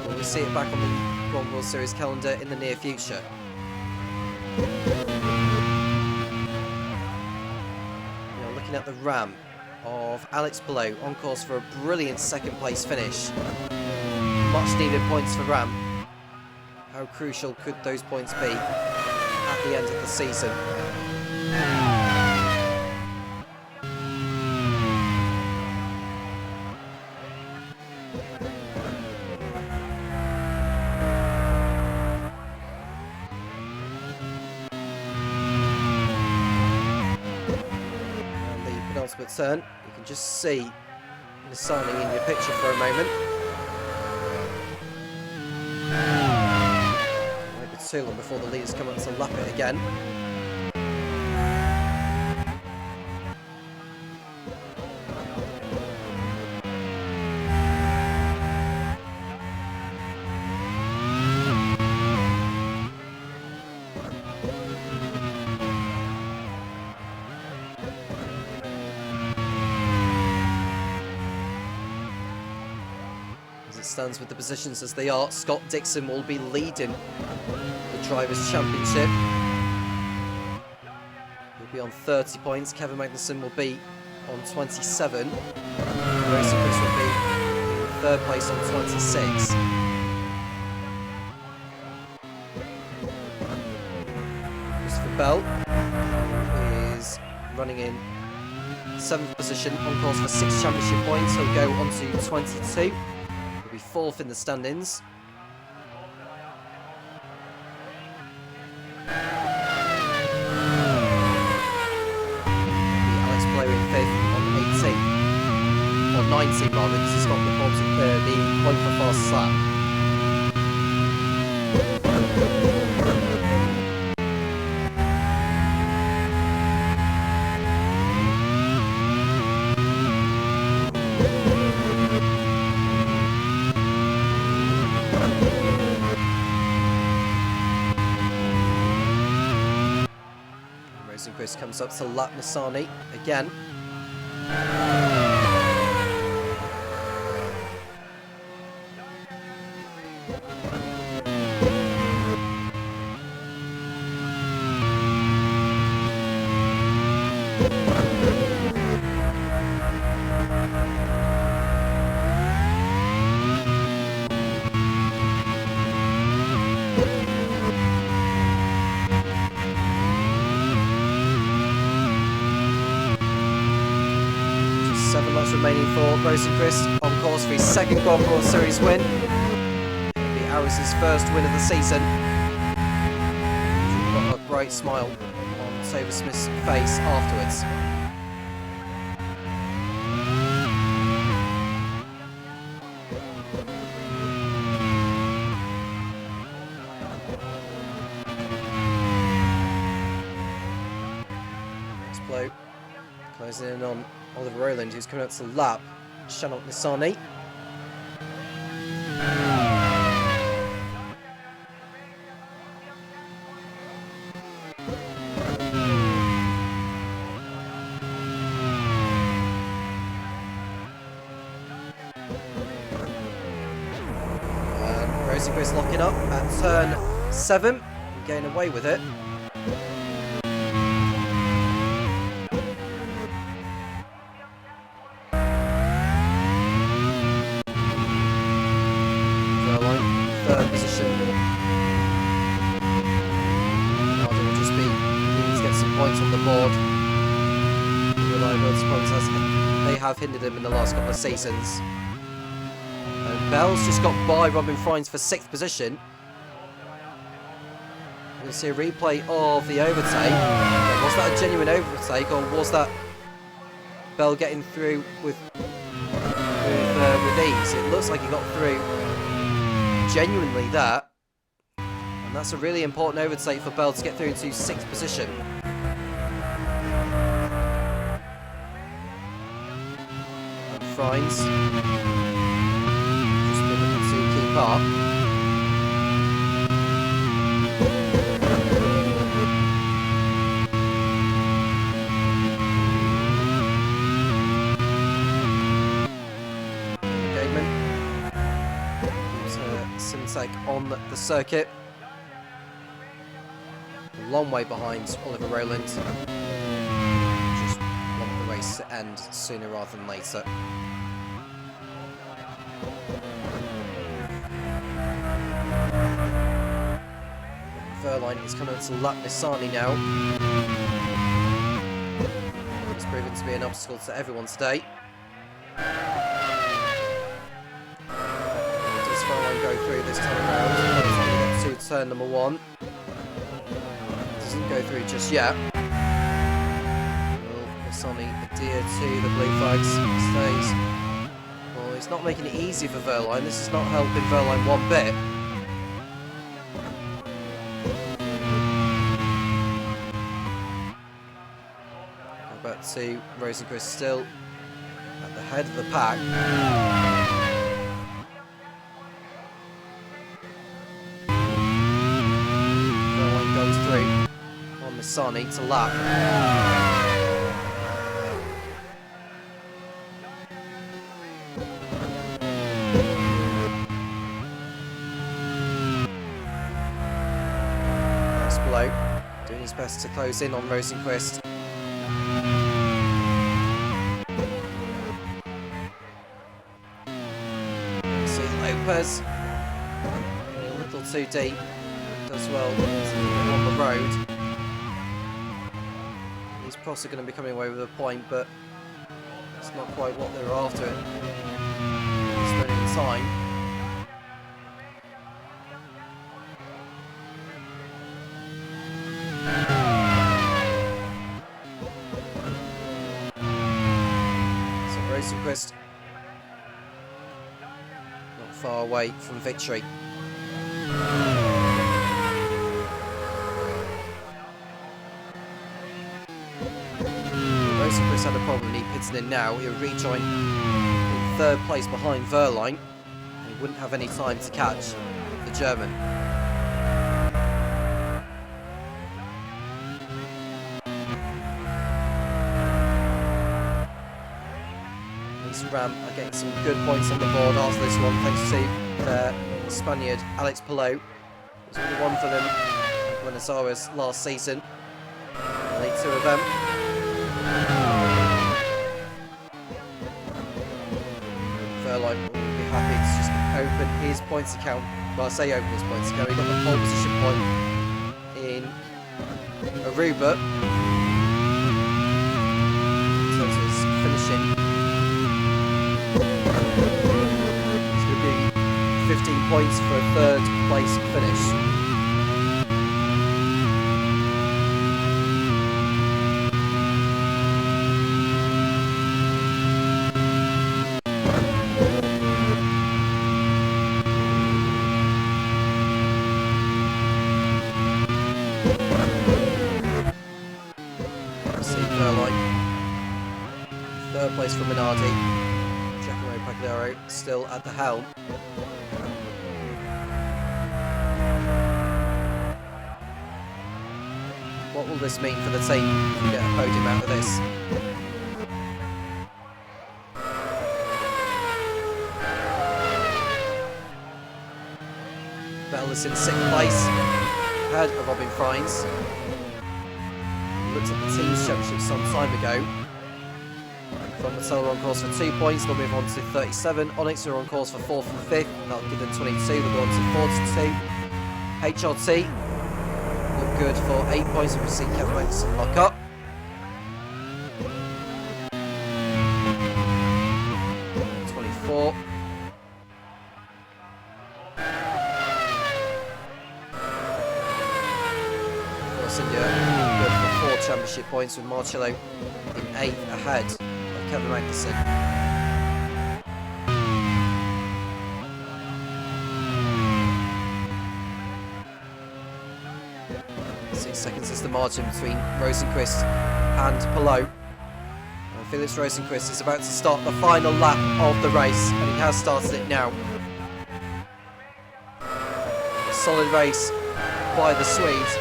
We'll see it back on the Grand Prix World Series calendar in the near future. Now looking at the ramp of Alex Palou on course for a brilliant 2nd place finish. Much needed points for Ram. How crucial could those points be at the end of the season? And the penultimate turn, you can just see Nisani in your picture for a moment. Too long before the leaders come up to lap it again. As it stands with the positions as they are, Scott Dixon will be leading the Drivers' Championship. He'll be on 30 points. Kevin Magnussen will be on 27. Racing Chris will be in third place on 26. Christopher Bell is running in 7th position, on course for 6 championship points. He'll go on to 22. He'll be 4th in the standings. Alex Blow in 5th on 18. Or 19 rather, because he's got the point for fastest lap. Chris comes up to lap Nissani again. Remaining for Rosenqvist, on course for his second Grand Prix Series win. It'll be Harris's first win of the season. He's got a bright smile on Topher Smith's face afterwards. Next blow closing in on Oliver Rowland, who's coming up to the lap. Shannon Nissani. And Rosenqvist locking up at turn 7 and getting away with it. Have hindered him in the last couple of seasons. And Bell's just got by Robin Frines for 6th position. You can see a replay of the overtake. Was that a genuine overtake, or was that Bell getting through with ease? It looks like he got through genuinely that, and that's a really important overtake for Bell to get through into 6th position. Frines just been looking to keep up. Gateman keeps Simtek on the circuit. A long way behind Oliver Rowland. Just want the race to end sooner rather than later. Verline is coming to lap Nissani now. It's proven to be an obstacle to everyone today. Does Verline go through this time around? Comes on to turn number 1. Doesn't go through just yet. Will Nissani adhere to the blue flags? Stays. Well, it's not making it easy for Verline. This is not helping Verline one bit. Back to Rosenqvist still at the head of the pack. Verline goes through on Nissani to lap. Doing his best to close in on Rosenqvist. See Lopez. A little too deep. Does well on the road. He's possibly going to be coming away with a point, but it's not quite what they were after. He's running in time. Rosenqvist not far away from victory. Rosenqvist had a problem. He pitted in now. He'll rejoin in third place behind Verline. He wouldn't have any time to catch the German. Ram are getting some good points on the board after this one, thanks to their Spaniard Alex Palou. It was only one for them in Buenos Aires last season. Only two of them. Verline will be happy to just open his points account. Well, I say open his points account. He got the pole position point in Aruba. So it's finishing. 15 points for a third place finish. See Verline. Third place for Minardi. Giacomo Pagliaro still at the helm. What will this mean for the team if we get a podium out of this? Bell is in 6th place, ahead of Robin Frines. Looked at the team's championship some time ago. From Mattel are on course for 2 points, they'll move on to 37. Onyx are on course for 4th and 5th, that'll give them 22, they'll go on to 42. HRT look good for 8 points, we've seen Kevin Magnussen lock up. Good for 4 championship points with Marcello in 8th ahead of Kevin Magnussen. 6 seconds is the margin between Rosenqvist and Palou. And Felix Rosenqvist is about to start the final lap of the race, and he has started it now. A solid race by the Swedes.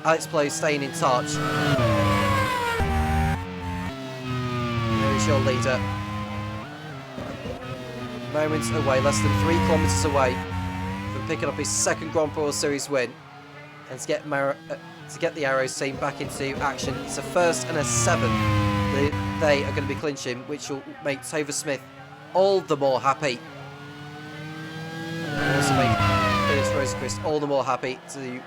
Alex Palou staying in touch. There is your leader. Moments away, less than 3 kilometres away from picking up his 2nd Grand Prix Series win, and to get the Arrows team back into action. It's a 1st and a 7th they are going to be clinching, which will make Topher Smith all the more happy. And will also make Felix Rosenqvist all the more happy to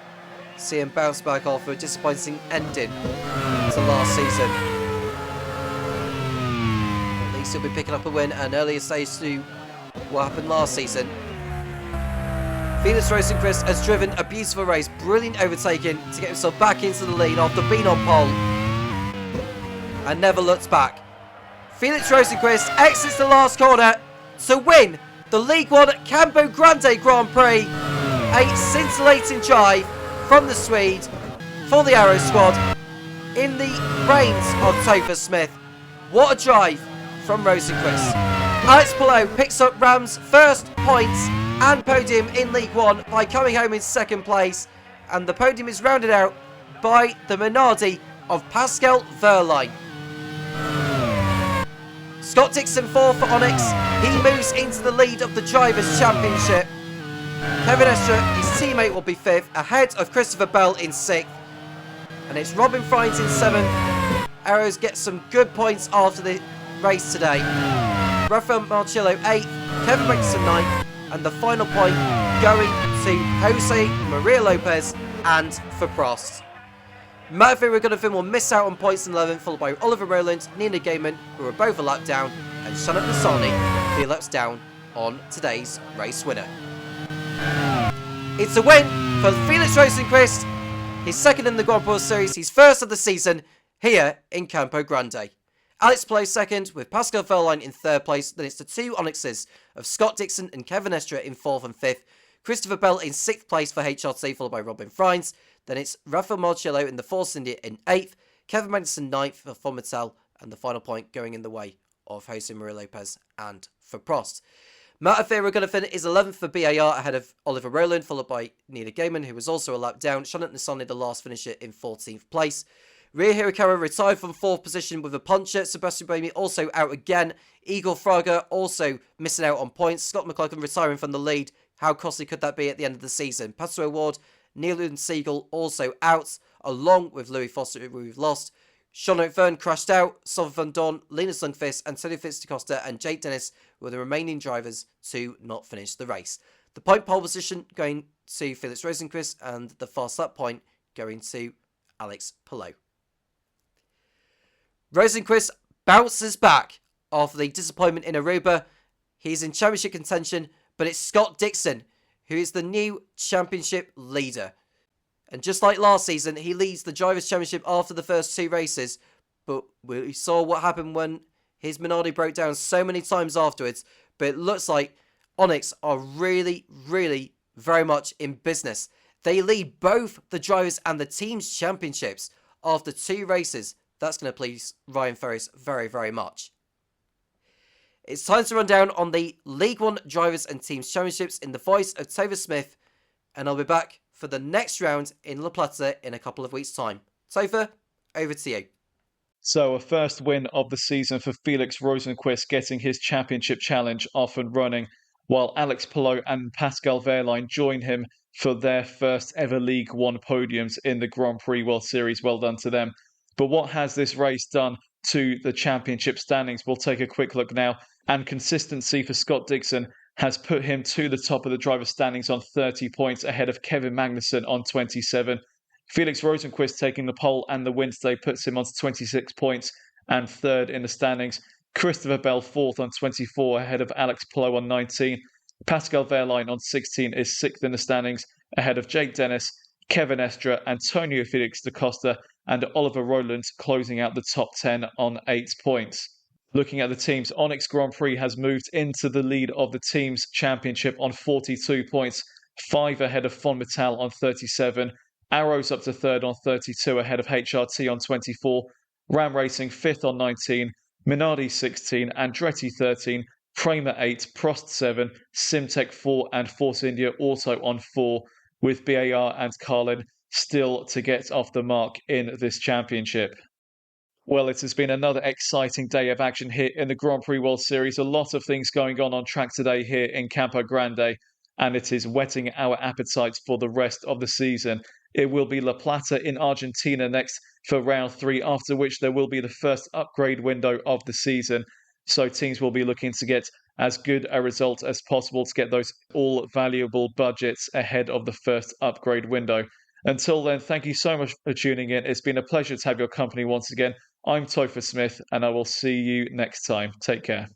see him bounce back after a disappointing ending to last season. At least he'll be picking up a win at an earlier stage to what happened last season. Felix Rosenqvist has driven a beautiful race, brilliant overtaking to get himself back into the lead after being on pole, and never looked back. Felix Rosenqvist exits the last corner to win the League One Campo Grande Grand Prix. A scintillating drive from the Swede for the Arrow squad in the reins of Topher Smith. What a drive from Rosenqvist. Alex Palou picks up Ram's first points and podium in League One by coming home in 2nd place, and the podium is rounded out by the Minardi of Pascal Verline. Scott Dixon 4th for Onyx. He moves into the lead of the Drivers' Championship. Kevin Estra, his teammate, will be 5th, ahead of Christopher Bell in 6th. And it's Robin Friends in 7th. Arrows get some good points after the race today. Rafael Marcillo 8th, Kevin Magnussen 9th, and the final point going to Jose Maria Lopez and for Prost. Matthew Ragunathan will miss out on points in 11th, followed by Oliver Rowland, Nina Gaiman, who are both a lap down, and Shannon Nassani, 3 laps down on today's race winner. It's a win for Felix Rosenqvist, his second in the Grand Prix Series, his first of the season here in Campo Grande. Alex Palou second, with Pascal Wehrlein in 3rd place. Then it's the 2 Onyxes of Scott Dixon and Kevin Estre in 4th and 5th. Christopher Bell in 6th place for HRT, followed by Robin Friends. Then it's Rafael Marcillo in the Force India in 8th. Kevin Magnussen 9th for Fomitel, and the final point going in the way of Jose Maria Lopez and for Prost. Matafia Ragunathan is 11th for BAR ahead of Oliver Rowland, followed by Nina Gaiman, who was also a lap down. Shannon Nassani, the last finisher, in 14th place. Ria Hirakawa retired from 4th position with a puncture. Sebastian Buemi also out again. Igor Fraga also missing out on points. Scott McLaughlin retiring from the lead. How costly could that be at the end of the season? Pato Award, Neil Siegel also out, along with Louis Foster, who we've lost. Sean O'Fern crashed out. Solver Van Dorn, Linus Lundqvist, Antonio Fitzcosta, and Jake Dennis were the remaining drivers to not finish the race. The point pole position going to Felix Rosenqvist, and the fast lap point going to Alex Palou. Rosenqvist bounces back after the disappointment in Aruba. He's in championship contention, but it's Scott Dixon who is the new championship leader. And just like last season, he leads the Drivers' Championship after the first 2 races, but we saw what happened when his Minardi broke down so many times afterwards. But it looks like Onyx are really, really very much in business. They lead both the Drivers' and the Teams' Championships after 2 races. That's going to please Ryan Ferris very, very much. It's time to run down on the League One Drivers' and Teams' Championships in the voice of Topher Smith, and I'll be back for the next round in La Plata in a couple of weeks' time. Topher, over to you. So a first win of the season for Felix Rosenqvist, getting his championship challenge off and running, while Alex Palou and Pascal Wehrlein join him for their first ever League One podiums in the Grand Prix World Series. Well done to them. But what has this race done to the championship standings? We'll take a quick look now. And consistency for Scott Dixon has put him to the top of the driver standings on 30 points, ahead of Kevin Magnussen on 27. Felix Rosenqvist taking the pole and the win today puts him on 26 points and 3rd in the standings. Christopher Bell 4th on 24, ahead of Alex Palou on 19. Pascal Wehrlein on 16 is 6th in the standings, ahead of Jake Dennis, Kevin Estre, Antonio Felix da Costa, and Oliver Rowland closing out the top 10 on 8 points. Looking at the teams, Onyx Grand Prix has moved into the lead of the Teams' Championship on 42 points, 5 ahead of Fonmetal on 37. Arrows up to 3rd on 32, ahead of HRT on 24. Ram Racing 5th on 19. Minardi 16, Andretti 13, Kramer 8, Prost 7, Simtech 4, and Force India Auto on 4, with BAR and Carlin still to get off the mark in this championship. Well, it has been another exciting day of action here in the Grand Prix World Series. A lot of things going on track today here in Campo Grande, and it is whetting our appetites for the rest of the season. It will be La Plata in Argentina next for round 3, after which there will be the first upgrade window of the season. So teams will be looking to get as good a result as possible to get those all valuable budgets ahead of the first upgrade window. Until then, thank you so much for tuning in. It's been a pleasure to have your company once again. I'm Topher Smith, and I will see you next time. Take care.